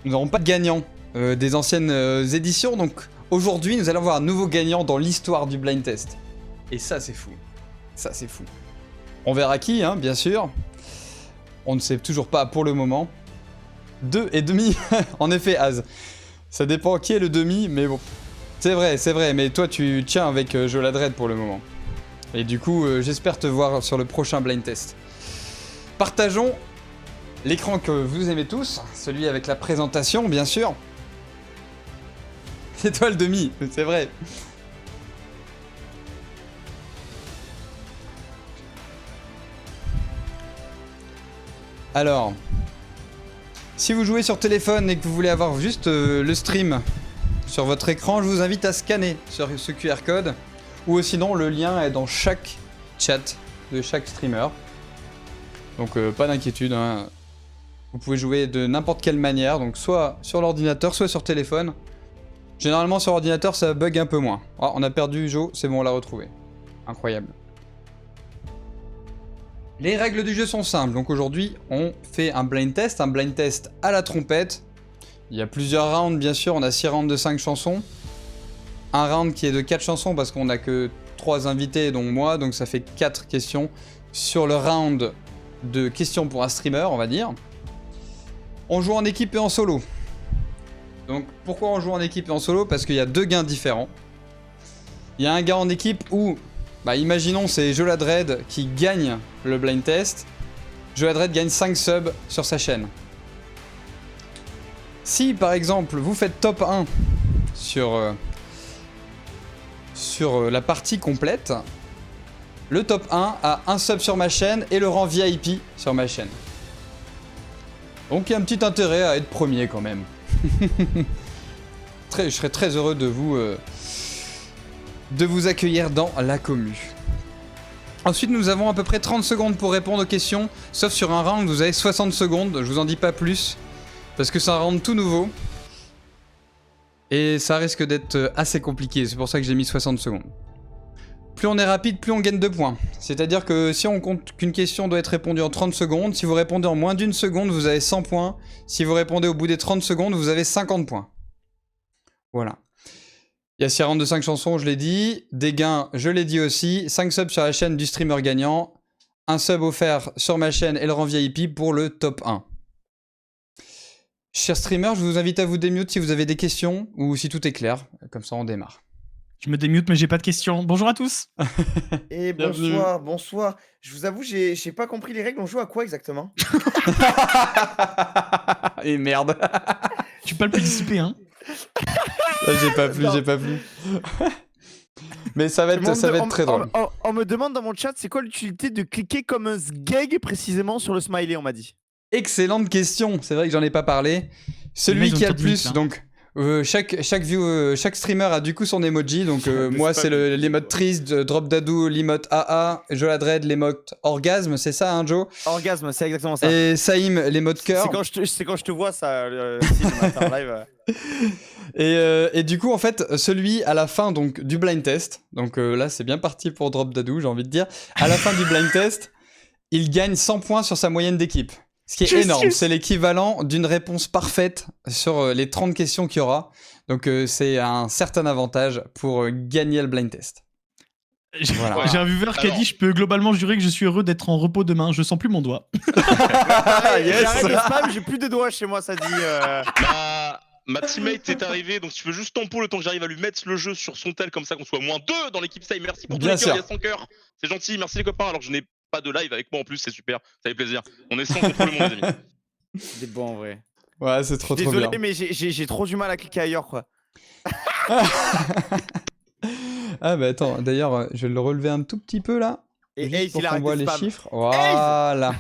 nous n'aurons pas de gagnant des anciennes éditions, donc aujourd'hui nous allons avoir un nouveau gagnant dans l'histoire du blind test. Et ça c'est fou. Ça c'est fou. On verra qui, hein, bien sûr. On ne sait toujours pas pour le moment. 2,5. En effet, Az. Ça dépend qui est le demi, mais bon. C'est vrai, mais toi tu tiens avec Joladred pour le moment. Et du coup, j'espère te voir sur le prochain blind test. Partageons l'écran que vous aimez tous, celui avec la présentation, bien sûr. C'est toi le demi, c'est vrai. Alors, si vous jouez sur téléphone et que vous voulez avoir juste le stream sur votre écran, je vous invite à scanner sur ce QR code, ou sinon le lien est dans chaque chat de chaque streamer. Donc pas d'inquiétude, hein. Vous pouvez jouer de n'importe quelle manière, donc soit sur l'ordinateur, soit sur téléphone. Généralement sur ordinateur ça bug un peu moins. Oh, on a perdu Jo, c'est bon, on l'a retrouvé. Incroyable. Les règles du jeu sont simples, donc aujourd'hui on fait un blind test à la trompette. Il y a plusieurs rounds bien sûr, on a 6 rounds de 5 chansons. Un round qui est de 4 chansons parce qu'on a que 3 invités dont moi, donc ça fait 4 questions sur le round de questions pour un streamer, on va dire. On joue en équipe et en solo. Donc pourquoi on joue en équipe et en solo? Parce qu'il y a 2 gains différents. Il y a un gars en équipe où, imaginons c'est Joladred qui gagne le blind test. Joladred gagne 5 subs sur sa chaîne. Si par exemple vous faites top 1 sur la partie complète, le top 1 a un sub sur ma chaîne et le rang VIP sur ma chaîne. Donc il y a un petit intérêt à être premier quand même. Je serais très heureux de vous accueillir dans la commu. Ensuite nous avons à peu près 30 secondes pour répondre aux questions, sauf sur un round vous avez 60 secondes, je vous en dis pas plus, parce que c'est un round tout nouveau. Et ça risque d'être assez compliqué, c'est pour ça que j'ai mis 60 secondes. Plus on est rapide, plus on gagne 2 points. C'est-à-dire que si on compte qu'une question doit être répondue en 30 secondes, si vous répondez en moins d'une seconde, vous avez 100 points. Si vous répondez au bout des 30 secondes, vous avez 50 points. Voilà. Il y a 6 rounds de 5 chansons, je l'ai dit. Des gains, je l'ai dit aussi. 5 subs sur la chaîne du streamer gagnant. Un sub offert sur ma chaîne et le rang VIP pour le top 1. Chers streamers, je vous invite à vous démute si vous avez des questions ou si tout est clair. Comme ça, on démarre. Je me démute, mais j'ai pas de questions. Bonjour à tous. Et bonsoir. Je vous avoue, j'ai pas compris les règles. On joue à quoi exactement? Et merde. Tu peux pas le participer, hein? J'ai pas pu. Mais ça va être très drôle. On me demande dans mon chat, c'est quoi l'utilité de cliquer comme un sgeg précisément sur le smiley, on m'a dit. Excellente question. C'est vrai que j'en ai pas parlé. Celui qui a le plus, donc... chaque streamer a du coup son emoji, donc moi c'est l'emote triste, Drop Dadou, l'emote AA, Joladred, l'emote orgasme, c'est ça hein Joe? Orgasme, c'est exactement ça. Et Saïm, l'emote cœur. C'est quand je te vois ça, si, le matin en live. Et du coup en fait, celui à la fin donc du blind test, donc là c'est bien parti pour Drop Dadou, j'ai envie de dire, à la fin du blind test, il gagne 100 points sur sa moyenne d'équipe. Ce qui est énorme, c'est l'équivalent d'une réponse parfaite sur les 30 questions qu'il y aura. Donc c'est un certain avantage pour gagner le blind test. Voilà. J'ai un viewer qui a dit « Je peux globalement jurer que je suis heureux d'être en repos demain, je sens plus mon doigt. » Yes. J'arrête le spam, j'ai plus de doigts chez moi, ça dit... Ma teammate est arrivée, donc tu peux juste tempo le temps que j'arrive à lui mettre le jeu sur son tel, comme ça qu'on soit moins 2 dans l'équipe Sai. Merci pour tous les cœurs, il y a 100 cœurs. C'est gentil, merci les copains, alors que je n'ai pas de live avec moi en plus, c'est super, ça fait plaisir. On est 100 contre le monde, les amis. C'est bon en vrai. Ouais, c'est trop bien. Désolé, mais j'ai trop du mal à cliquer ailleurs, quoi. Ah bah attends, d'ailleurs, je vais le relever un tout petit peu là. Et juste pour qu'on voit les spam. chiffres. Voilà.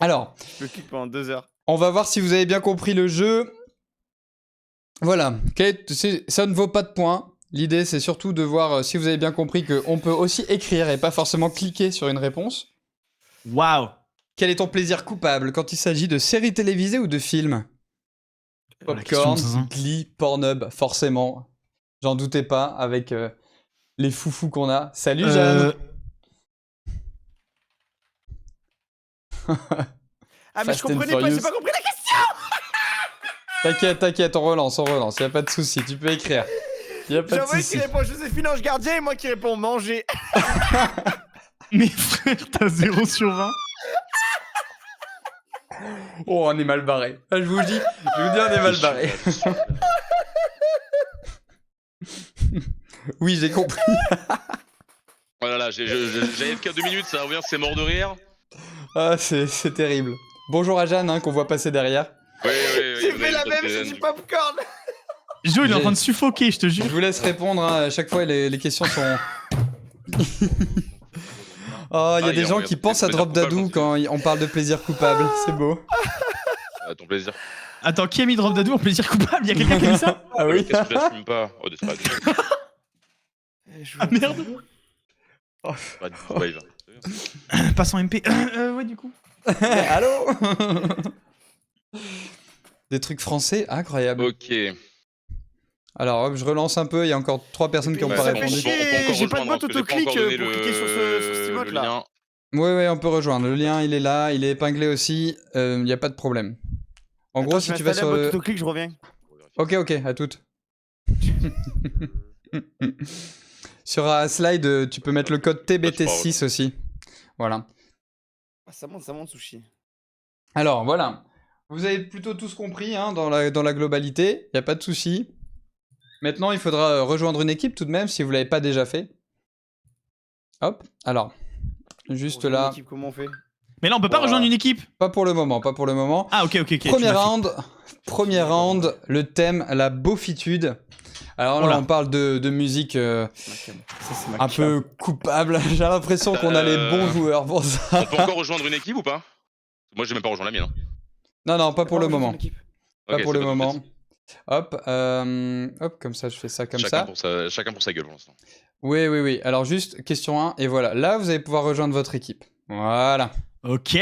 Alors, je clique pendant 2 heures. On va voir si vous avez bien compris le jeu. Voilà, ça ne vaut pas de points. L'idée, c'est surtout de voir si vous avez bien compris qu'on peut aussi écrire et pas forcément cliquer sur une réponse. Waouh! Quel est ton plaisir coupable quand il s'agit de séries télévisées ou de films? Popcorn, Glee, Pornhub, forcément. J'en doutais pas avec les foufous qu'on a. Salut Jeanne. Ah mais je comprenais pas, j'ai pas compris la question. T'inquiète, on relance, y a pas de souci, tu peux écrire. Y a pas de J'envoie souci. qui répond Joséphine Ange Gardien et moi qui réponds manger. Mais frère, t'as 0 sur 20. Oh, on est mal barré. Ah, je vous dis, on est mal barré. Oui, j'ai compris. Oh là là, j'ai AFK 2 minutes, ça revient, c'est mort de rire. Ah, c'est terrible. Bonjour à Jeanne, hein, qu'on voit passer derrière. Oui. J'ai fait la même, j'ai du popcorn. Jo, il est en train de suffoquer, je te Je jure. vous laisse répondre, hein, à chaque fois les questions sont... Oh, il y a des gens qui pensent à Drop Dadou quand on parle de plaisir coupable, c'est beau. Ton plaisir. Attends, qui a mis Drop Dadou en plaisir coupable? Y'a quelqu'un qui a mis ça? Ah oui. Qu'est-ce que j'assume pas? Oh, c'est pas grave. Ah merde. Pas de wave. Passons MP. Ouais, du coup. Allô. Des trucs français incroyables. Ok. Alors hop, je relance un peu, il y a encore 3 personnes qui n'ont Ouais, pas ça fait répondu. chier. J'ai pas de boîte autoclick pour cliquer sur ce mode là. lien. Ouais, on peut rejoindre. Le lien, il est là, il est épinglé aussi, il n'y a pas de problème. En gros, si tu vas sur le... autoclick, je reviens. Ok, à toutes. Sur un slide, tu peux mettre le code TBT6 aussi. Voilà. Ah, ça monte, Sushi. Alors, voilà. Vous avez plutôt tous compris, hein, dans la globalité, il n'y a pas de souci. Maintenant, il faudra rejoindre une équipe tout de même, si vous ne l'avez pas déjà fait. Hop, alors, juste là. Équipe, comment on fait? Mais là, on peut pas rejoindre une équipe. Pas pour le moment. Ah, ok. Premier round, le thème, la beaufitude. Alors là, Voilà. on parle de musique Ça, c'est ma un peu coupable. J'ai l'impression qu'on a les bons joueurs pour ça. On peut encore rejoindre une équipe ou pas? Moi, j'ai même pas rejoint la mienne. Hein. Non, pas pour le moment. Pas Ok, pour c'est le pas moment. tout Hop, comme ça, je fais ça comme ça. Chacun pour sa gueule pour l'instant. Oui. Alors juste, question 1, et voilà. Là, vous allez pouvoir rejoindre votre équipe. Voilà. Ok.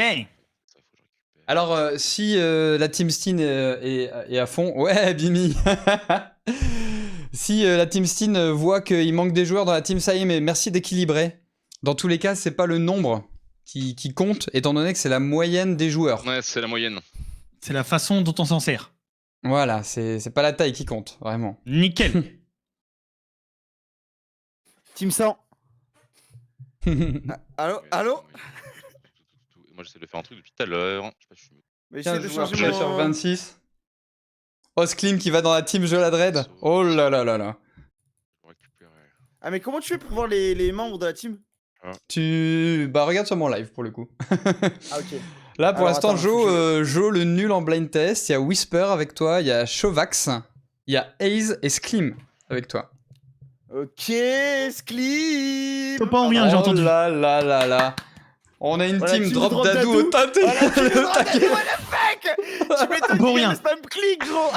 Alors, si la Team Steen est à fond... Ouais, Bimi. Si la Team Steen voit qu'il manque des joueurs dans la Team Saïm, mais merci d'équilibrer. Dans tous les cas, c'est pas le nombre qui compte, étant donné que c'est la moyenne des joueurs. Ouais, c'est la moyenne. C'est la façon dont on s'en sert. Voilà, c'est pas la taille qui compte, vraiment. Nickel. Team 100. Allô? Moi, j'essaie de faire un truc depuis tout à l'heure. Je sais pas, je suis... Mais essaie de changer joueurs sur 26. Osclim qui va dans la team Joladred. Oh là là là là. Ah, mais comment tu fais pour voir les membres de la team? Bah regarde sur mon live pour le coup. Ah, ok. Là pour Alors, l'instant, attends, Jo le nul en blind test, il y a Whisper avec toi, il y a Shovax, il y a Aze et Sklim avec toi. Ok, Sklim. Faut pas en rien, j'ai entendu. Oh là là là là. On a une Voilà, team team Drop Drop Dadou au Dadou. tâté. Voilà, team Drop Dadou, what the fuck. Tu m'étonnes Pour qu'il y ait rien. le spam click, gros.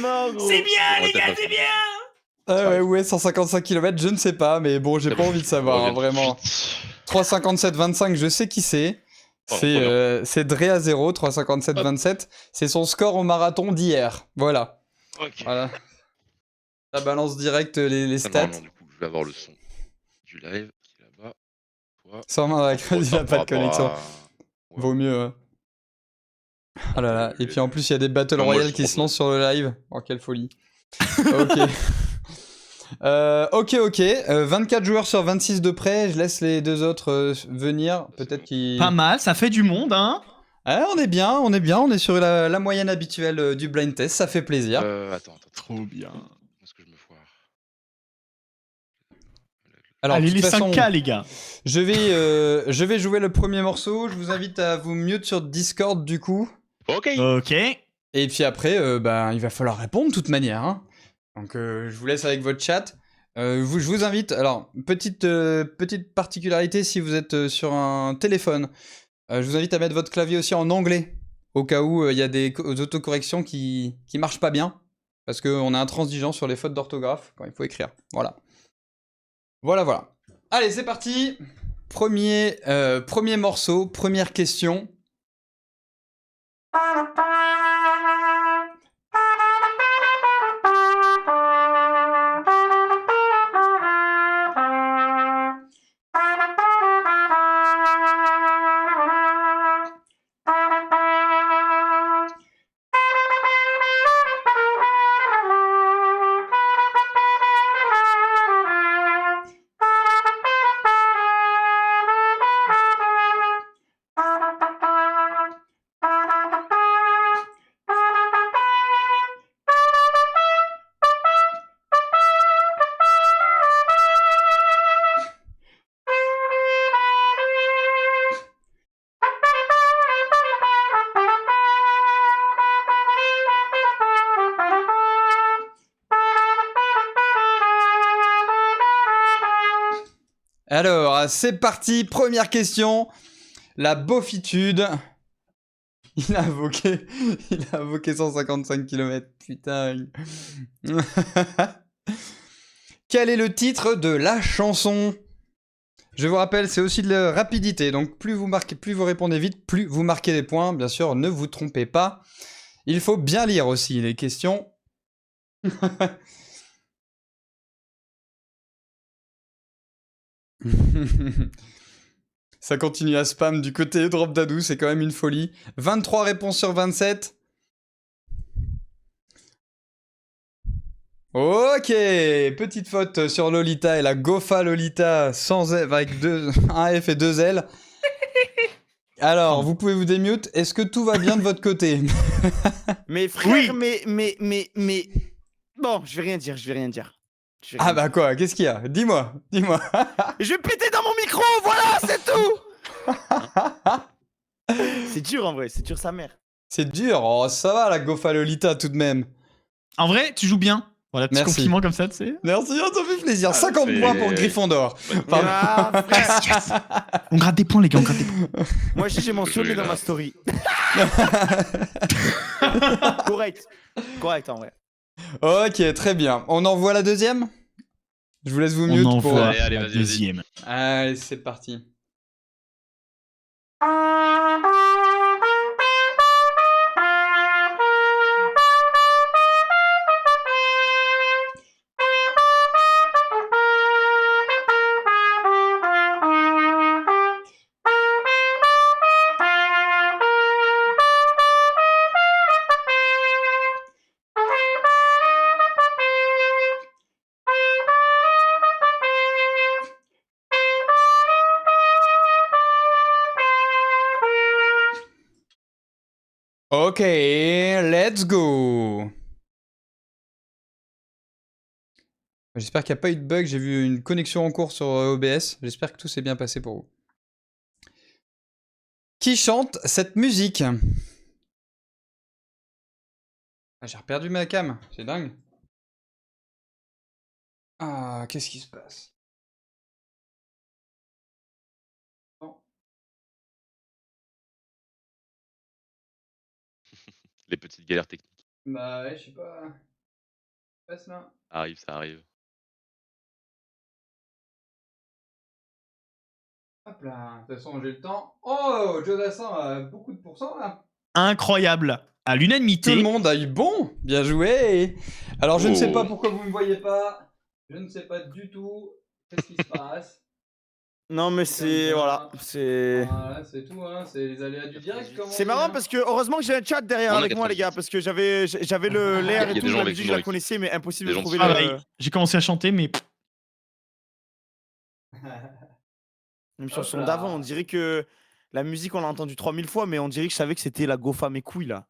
Mort, gros. C'est bien, les gars, c'est bien. Ah ouais, 155 km, je ne sais pas, mais bon, j'ai pas envie de savoir, hein, vraiment. 357-25, je sais qui c'est. C'est Drea0, 357-27. C'est son score au marathon d'hier. Voilà. Ok. Voilà. Ça balance direct les stats. Non, du coup, je vais avoir le son du live qui est là-bas. Sans main dans la creuse, il a pas de connexion. Ouais. Vaut mieux. Hein. Oh là là. Et puis en plus, il y a des Battle Non, moi, Royale je qui trouve- se lancent sur le live. Oh, quelle folie. Ok. 24 joueurs sur 26 de près. Je laisse les deux autres venir. Peut-être qu'ils... Pas mal, ça fait du monde, hein. Ah, on est bien. On est sur la moyenne habituelle du blind test. Ça fait plaisir. Attends. Trop bien. Où est-ce que je me foire? Alors, Allez, de les toute façon, 5K, les gars. je vais jouer le premier morceau. Je vous invite à vous mute sur Discord du coup. Ok. Ok. Et puis après, il va falloir répondre de toute manière. Hein. Donc je vous laisse avec votre chat. Je vous invite, alors, petite particularité si vous êtes sur un téléphone, je vous invite à mettre votre clavier aussi en anglais, au cas où il y a des autocorrections qui marchent pas bien, parce qu'on est intransigeant sur les fautes d'orthographe quand il faut écrire. Voilà. Allez, c'est parti. Premier morceau, première question. Alors, c'est parti. Première question. La beaufitude. Il a invoqué 155 km. Putain. Quel est le titre de la chanson? Je vous rappelle, c'est aussi de la rapidité. Donc, plus vous répondez vite, plus vous marquez des points. Bien sûr, ne vous trompez pas. Il faut bien lire aussi les questions. Ça continue à spam du côté Drop Dadou, c'est quand même une folie. 23 réponses sur 27. Ok, petite faute sur Lolita et la Gofa Lolita sans F, avec un F et 2 L. Alors, vous pouvez vous démute. Est-ce que tout va bien de votre côté? Mais frère, mais... Bon, je vais rien dire. Ah bah quoi? Qu'est-ce qu'il y a? Dis-moi. Je vais péter dans mon micro, voilà, c'est tout. C'est dur en vrai, c'est dur sa mère. C'est dur. Oh, ça va la Gofa Lolita tout de même. En vrai, tu joues bien. Voilà, petit Merci. compliment comme ça, tu sais. Merci, ça fait plaisir. 50 points pour Gryffondor. Pardon. Ah, frère. On gratte des points, les gars, on gratte des points. Moi, j'ai mentionné dans ma story. Correct en vrai. Ok, très bien. On envoie la deuxième? Je vous laisse vous mute On pour... envoie Allez, la vas-y. deuxième. Allez, c'est parti. Ok, let's go. J'espère qu'il n'y a pas eu de bug, j'ai vu une connexion en cours sur OBS. J'espère que tout s'est bien passé pour vous. Qui chante cette musique? Ah, j'ai perdu ma cam, c'est dingue. Ah, qu'est-ce qui se passe? Les petites galères techniques. Bah ouais, je sais pas. Passe là. Ça arrive. Hop là, de toute façon j'ai le temps. Oh, Jodassin a beaucoup de pourcents là. Incroyable. À l'unanimité. Tout le monde a eu bon. Bien joué. Alors je ne sais Oh. pas pourquoi vous ne me voyez pas. Je ne sais pas du tout. Qu'est-ce qui se passe? Non mais c'est... Voilà, c'est... Voilà, c'est tout, hein. C'est les aléas du direct. C'est marrant parce que heureusement que j'ai un chat derrière On a avec moi les gars, parce que j'avais le l'air Il y et a tout, des gens la avec musique nous, je la avec- connaissais mais impossible des de gens trouver qui- le... Pareil. J'ai commencé à chanter, mais Une chanson d'avant, on dirait que la musique on l'a entendue 3000 fois mais on dirait que je savais que c'était la Gofa mes couilles là.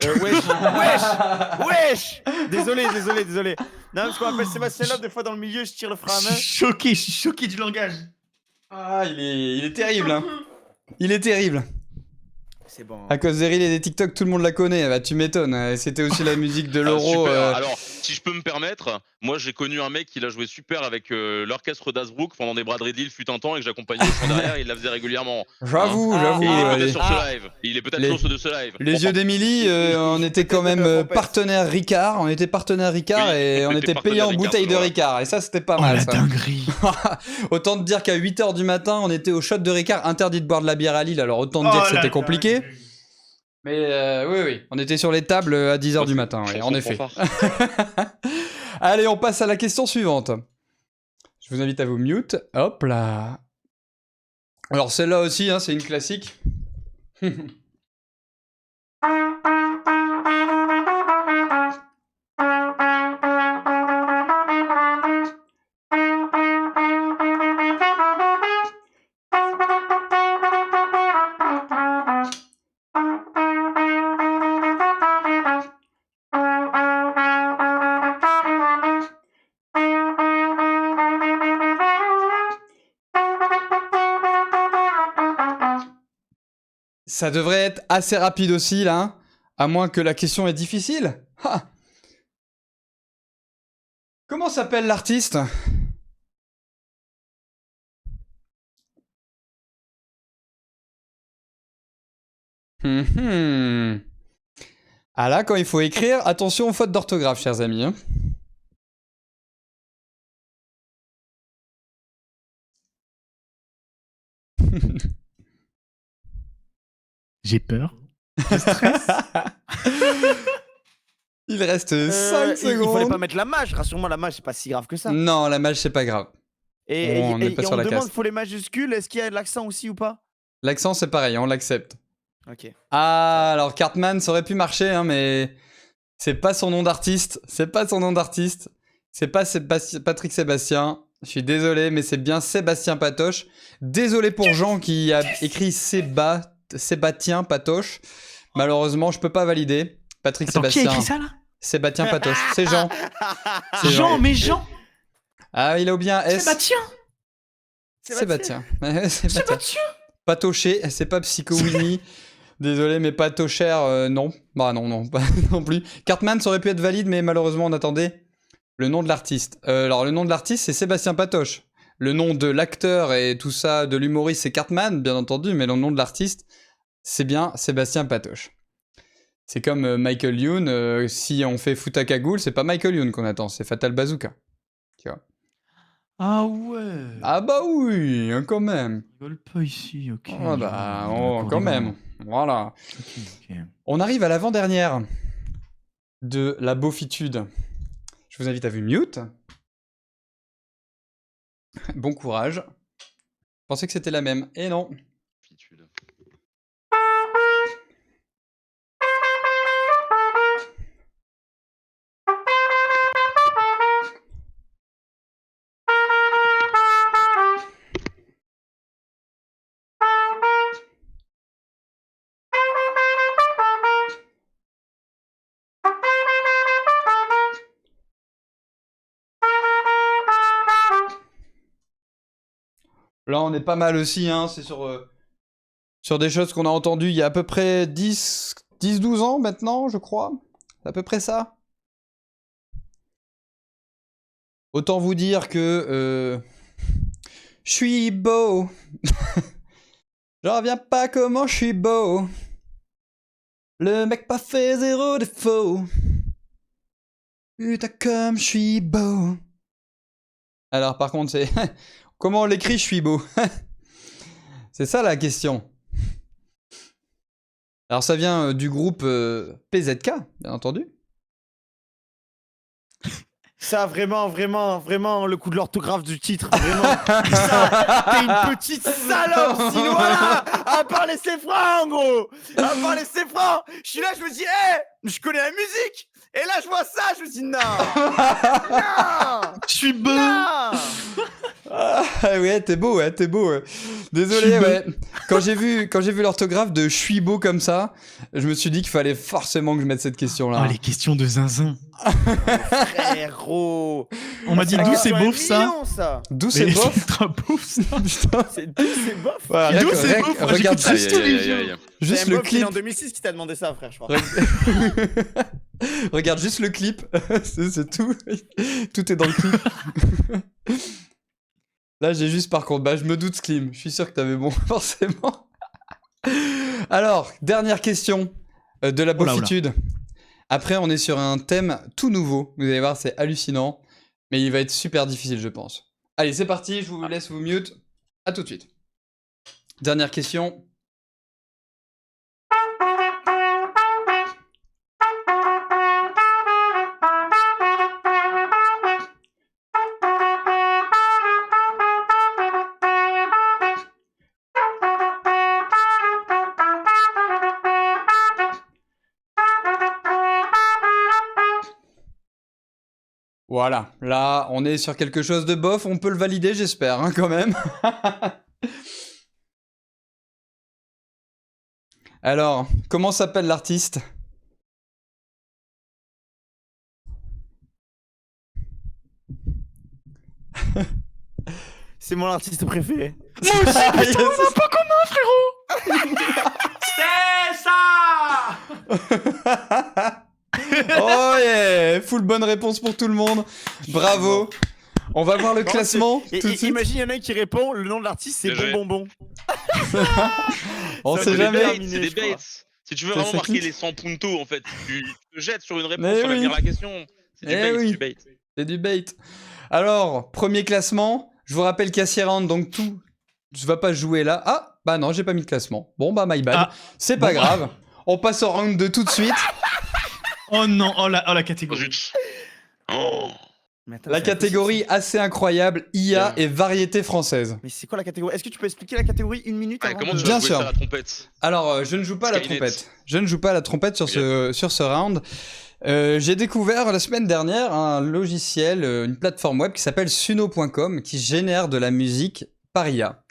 Wesh. Désolé. Non parce qu'on appelle Sébastien Loeb, des fois dans le milieu je tire le frein à main. je suis choqué du langage. Ah, il est terrible, hein. Il est terrible. C'est bon. À cause des reels et des TikTok, tout le monde la connaît. Bah, tu m'étonnes. C'était aussi la musique de l'euro. Super. Alors, si je peux me permettre, moi j'ai connu un mec qui l'a joué super avec l'orchestre d'Asbrook pendant des braderies de Lille fut un temps et que j'accompagnais au fond derrière, il la faisait régulièrement. J'avoue. Et il est peut-être les- sur ce live. Il est peut-être sur de ce live. Les yeux d'Emilie, on était quand même partenaire Ricard. On était partenaire Ricard Oui, et on on était était payé en partenaire bouteille de Ricard, Ricard. Et ça, c'était pas Oh mal, la ça. dinguerie. Autant te dire qu'à 8h du matin, on était au shot de Ricard, interdit de boire de la bière à Lille. Alors autant te dire que c'était compliqué. Mais oui, on était sur les tables à 10h du matin, ouais, en effet. Allez, on passe à la question suivante. Je vous invite à vous mute. Hop là. Alors celle-là aussi, hein, c'est une classique. Ça devrait être assez rapide aussi, là. Hein, à moins que la question est difficile. Ha. Comment s'appelle l'artiste Ah là, quand il faut écrire, attention aux fautes d'orthographe, chers amis. Hein. J'ai peur. Je stresse. Il reste 5 secondes. Il fallait pas mettre la mage, rassure-moi, la mage c'est pas si grave que ça. Non, la mage c'est pas grave. Et On n'est pas sur la demande, casse. faut les majuscules, est-ce qu'il y a de l'accent aussi ou pas? L'accent c'est pareil, on l'accepte. Ok. Ah, alors Cartman, ça aurait pu marcher, hein, mais c'est pas son nom d'artiste. C'est pas son nom d'artiste. C'est pas Patrick Sébastien. Je suis désolé, mais c'est bien Sébastien Patoche. Désolé pour Jean qui a écrit Sébastien Patoche. Malheureusement, je peux pas valider. Patrick Attends, Sébastien. qui a écrit ça là? Sébastien Patoche. C'est Jean. C'est Jean, mais Jean. Ah, il a oublié un S. Sébastien. Sébastien. Sébastien. Patoché, c'est pas Psycho Winnie. Désolé, mais Patocher, non. Bah non, pas non plus. Cartman, ça aurait pu être valide, mais malheureusement, on attendait le nom de l'artiste. Alors, le nom de l'artiste, c'est Sébastien Patoche. Le nom de l'acteur et tout ça, de l'humoriste, c'est Cartman, bien entendu, mais le nom de l'artiste, c'est bien Sébastien Patoche. C'est comme Michael Youn, si on fait Futakagoul, c'est pas Michael Youn qu'on attend, c'est Fatal Bazooka. Tu vois. Ah ouais. Ah bah oui, quand même. On rigole pas ici, ok. Ah bah, quand même. Voilà. Ok. On arrive à l'avant-dernière de la beaufitude. Je vous invite à vous mute. Bon courage. Je pensais que c'était la même. Et non. Là, on est pas mal aussi, hein. C'est sur des choses qu'on a entendues il y a à peu près 10-12 ans maintenant, je crois. C'est à peu près ça. Autant vous dire que je suis beau. J'en reviens pas comment je suis beau. Le mec pas fait 0 défaut. Putain comme je suis beau. Alors par contre c'est... Comment on l'écrit je suis beau? C'est ça la question. Alors ça vient du groupe PZK, bien entendu. Ça, vraiment, le coup de l'orthographe du titre, vraiment. Ça, t'es une petite salope, sinon voilà. À part laisser francs, en gros. À part laisser francs. Je suis là, je me dis, je connais la musique. Et là, je vois ça, je me dis, non. Je suis beau. Non. Ah ouais, t'es beau, ouais, t'es beau. Ouais. Désolé, ouais. Quand j'ai vu l'orthographe de je suis beau comme ça, je me suis dit qu'il fallait forcément que je mette cette question-là. Oh, les questions de zinzin. Frérot. On m'a dit d'où c'est beauf ça. D'où c'est bof? ça. C'est d'où c'est bof. Ouais, D'où c'est beauf? regarde juste tous les jours. Juste C'est le un clip. en 2006 qui t'a demandé ça, frère, je crois. Regarde juste le clip, c'est tout. Tout est dans le clip. Là, j'ai juste par contre, je me doute Slim, je suis sûr que t'avais bon, forcément. Alors, dernière question de la beaufitude. Après, on est sur un thème tout nouveau. Vous allez voir, c'est hallucinant. Mais il va être super difficile, je pense. Allez, c'est parti, je vous laisse vous mute. À tout de suite. Dernière question. Voilà, là, on est sur quelque chose de bof, on peut le valider, j'espère, hein, quand même. Alors, comment s'appelle l'artiste? C'est mon artiste préféré. Moi aussi, putain, on a pas commun, frérot. C'est ça. Oh yeah, full bonne réponse pour tout le monde. Bravo. On va voir le classement tout de suite. Imagine, il y en a un qui répond, le nom de l'artiste c'est Bien joué. Bonbon. On Ça sait fait jamais. terminé, C'est des je crois. baits. Si tu veux Ça vraiment marquer clique. les 100 puntos, en fait, tu te jettes sur une réponse Mais sans même oui. lire la question. C'est du Eh bait, oui. c'est du bait. C'est du bait. Alors, premier classement. Je vous rappelle qu'à 6 rounds, donc tout ne va pas jouer là. Ah, bah non, j'ai pas mis de classement. Bon, bah my bad. Ah. C'est pas Bon. grave. On passe au round 2 tout de suite. Oh non, oh la Oh, catégorie. zut. Oh. Mais attends, La c'est catégorie assez incroyable, IA Bien. et variété française. Mais c'est quoi la catégorie? Est-ce que tu peux expliquer la catégorie une minute Ouais, avant comment de- tu Bien vas jouer sûr. ça à la trompette? Alors, je ne joue pas à la Skynet. trompette. Je ne joue pas à la trompette sur ce round. J'ai découvert la semaine dernière un logiciel, une plateforme web qui s'appelle suno.com qui génère de la musique par IA.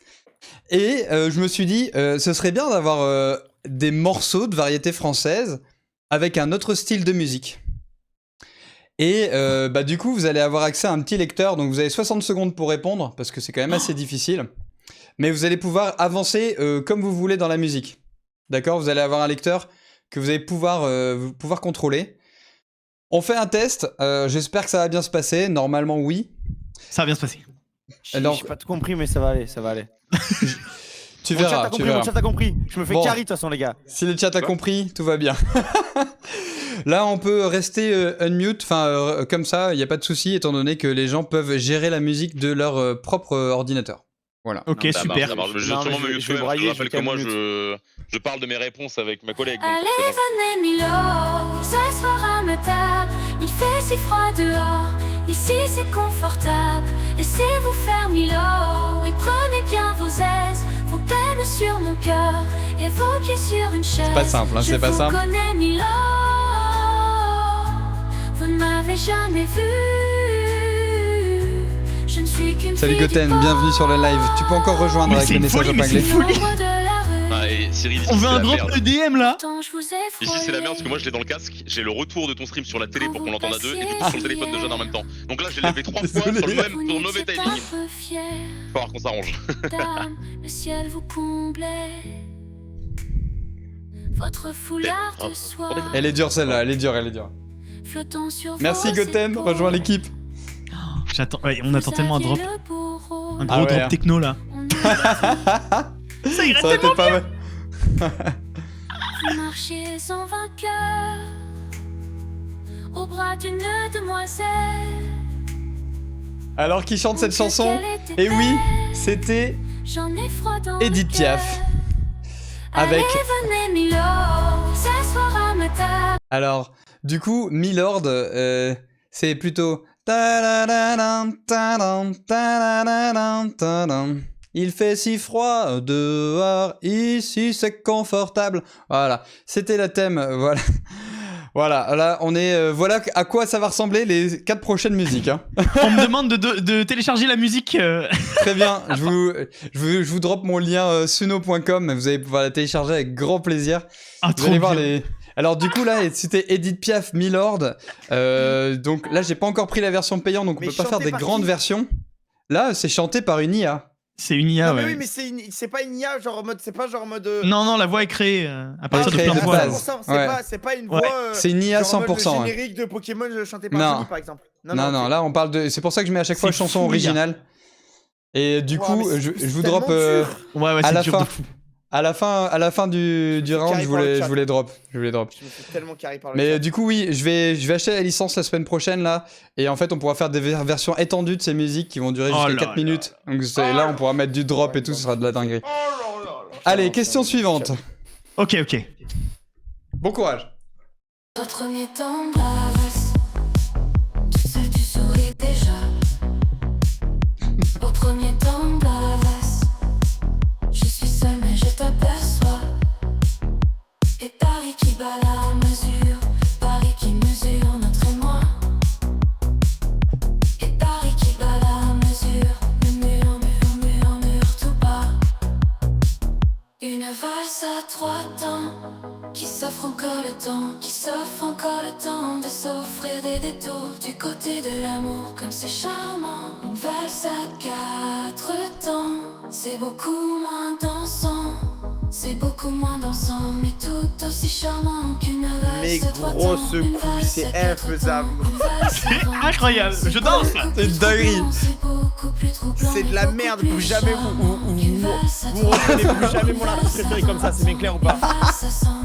Et je me suis dit, ce serait bien d'avoir des morceaux de variété française avec un autre style de musique. Et bah, du coup, vous allez avoir accès à un petit lecteur, donc vous avez 60 secondes pour répondre, parce que c'est quand même assez difficile. Mais vous allez pouvoir avancer comme vous voulez dans la musique. D'accord? Vous allez avoir un lecteur que vous allez pouvoir contrôler. On fait un test, j'espère que ça va bien se passer, normalement oui. Ça va bien se passer. J'ai Alors- pas tout compris, mais ça va aller, ça va aller. Tu Mon chat verras, a tu compris, verras. mon chat a compris. Je me fais Bon. carry de toute façon, les gars. Si le chat a compris, tout va bien. Là, on peut rester unmute, enfin comme ça, il n'y a pas de souci, étant donné que les gens peuvent gérer la musique de leur propre ordinateur. Voilà. Ok, Non, Ça super. marche, ça marche. Je vais Non, mais sûrement je me vais- mute je vais quand même. brailler, Je je rappelle vais que moi, calmer je parle de mes réponses avec ma collègue. donc Allez, c'est bon. venez, Milo, ce soir à ma table. Il fait si froid dehors, ici c'est confortable. Laissez-vous faire, Milo, et prenez bien vos aises. Vos peines sur mon cœur, et vos pieds sur une chaise. C'est pas simple, hein, c'est pas simple. Je vous connais, Milo, vous ne m'avez jamais vu. Je ne suis qu'une Salut fille du Goten, port. bienvenue sur le live. Tu peux encore rejoindre Mais avec c'est le une message folie, mais épinglé. c'est une folie. L'ombre de la rue. Ah, et Cyril, ici, On veut c'est un la drop merde. de DM là. Pourtant, je vous ai Ici, c'est la merde parce que moi, frôlé. je l'ai dans le casque. J'ai le retour de ton stream sur la télé pour qu'on l'entende à deux et du coup sur le téléphone de Jeanne en même temps. Donc là, j'ai levé 3 fois sur Désolé. le même, Vous sur le mauvais n'étiez timing. pas peu fiers, Faut voir qu'on s'arrange. dame, le ciel vous comblait. Votre foulard de soie, Elle est dure celle-là, elle est dure, elle est dure. flottant sur Merci vos Goten, épaules. rejoins l'équipe. J'attends, ouais, on attend Vous tellement un aviez drop. le beau rôle. Un gros Ah ouais, drop hein. techno là. On nous a dit, Ça irait Ça aurait été tellement pas mal. vous marchiez en vainqueur au bras d'une demoiselle. Alors qui chante cette On sait chanson? qu'elle était Et oui, belle. c'était J'en ai froid dans Edith le Piaf. cœur. Avec- Allez, venez, Milo, s'asseoir à ma table. Alors, du coup, Milord, c'est plutôt... Ta-da-da-dam, ta-dam, ta-da-da-dam, ta-dam. Il fait si froid dehors, ici c'est confortable. Voilà, c'était le thème, voilà. Voilà, là on est... voilà à quoi ça va ressembler les 4 prochaines musiques. Hein. On me demande de télécharger la musique. Très bien, je vous drop mon lien suno.com, vous allez pouvoir la télécharger avec grand plaisir. Ah, Vous trop allez voir bien. les... Alors du coup là, c'était Edith Piaf, Milord. Donc là, j'ai pas encore pris la version payante, donc on Mais peut pas faire chanté des par grandes qui versions. Là, c'est chanté par une IA. C'est une IA, Non, mais ouais. oui, mais c'est pas une IA, genre en mode. C'est pas genre en mode. Non, non, la voix est créée à partir de créée plein de de voix. base. C'est pas une Ouais. voix. C'est une IA genre en mode 100%. Le ouais. générique de Pokémon chanté par Non. Johnny, par exemple. Non, ok. là on parle de... C'est pour ça que je mets à chaque fois C'est chanson fou, l'IA. originale. Et du Ouah, coup, mais c'est- je c'est vous tellement drop... dur. Ouais, ouais, à c'est la dur fin. de fou. à la fin du round, carré je par le voulais chat. drop. Je voulais drop. Je me fais tellement carré par le Mais chat. du coup, oui, je vais acheter la licence la semaine prochaine là. Et en fait, on pourra faire des versions étendues de ces musiques qui vont durer Oh jusqu'à là 4 là minutes. Donc là, on pourra mettre du drop et tout, ce sera de la dinguerie. Allez, question suivante. Ok, ok. Bon courage. Au premier temps, braves. Tu sais, tu souris déjà. Au premier temps, braves. Je suis seule, mais je t'aperçois. Et Paris qui bat la mesure. Paris qui mesure notre émoi. Et Paris qui bat la mesure. Le mur tout bas. Une valse à 3 temps. Qui s'offre encore le temps, qui s'offre encore le temps de s'offrir des détours du côté de l'amour, comme c'est charmant. Une valse à 4 temps, c'est beaucoup moins dansant, c'est beaucoup moins dansant, mais tout aussi charmant qu'une valse Mais à 3 temps. grosse Une couille, valse c'est à 4 temps, infaisable. une valse à 20 temps, Incroyable, je danse là. C'est une dinguerie. c'est beaucoup plus troublant, C'est de la beaucoup merde, plus plus jamais charmant qu'une valse à vous reconnaissez plus jamais mon artiste préféré comme ça, c'est bien clair ou pas? Une valse à 100 ans.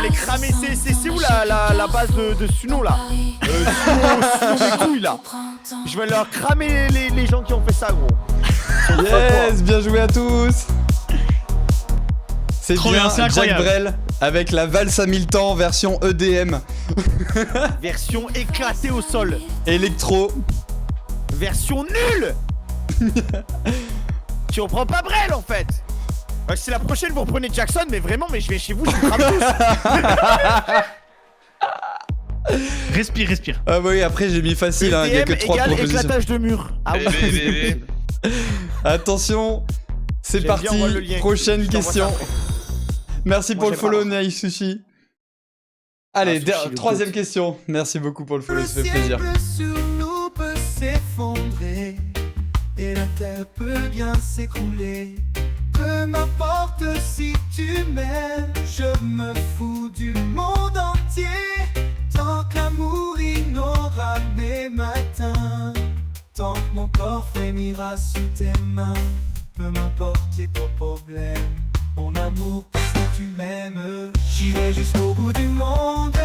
aller cramer. C'est où la base de Suno là Suno des couilles là. Je vais leur cramer les gens qui ont fait ça, gros. Yes, bien joué à tous. C'est Trop bien, bien, c'est Jack incroyable. Brel avec la valse à 1000 temps version EDM. Version éclatée au sol. Électro. Version nulle. Tu reprends pas Brel en fait. C'est la prochaine, vous reprenez Jackson, mais vraiment, mais je vais chez vous, je vous crame tous. Respire. Ah bah oui, après j'ai mis facile, hein, il y a que 3 égale propositions. éclatage de mur. Ah oui. Attention, c'est J'aime parti, bien, on voit le lien. prochaine Je t'envoie question. ça après. Merci Moi, pour le j'ai follow, pas. Nai Sushi. Allez, Sushi, le troisième goat. question. Merci beaucoup pour le follow, ça fait plaisir. Le ciel sur nous peut s'effondrer et la terre peut bien s'écrouler. Peu m'importe si tu m'aimes, je me fous du monde entier. Tant que l'amour inondera mes matins, tant que mon corps frémira sous tes mains. Peu m'importe tes problèmes, mon amour, si tu m'aimes, j'irai jusqu'au bout du monde.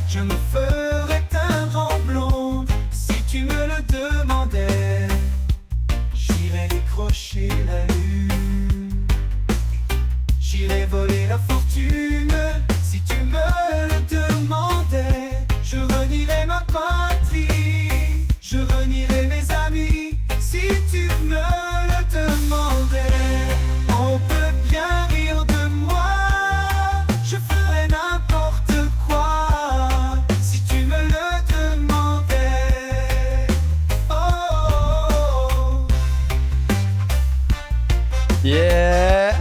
Je me ferai teindre en blonde si tu me le demandais. J'irai décrocher la lune, j'irai voler la fortune si tu me le demandais. Je renierai ma patrie, je renierai mes amis si tu me le demandais. On peut bien rire de moi, je ferai n'importe quoi si tu me le demandais. Oh, oh, oh. Yeah.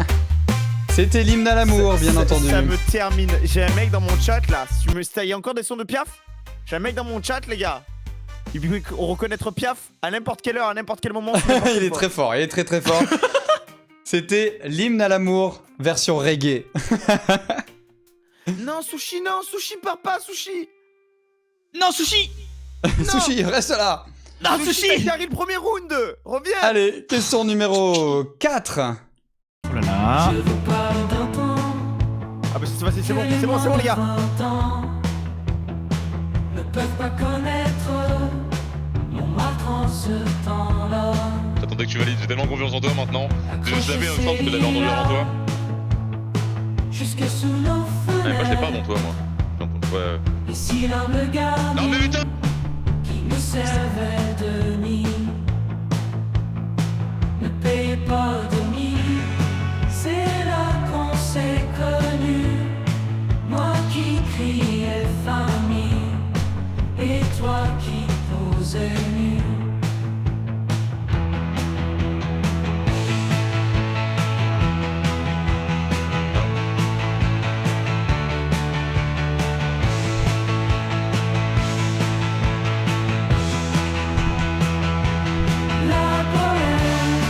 C'était l'hymne à l'amour, bien entendu. Ça me termine. J'ai un mec dans mon chat là. Si tu me... Il y a encore des sons de Piaf. J'ai un mec dans mon chat, les gars. Il peut reconnaître Piaf à n'importe quelle heure, à n'importe quel moment. Il est très fort, il est très très fort. C'était l'hymne à l'amour, version reggae. Non, Sushi, pars pas, Sushi. Non, Sushi. Sushi, reste là. Non, Sushi, Sushi. t'as carré le premier round. Reviens. Allez, question numéro 4. Oh là là. Je vous parle d'un temps Ah bah c'est facile, c'est bon les gars. 20 ans ne peuvent pas connaître mon marque en ce temps-là. J'attendais que tu valides, j'ai tellement confiance en toi maintenant. Je savais un sens que t'avais entendu avant toi. Jusque sous nos Ouais, moi je l'ai pas fenêtres. avant toi, moi. J'entends, ouais. Et si l'un me garde Non mais putain. qui nous servait de nid, ne payez pas de mie. C'est là qu'on s'est connus, moi qui criais famille et toi qui posais nu. La bohème,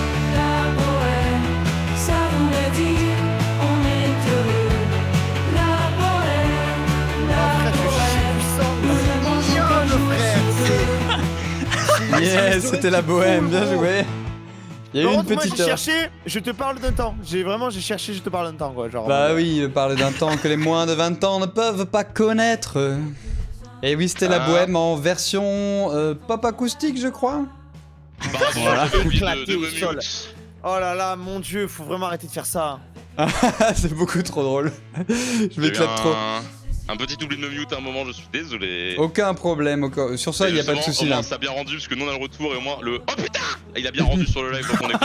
ça voulait dire on est heureux. La bohème, nous ne mangeons pas de Yes, c'était la bohème, bien joué. Il y a eu une Moi petite j'ai heure. cherché, je te parle d'un temps. J'ai cherché, je te parle d'un temps quoi. Genre, Bah oui, il parle d'un temps que les moins de 20 ans ne peuvent pas connaître. Et oui, c'était la Ah. bohème en version pop acoustique, je crois. Bah, voilà. Éclaté au sol. Oh là là, mon dieu, faut vraiment arrêter de faire ça. C'est beaucoup trop drôle. Je J'ai eu m'éclate trop. un petit oubli de me mute à un moment, je suis désolé. Aucun problème. Sur ça, il n'y a pas de souci Au là. moins, ça a bien rendu parce que nous on a le retour et au moins le oh putain il a bien rendu sur le live donc on écoute.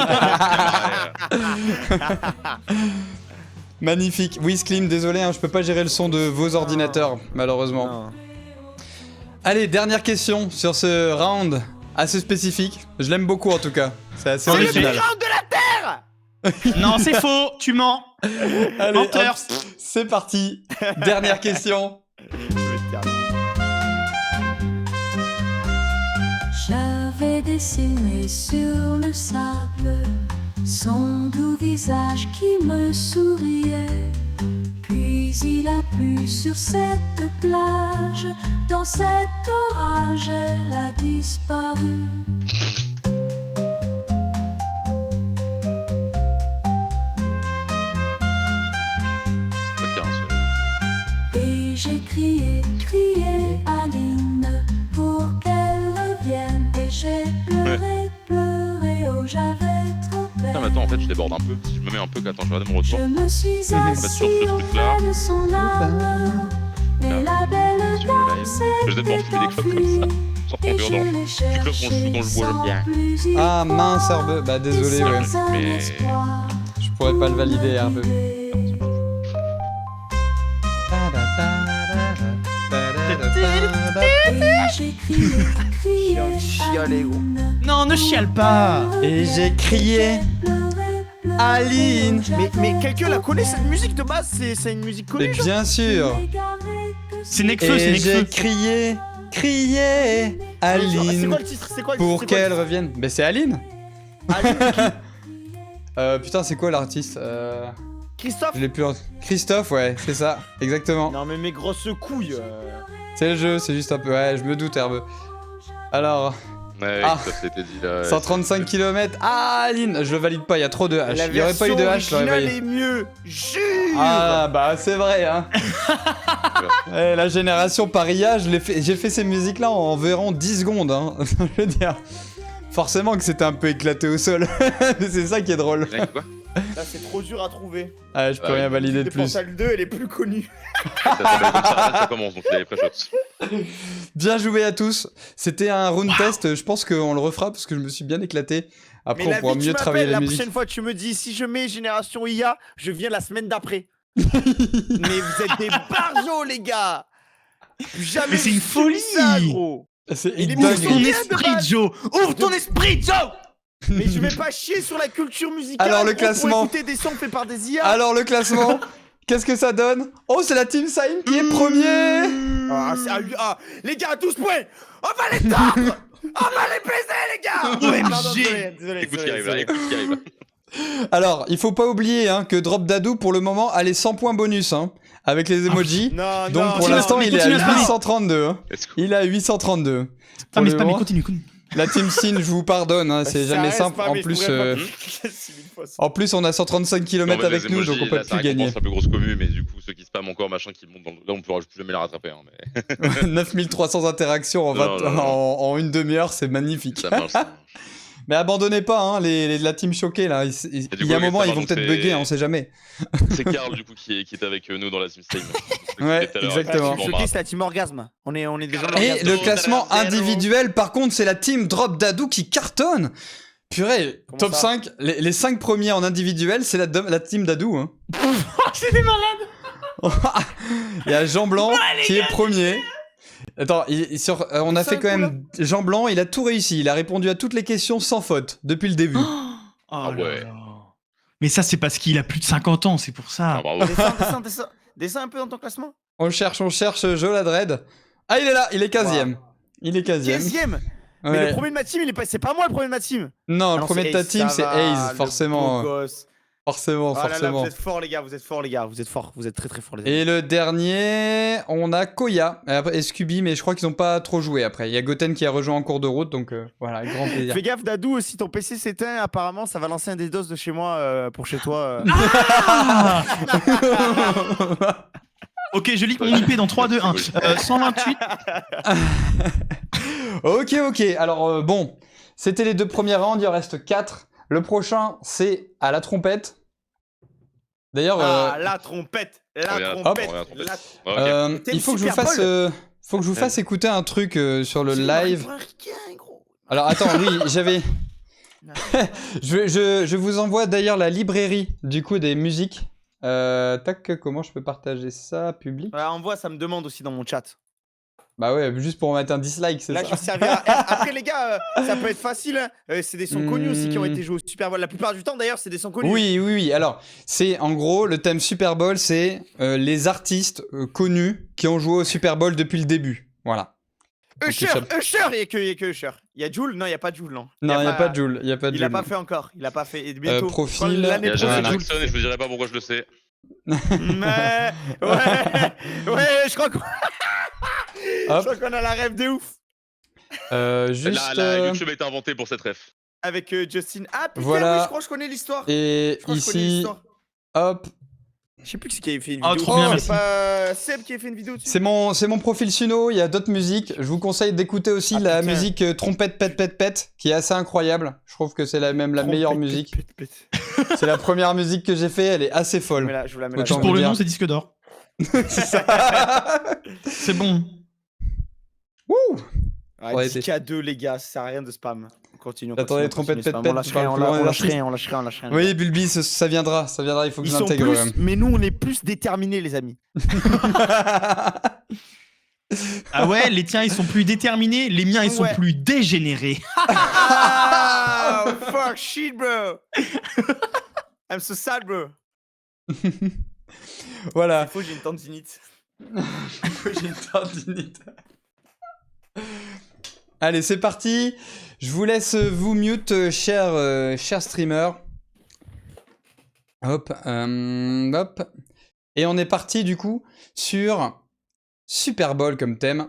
Magnifique. Oui, Sklim, désolé, hein, je peux pas gérer le son de vos ordinateurs, malheureusement. Non. Allez, dernière question sur ce round assez spécifique. Je l'aime beaucoup en tout cas. C'est assez C'est le original. pire round de la Terre. Non, c'est faux. Tu mens. Allez, Menteur. hop, c'est parti. Dernière question. Je vais te dire. J'avais dessiné sur le sable son doux visage qui me souriait. Puis il a plu sur cette plage, dans cet orage elle a disparu. Ok, hein, Et j'ai crié, crié Aline pour qu'elle revienne. Et j'ai pleuré, pleuré, oh j'avais trop peur. Putain, mais attends, en fait, je déborde un peu. Si je me mets un peu, attends, je vais regarder mon Je retour. me suis sur ce assise truc-là. auprès de son âme. Mais la belle Sur le dame live. s'est Je vais peut-être m'en fumer des clopes comme ça. J'en prends et deux je dans l'ai clopes dans cherché le chou, dans le bois, sans j'aime plus y Ah mince croire. Herbe, bah désolé Et ouais. sans un mais- espoir Je pourrais pas le valider Herbe. Et j'ai crié, crié Chialé, gros. Aline. Non, ne chiale pas. Et j'ai crié Aline. Mais quelqu'un la connaît cette musique de base? C'est une musique Mais connue, genre? bien sûr. C'est Nekfeu, c'est Et j'ai Nekfeu. crié, crié C'est Aline quoi le titre? C'est quoi le pour titre? qu'elle revienne. Mais c'est Aline. Aline, Putain c'est quoi l'artiste Christophe? Je l'ai plus en... Christophe ouais, c'est ça, exactement. Non mais mes grosses couilles. C'est le jeu, c'est juste un peu... Ouais, je me doute Herbe. Alors, Ouais, Ah. ça s'était dit là. 135 km. Ah Aline, je le valide pas, il y a trop de H. La Il y aurait pas eu de H, je l'aurais originale validé. est mieux. Jure. Ah bah c'est vrai hein. Ouais, la génération Paria, j'ai fait ces musiques là en environ 10 secondes hein. Je veux dire. Forcément que c'était un peu éclaté au sol. Mais c'est ça qui est drôle. Mec, quoi Là c'est trop dur à trouver. Ah, je peux Ouais, rien valider de plus. Portal 2 elle est plus connue. Ça s'appelle comme ça commence, donc il avait pré-shot. Bien joué à tous. C'était un round test, je pense qu'on le refera parce que je me suis bien éclarté. Après Mais on la pourra vie, tu mieux travailler m'appelles, la la musique. prochaine fois tu me dis si je mets Génération IA, je viens la semaine d'après. Mais vous êtes des barjots les gars. Jamais Mais c'est une vu folie. ça gros. C'est Il est Ouvre dingue. bien ton de esprit, base. Joe. Ouvre ton esprit, Joe. Mais je vais pas chier sur la culture musicale. Alors, le gros, pour classement. écouter des sons faits par des IA. Alors le classement, qu'est-ce que ça donne? Oh c'est la Team Saim qui est premier. Les gars, à 12 points. On va les tordre. On va les baiser les gars. Ouais, pardon, Obligé. désolé, Écoute ce qui arrive désolé. là, écoute ce qui arrive là. Alors il faut pas oublier hein, que Drop Dadou pour le moment a les 100 points bonus hein, avec les emojis. Non, Donc non, pour non. l'instant il est à continue à parler. 832. Hein. Let's go. Il est à 832. Ah Pour mais le c'est pas, mais moment, continue. la Team Sin, je vous pardonne, hein, c'est Ça jamais reste simple. pas, En mais je plus, pourrais pas 6 000 fois ça. en plus, on a 135 En km fait, avec les nous, donc emojis, on peut là, ça plus gagner. récompense la plus grosse commu, mais du coup, ceux qui spamment encore, machin, qui montent dans le... Là, on pourra plus jamais les rattraper. Hein, mais... 9300 interactions en, Non, non, non. en une demi-heure, c'est magnifique. ça marche. Ça marche. Mais abandonnez pas, hein, la team choquée là. Il du y a un coup, moment, ça ils va, vont donc peut-être c'est- bugger, on sait jamais. C'est Karl, du coup, qui est avec nous dans la Team Steam. Ouais, exactement. Choqué, c'est la team orgasme. On est des gens Et d'orgasme. le classement individuel, par contre, c'est la team Drop Dadou qui cartonne. Purée, Comment top ça 5, les 5 premiers en individuel, c'est la team Dadou. Hein. C'est des malades. Il y a Jean Blanc qui est premier. Attends, on a C'est fait un quand coup, même Jean Blanc, il a tout réussi. Il a répondu à toutes les questions sans faute depuis le début. Oh là ouais. là. Mais ça, c'est parce qu'il a plus de 50 ans, c'est pour Ah, ça. bravo. Descends un peu dans ton classement. On cherche Joladred. Ah, il est là, il est 15ème. Il est 15ème. 15ème. Mais Ouais. le premier de ma team, c'est pas moi le premier de ma team. Non, Ah le non, premier de ta Ace, team, ça c'est va, Ace, le forcément. beau gosse. Forcément, Ah là là, forcément. vous êtes forts les gars, vous êtes forts les gars, vous êtes forts, vous êtes très très forts les amis. Et le dernier, on a Koya et Scooby, mais je crois qu'ils ont pas trop joué après. Il y a Goten qui a rejoint en cours de route, donc voilà, avec grand plaisir. Fais gaffe Dadou, si ton PC s'éteint, apparemment ça va lancer un DDoS de chez moi pour chez toi. Ah Ok, je lis mon IP dans 3, 2, 1. 128. Ok. Alors bon, c'était les 2 premiers rounds, il en reste 4. Le prochain, c'est à la trompette. D'ailleurs, Ah, la trompette, la Regarde, trompette. regarde la trompette. la- Ouais, ok. T'es il faut que je vous Super fasse, Bowl. faut que je vous fasse écouter un truc sur le C'est live. un ricain, gros. Alors attends, oui, j'avais. je vous envoie d'ailleurs la librairie du coup des musiques. Tac, comment je peux partager ça public? Ouais, envoie, ça me demande aussi dans mon chat. Bah ouais, juste pour mettre un dislike, c'est Là, ça. je servirai. Après, les gars, ça peut être facile. Hein. C'est des sons connus aussi qui ont été joués au Super Bowl. La plupart du temps, d'ailleurs, c'est des sons connus. Oui. Alors, c'est en gros le thème Super Bowl, c'est les artistes connus qui ont joué au Super Bowl depuis le début. Voilà. Usher, ça- il y a que Usher. Il y a Jul? Non, il y a pas Jul, non. Non, il n'y a pas de Joule. Il y a pas de Il a Jul. pas fait encore. Il a pas fait. Et bientôt. profil. Je crois l'année Il y a prochaine, Janet Voilà. Jul. Jackson et je vous dirai pas pourquoi je le sais. Mais ouais, je crois qu'on je crois qu'on a la rêve de ouf Juste. La YouTube a été inventée pour cette ref. avec Justin. Ah putain, Voilà. oui, je crois que je connais l'histoire. Et Je crois que je connais ici, l'histoire. hop. Je sais plus qui avait fait une Ah, vidéo. trop bien, c'est merci. pas Seb qui a fait une vidéo dessus. C'est mon profil Suno, il y a d'autres musiques. Je vous conseille d'écouter aussi Ah, la putain. musique trompette pète pète pète, qui est assez incroyable. Je trouve que c'est la meilleure musique. C'est la première musique que j'ai fait, elle est assez folle. Je vous la mets là. Autant Juste pour vous le dire. nom, c'est disque d'or. C'est bon. Wouh. Ouais, Ouais, 10K2 les gars, ça sert à rien de spam. Continue. Attendez, trompette, pète, pète, On lâche tu parles rien, plus loin on lâche des rien, on lâche rien, on lâche rien. Oui, Bulbi, ça viendra, il faut que Ils je sont l'intègre plus, quand même. mais nous on est plus déterminés les amis. Ah ouais, les tiens, ils sont plus déterminés, les miens, ils sont Ouais. plus dégénérés. Ah, fuck shit bro. I'm so sad bro. Voilà. Il faut que j'ai une tendinite. J'ai une tendinite. Allez, c'est parti. Je vous laisse vous mute, cher streamer. Hop, hop. Et on est parti du coup sur Super Bowl comme thème.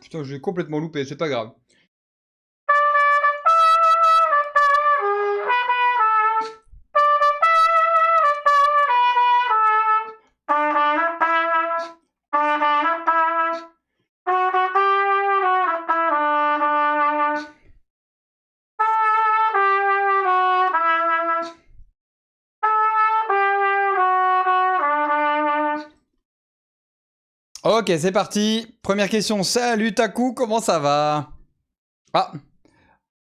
Putain, j'ai complètement loupé, c'est pas grave. Ok, c'est parti. Première question. Salut Taku, comment ça va? Ah,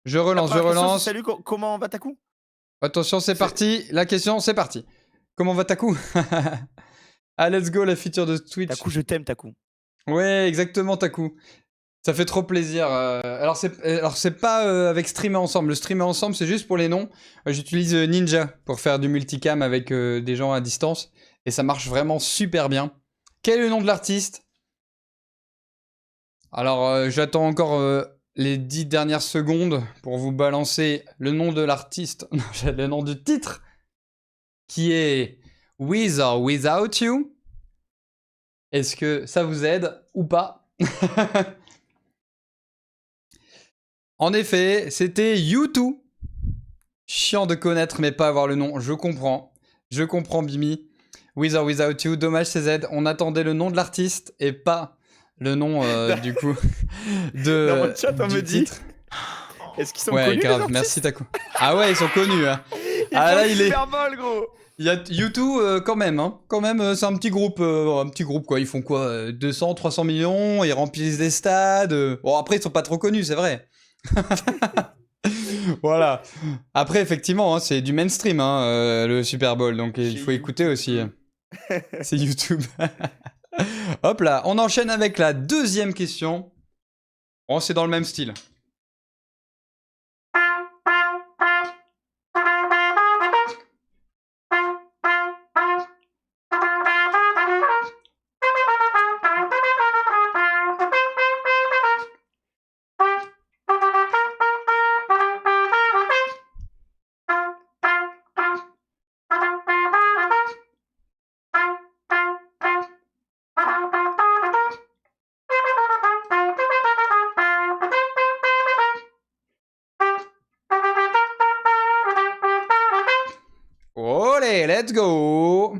je relance. Salut, comment va Taku? Attention, c'est parti. La question, c'est parti. Comment va Taku? Ah, let's go, la feature de Twitch. Taku, je t'aime Taku. Ouais, exactement, Taku. Ça fait trop plaisir. Alors, c'est pas avec streamer ensemble. Le streamer ensemble, c'est juste pour les noms. J'utilise Ninja pour faire du multicam avec des gens à distance. Et ça marche vraiment super bien. Quel est le nom de l'artiste? Alors, j'attends encore les 10 dernières secondes pour vous balancer le nom de l'artiste. Le nom du titre. Qui est With or Without You. Est-ce que ça vous aide ou pas? En effet, c'était U2. Chiant de connaître mais pas avoir le nom, je comprends. Je comprends Bimi. With or Without You, dommage CZ, on attendait le nom de l'artiste et pas le nom du coup de Dans mon chat, on du me dit, titre. est-ce qu'ils sont Ouais, connus grave, les merci Taku. Ah ouais, ils sont connus. Hein. Ils Ah font là, le il est. Super Bowl, gros. Il y a U2 quand même, hein. Quand même, c'est un petit groupe quoi. Ils font quoi 200, 300 millions, ils remplissent des stades. Bon, après, ils sont pas trop connus, c'est vrai. Voilà. Après, effectivement, hein, c'est du mainstream, hein, le Super Bowl, donc il faut écouter aussi. C'est YouTube. Hop là, on enchaîne avec la deuxième question. Oh, c'est dans le même style. Allez, let's go!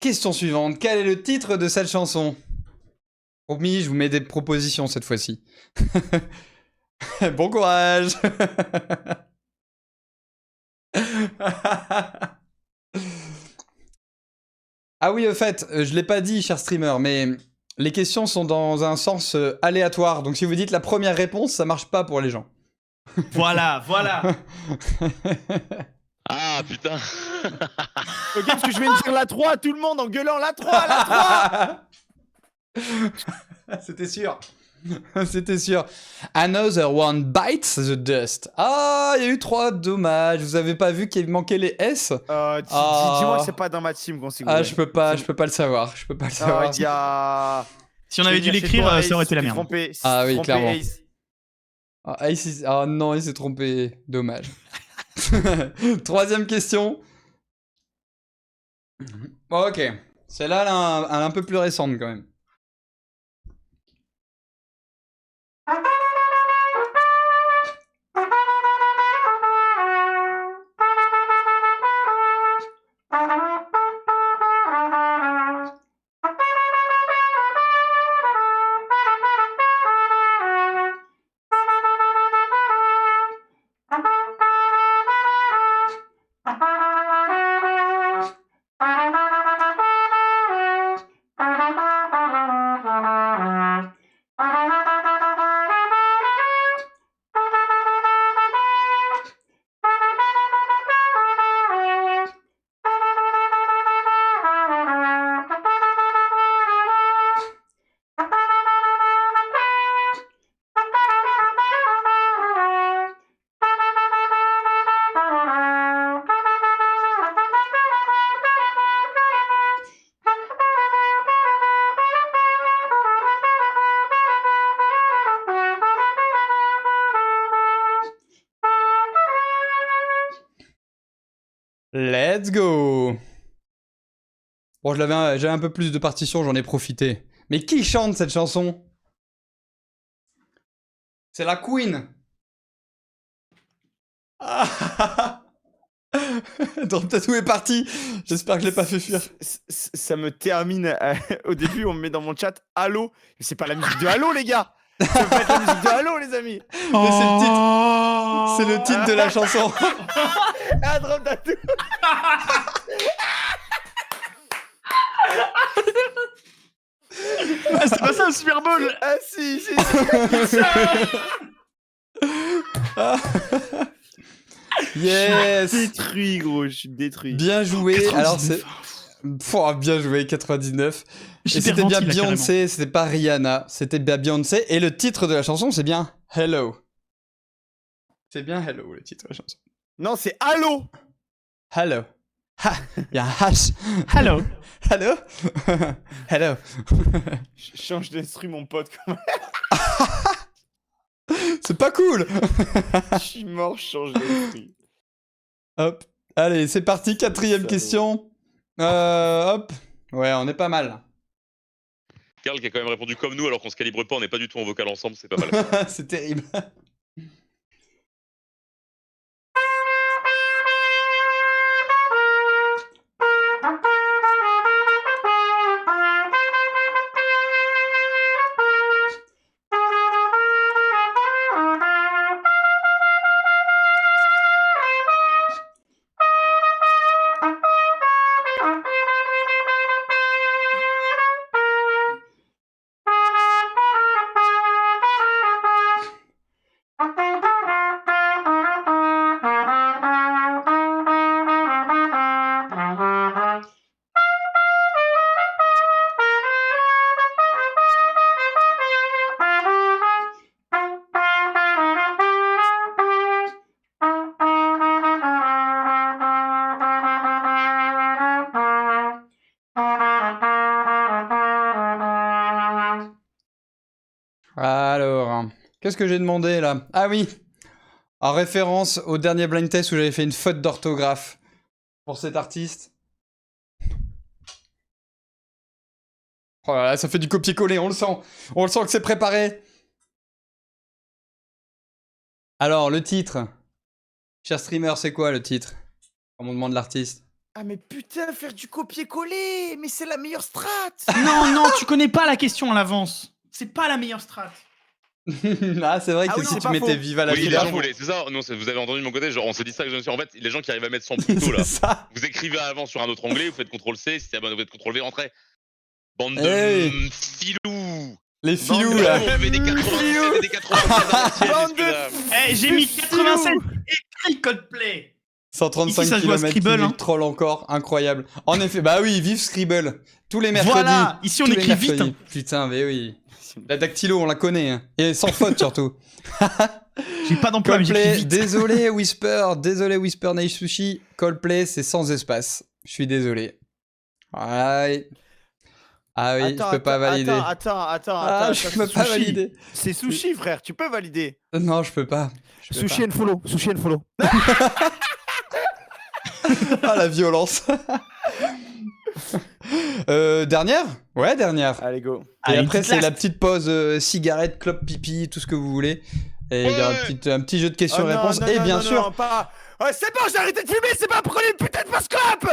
Question suivante. Quel est le titre de cette chanson? Promis, je vous mets des propositions cette fois-ci. Bon courage! Ah oui, au fait, je l'ai pas dit, cher streamer, mais les questions sont dans un sens aléatoire. Donc si vous dites la première réponse, ça marche pas pour les gens. Voilà, voilà. Ah putain. Ok, parce que je viens de dire la 3 à tout le monde en gueulant la 3, la 3. C'était sûr. C'était sûr. Another one bites the dust. Ah, il y a eu 3 dommages. Vous avez pas vu qu'il manquait les S? Dis-moi que c'est pas dans ma team qu'on s'est Ah, je peux pas le savoir. Je peux pas le savoir. Il y a... Si on avait dû l'écrire, ça aurait été la merde. Ah oui, clairement. Ah non, il s'est trompé. Dommage. 3e question. Ok. Celle-là, elle est un peu plus récente quand même. Let's go. Bon, j'avais un peu plus de partitions, j'en ai profité. Mais qui chante cette chanson? C'est la Queen. Donc Tatou est parti. J'espère que je l'ai pas fait fuir. Ça me termine. Au début, on me met dans mon chat Halo. Mais c'est pas la musique de Halo, les gars. Ça peut pas être la musique de Halo, les amis. Mais c'est le titre. C'est le titre de la chanson. Ah, drop Tatou. Ah, c'est pas ça, un Super Bowl. Ah si. Yes. Je suis détruit, gros. Je suis détruit. Bien joué. Alors c'est... bien joué, 99. Et c'était bien Beyoncé, c'était pas Rihanna. C'était bien Beyoncé. Et le titre de la chanson, c'est bien Hello. C'est bien Hello, le titre de la chanson. Non, c'est Halo. Hello. Ha, il y a un H. Hello. Hello. Hello. Change d'instru, mon pote, quand même. C'est pas cool. Je suis mort, change d'instru. Hop. Allez, c'est parti, 4e question. Hop. Ouais, on est pas mal. Karl qui a quand même répondu comme nous alors qu'on se calibre pas, on n'est pas du tout en vocal ensemble, c'est pas mal. C'est terrible. Alors, qu'est-ce que j'ai demandé là? Ah oui, en référence au dernier blind test où j'avais fait une faute d'orthographe pour cet artiste. Oh là là, ça fait du copier-coller, on le sent. On le sent que c'est préparé. Alors, le titre. Cher streamer, c'est quoi le titre? Comme on demande l'artiste. Ah mais putain, faire du copier-coller. Mais c'est la meilleure strat. Non, tu connais pas la question à l'avance. C'est pas la meilleure strat. Ah, c'est vrai que oui, si c'est tu pas mettais faux. Viva la Oui, les Vida. gens voulaient, c'est ça, non, vous avez entendu de mon côté, genre, on s'est dit ça que je me suis en fait, les gens qui arrivent à mettre 100 plutôt là, C'est ça. vous écrivez avant sur un autre onglet, vous faites CTRL-C, si c'est bon, vous faites CTRL-V, rentrez. Bande de Hey. filous. Les filous là. On fait des 97 et des 93 à l'ancienne, Bande de excusez-moi. Eh, j'ai mis 87 écrit Codeplay. 135 Ici, ça se voit km Scribble, hein. troll encore, incroyable. En effet, bah oui, vive Scribble. Tous les mercredis. Voilà, ici on tous les écrit vite. mercredis. Putain, mais oui. Maxime. La dactylo, on la connaît. Hein. Et sans faute, surtout. J'ai pas d'emploi, mais j'écris Coldplay, vite. désolé Whisper Night Sushi. Coldplay, c'est sans espace. Je suis désolé. Ouais. Ah oui, je peux pas valider. Attends, Je peux pas valider. C'est sushi, frère, tu peux valider. Non, je peux pas. Sushi and follow, sushi and follow. Ah, la violence. Dernière? Ouais, dernière. Allez, go. Et Allez, après, petite c'est la last. petite pause cigarette, clope, pipi, tout ce que vous voulez. Et il y a un petit jeu de questions-réponses. Et bien sûr, Non, pas... c'est bon, j'ai arrêté de fumer, c'est pas pour une putain de post-clope.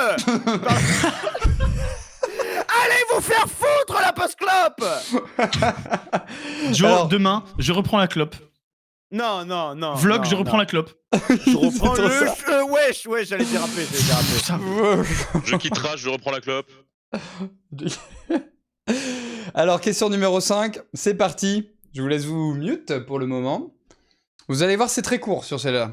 Allez vous faire foutre la post-clope. Joe, Alors- demain, je reprends la clope. Non. Vlog, non, je reprends non. la clope. Je reprends C'est trop le... wesh, j'allais déraper. Je quitte Rage, je reprends la clope. Alors, question numéro 5, c'est parti. Je vous laisse vous mute pour le moment. Vous allez voir, c'est très court sur celle-là.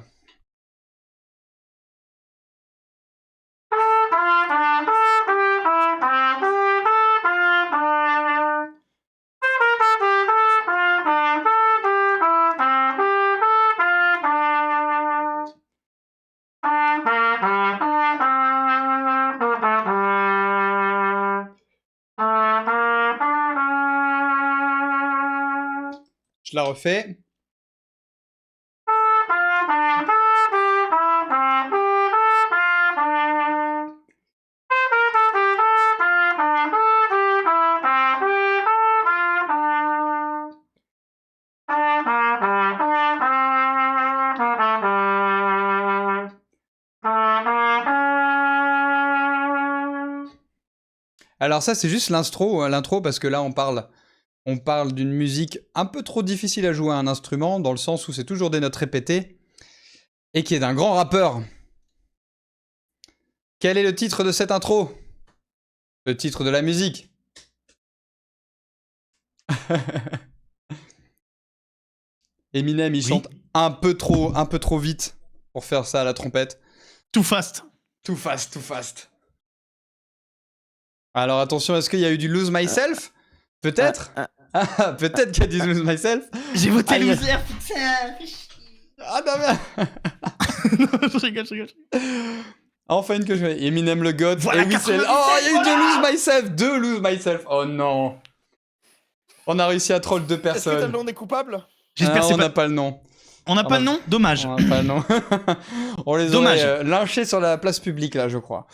Je la refais. Alors ça, c'est juste l'intro, parce que là, on parle d'une musique un peu trop difficile à jouer à un instrument, dans le sens où c'est toujours des notes répétées, et qui est d'un grand rappeur. Quel est le titre de cette intro? Le titre de la musique? Eminem, il chante un peu trop vite pour faire ça à la trompette. Too fast. Too fast. Alors attention, est-ce qu'il y a eu du Lose Myself? Peut-être. Ah, peut-être qu'il y a du Lose Myself. J'ai voté Aïe. loser, putain. Ah non mais... Non, je rigole. Enfin une que je fais. Eminem le God. Voilà, et Whistle. 97, Oh, il y a eu voilà. deux Lose Myself. Oh non. On a réussi à troll deux Est-ce que t'as le personnes. nom des coupables? J'espère que on c'est n'a pas... pas le nom. On n'a pas le nom? Dommage. On n'a pas le nom. On les Dommage. aurait lynchés sur la place publique là, je crois.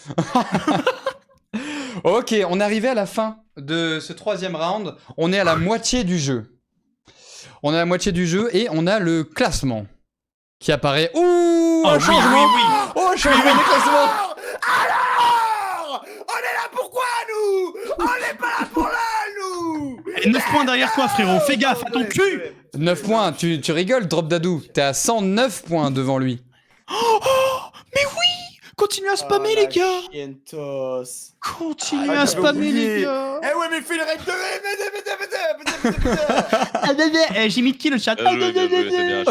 Ok, on est arrivé à la fin de ce troisième round. On est à la moitié du jeu. On est à la moitié du jeu et on a le classement qui apparaît. Ouh, Oh, un oui, changement. oui. Oh, un changement de classement. Alors, on est là pourquoi, nous? On n'est pas là pour là, nous. Et 9 points derrière toi, frérot. Fais gaffe à ton cul. 9 points, tu rigoles, Drop Dadou. T'es à 109 points devant lui. Mais oui. Continuez à spammer, les gars. Continuez Ah, à j'avais spammer, oublié. les gars. Eh ouais, mais fais le règle de... Eh, j'ai mis de qui le chat? Bien joué, c'est bien.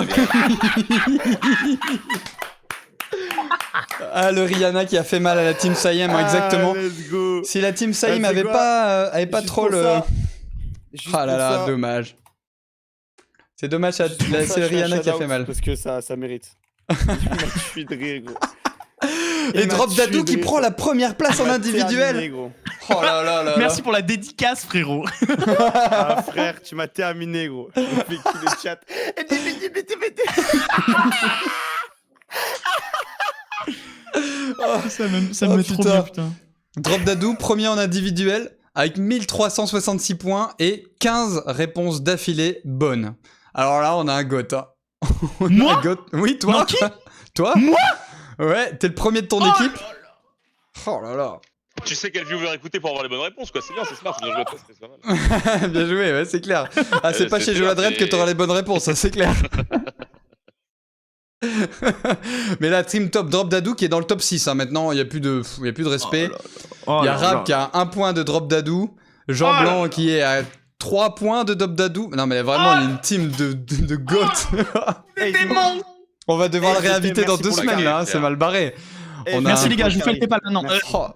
Ah, le Rihanna qui a fait mal à la Team Saïm, exactement. Let's go. Si la Team Saïm c'est avait quoi pas Juste trop pour le... ça. Juste Ah là pour là, ça. dommage. C'est dommage, Juste pour ça, c'est je fais un Rihanna qui a shout-out fait mal. Parce que ça mérite. Je suis de rire, gros. Et Drop Dadou qui prend la première place en individuel. Terminé, gros. Oh là là là. Merci pour la dédicace, frérot. Ah, frère, tu m'as terminé, gros. Je fais qui le chat. Ça me Oh, met trop putain. bien, putain. Drop Dadou, premier en individuel, avec 1366 points et 15 réponses d'affilée bonnes. Alors là, on a un goth. Hein. On a Moi un goth. Oui, toi. Non, qui Toi Moi Ouais, t'es le premier de ton Oh équipe. Oh là là. Tu sais quel viewer écouter pour avoir les bonnes réponses, quoi. C'est bien, c'est smart. Bien joué à toi, c'était pas mal. Bien joué, ouais, c'est clair. Ah, c'est pas c'est chez clair, Joladred que c'est- t'auras les bonnes réponses, ça c'est clair. Mais la team top Drop Dadou qui est dans le top 6 hein, maintenant, il y a plus de respect. Il y a Rap qui a 1 point de Drop Dadou, Jean Oh là Blanc qui est à 3 points de Drop Dadou. Non mais vraiment, il y a une team de goth. On va devoir le Eh, réinviter dans merci 2 pour la semaines là, hein, carrière. c'est mal barré. Eh, On a Merci un- les gars, je vous fais le PayPal maintenant. Oh.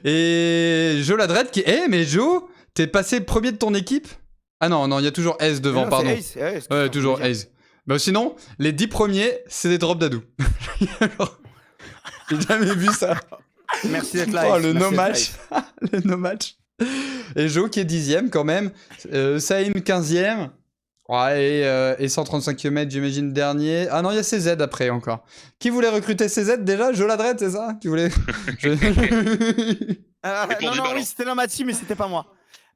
Et Joe Ladred qui... Eh mais Joe, T'es passé premier de ton équipe? Ah non, non, il y a toujours Ace devant, Non, pardon. c'est Ace, Ouais, toujours Ace. Bah sinon, les 10 premiers, c'est des drops d'Adou. J'ai jamais vu ça. Merci d'être là. Oh, Ace, le merci d'être là, no-match. Ace. Le no-match. Et Jo qui est 10ème quand même. Saïm 15ème. Ouais, et 135 km, j'imagine, dernier. Ah non, il y a CZ après encore. Qui voulait recruter CZ déjà? Jo Ladred, c'est ça? Tu voulais. Et pour Non, 10 non, balles, oui, hein. c'était dans ma team, mais c'était pas moi.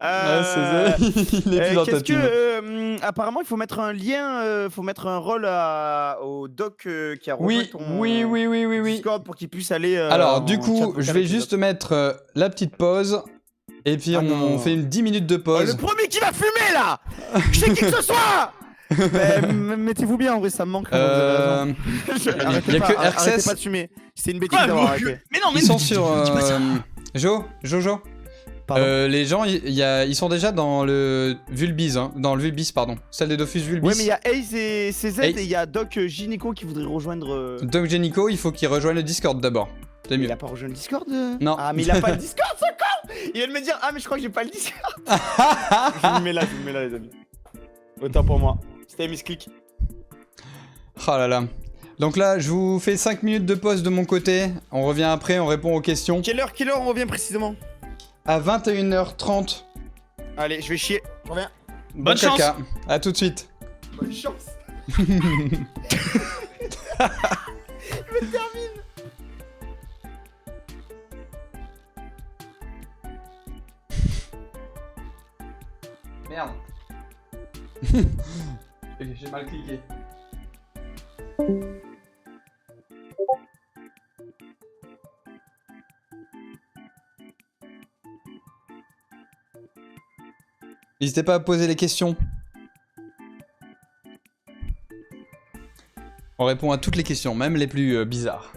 Ouais, CZ, il est plus dans ta Qu'est-ce team. que. Apparemment, il faut mettre un lien, faut mettre un rôle au doc qui a rejoint Oui, ton oui. Discord pour qu'il puisse aller. Alors, du en chat coup, vocal je vais avec les juste autres. mettre la petite pause. Et puis, Ah on non. fait une 10 minutes de Oh, pause. le premier qui va fumer là. Je sais qui que ce soit. Mettez-vous bien, en vrai, ça me manque. Vous avez raison. Arrêtez y a pas, que arrêtez RCS. pas de fumer. C'est une bêtise Quoi, d'avoir vous- arrêté. Mais non, mais Ils sont dis- sur. dis pas ça. Jojo. Pardon. Les gens, ils sont déjà dans le Vulbis, hein, dans le Vulbis, pardon. Celle des Dofus Vulbis. Ouais, mais il y a Ace et CZ Ace. et il y a Doc Gynéco qui voudrait rejoindre. Doc Genico, il faut qu'il rejoigne le Discord d'abord. C'est Il mieux. a pas rejoint le Discord Non. Ah, mais il a pas le Discord, ce con. Il vient de me dire, ah, mais je crois que j'ai pas le Discord. Je vous le mets là, les amis. Autant pour moi. C'était misclick. Oh là là. Donc là, je vous fais 5 minutes de pause de mon côté. On revient après, on répond aux questions. Quelle heure on revient précisément? À 21h30. Allez, je vais chier. Je reviens. Bon Bonne chance. caca. À tout de suite. Bonne chance. Merde. J'ai mal cliqué. N'hésitez pas à poser les questions. On répond à toutes les questions, même les plus bizarres.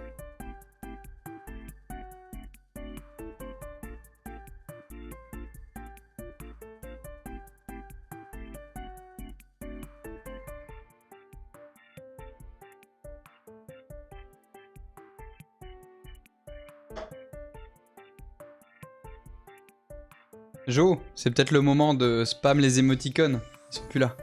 Jo, c'est peut-être le moment de spam les émoticônes. Ils sont plus là.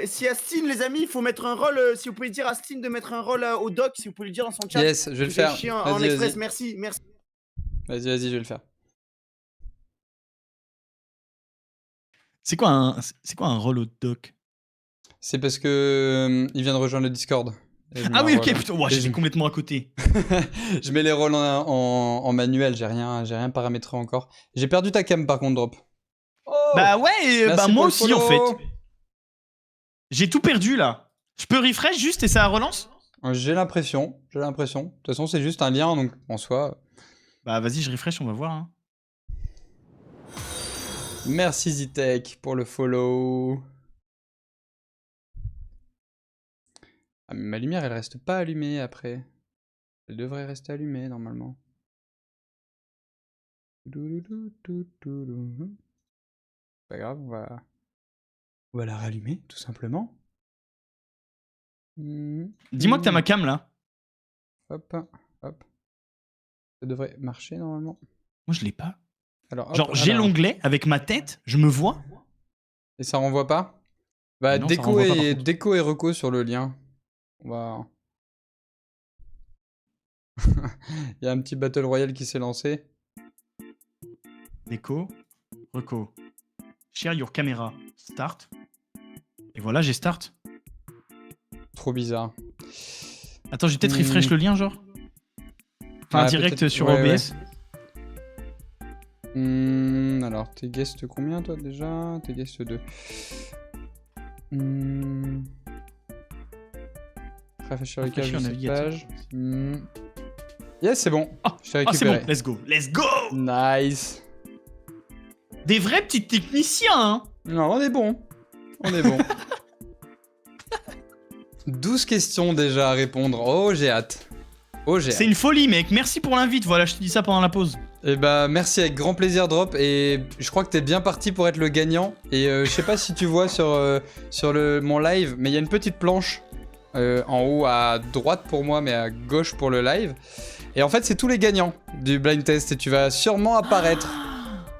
Si Astine, les amis, il faut mettre un rôle. Si vous pouvez dire à Astine de mettre un rôle au doc, si vous pouvez lui dire dans son chat. Yes, je vais le Je vais faire. chier en Vas-y, express, vas-y. merci, merci. Vas-y, je vais le faire. C'est quoi un rôle au doc? C'est parce que il vient de rejoindre le Discord. Et je mets Ah un oui, ok, rôle. putain, ouais, Et j'étais je- complètement à côté. Je mets les rôles en manuel, j'ai rien paramétré encore. J'ai perdu ta cam par contre, Drop. Oh, Bah ouais, merci bah pour moi le aussi en follow. fait. J'ai tout perdu là. Je peux refresh juste et ça relance? J'ai l'impression. De toute façon, c'est juste un lien, donc en soi. Bah vas-y, je refresh, on va voir. Hein. Merci Zitek pour le follow. Ah, mais ma lumière, elle reste pas allumée après. Elle devrait rester allumée normalement. Pas grave, on va la rallumer tout simplement. Dis-moi que t'as ma cam là. Hop, hop. Ça devrait marcher normalement. Moi je l'ai pas. Alors, hop, Genre j'ai alors. l'onglet avec ma tête, je me vois. Et ça renvoie pas? Bah, Non, ça déco, renvoie pas, par et, contre. déco et reco sur le lien. On va. Il y a un petit battle royale qui s'est lancé. Déco, reco. Share your camera. Start. Et voilà, j'ai start. Trop bizarre. Attends, j'ai peut-être refresh le lien, genre. Enfin, Ah, direct peut-être- sur ouais, OBS. Alors, t'es guest combien toi déjà? T'es guest 2. Rafraîchir le Rafraîchir cache de le cette navigateur. page. Yes, c'est bon. Je t'ai Ah, c'est récupéré. bon, let's go, let's go. Nice. Des vrais petits techniciens, hein. Non, on est bon. On est bon. 12 questions déjà à répondre. Oh, j'ai hâte. Oh, j'ai hâte. C'est une folie, mec. Merci pour l'invite. Voilà, je te dis ça pendant la pause. Eh bah, merci, avec grand plaisir, Drop. Et je crois que t'es bien parti pour être le gagnant. Et je sais pas si tu vois sur mon live, mais il y a une petite planche en haut à droite pour moi, mais à gauche pour le live. Et en fait, c'est tous les gagnants du blind test. Et tu vas sûrement apparaître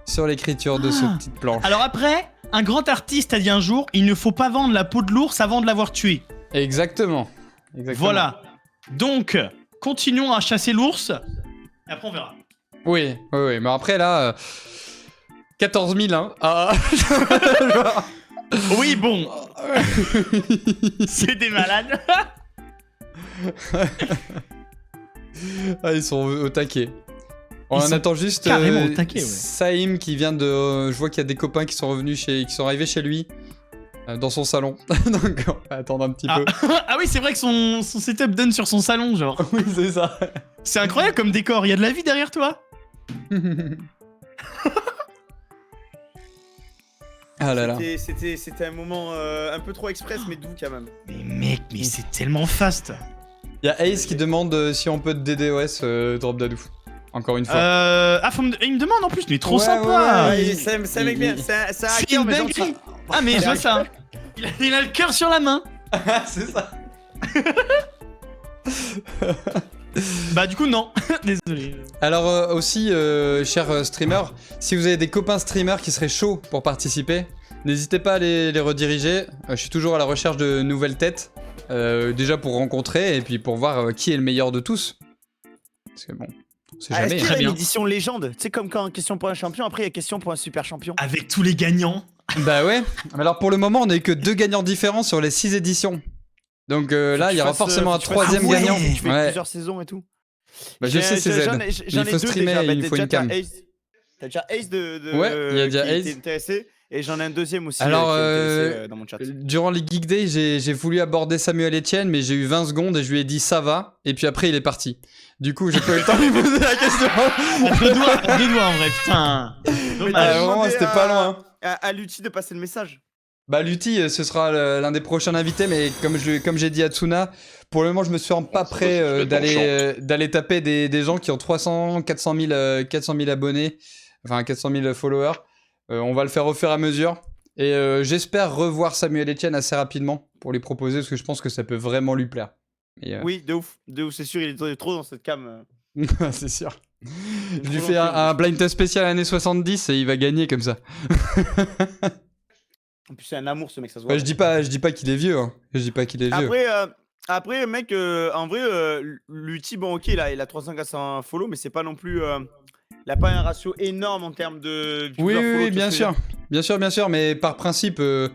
sur l'écriture de cette petite planche. Alors après, un grand artiste a dit un jour, il ne faut pas vendre la peau de l'ours avant de l'avoir tué. Exactement. Voilà. Donc, continuons à chasser l'ours. Et après, on verra. Oui. Mais après, là, 14 000, hein. Ah. Oui, bon. C'est des malades. Ah, ils sont au taquet. On Ils en sont attend juste carrément au taquet, ouais. Saïm qui vient de... je vois qu'il y a des copains qui sont revenus qui sont arrivés chez lui. Dans son salon. Donc on va attendre un petit peu. Ah oui, c'est vrai que son setup donne sur son salon, genre. Oui, c'est ça. C'est incroyable comme décor. Il y a de la vie derrière toi. Ah là là. C'était un moment un peu trop express, mais doux quand même. Mais mec, mais c'est tellement fast. Il y a Ace qui demande si on peut te DDoS Drop Dadou. Encore une fois. Il me demande en plus, mais trop Ouais, sympa. ouais. C'est un mec bien. C'est un C'est hacker, une mais genre, dinguerie. Ah mais je vois ça. Il a le cœur sur la main. C'est ça. Bah du coup non. Désolé. Alors aussi, chers streamers, si vous avez des copains streamers qui seraient chauds pour participer, n'hésitez pas à les rediriger. Je suis toujours à la recherche de nouvelles têtes. Déjà pour rencontrer et puis pour voir qui est le meilleur de tous. Parce que bon, on sait jamais. Est-ce qu'il y Très a bien. une édition légende? Tu sais, comme quand question pour un champion, après il y a question pour un super champion. Avec tous les gagnants. Bah ouais. Alors pour le moment, on n'a eu que 2 gagnants différents sur les 6 éditions. Donc là, il y aura forcément un 3ème gagnant. Tu fais Ouais. plusieurs saisons et tout. Bah je sais, c'est Z. J'en Mais ai il faut deux streamer déjà. et il faut une cam. T'as déjà Ace Ouais, il y a déjà qui Ace. était intéressé. Et j'en ai un deuxième aussi Alors, qui est intéressé, dans mon chat. Durant les Geek Day, j'ai voulu aborder Samuel Etienne, mais j'ai eu 20 secondes et je lui ai dit ça va. Et puis après, il est parti. Du coup, j'ai pas eu le temps de lui poser la question. Deux doigts en vrai, putain. Dommage. Vraiment, c'était pas loin. À Lutti de passer le message. Bah Lutti, ce sera l'un des prochains invités, mais comme j'ai dit à Tsuna, pour le moment je me sens pas prêt d'aller taper des gens qui ont 300, 400 000 abonnés, enfin 400 000 followers. On va le faire au fur et à mesure. Et j'espère revoir Samuel Etienne assez rapidement pour lui proposer, parce que je pense que ça peut vraiment lui plaire. Et, Oui, de ouf, c'est sûr, il est trop dans cette cam. c'est sûr. Je lui fais un blind test spécial années 70 et il va gagner comme ça. En plus, c'est un amour ce mec, ça se voit. Bah, je dis pas qu'il est vieux, hein. Je dis pas qu'il est vieux. Après, mec, en vrai, Lutti, bon, ok, il a 300-400 follow, mais c'est pas non plus. Il a pas un ratio énorme en termes de. Oui, bien sûr. Bien sûr, mais par principe, je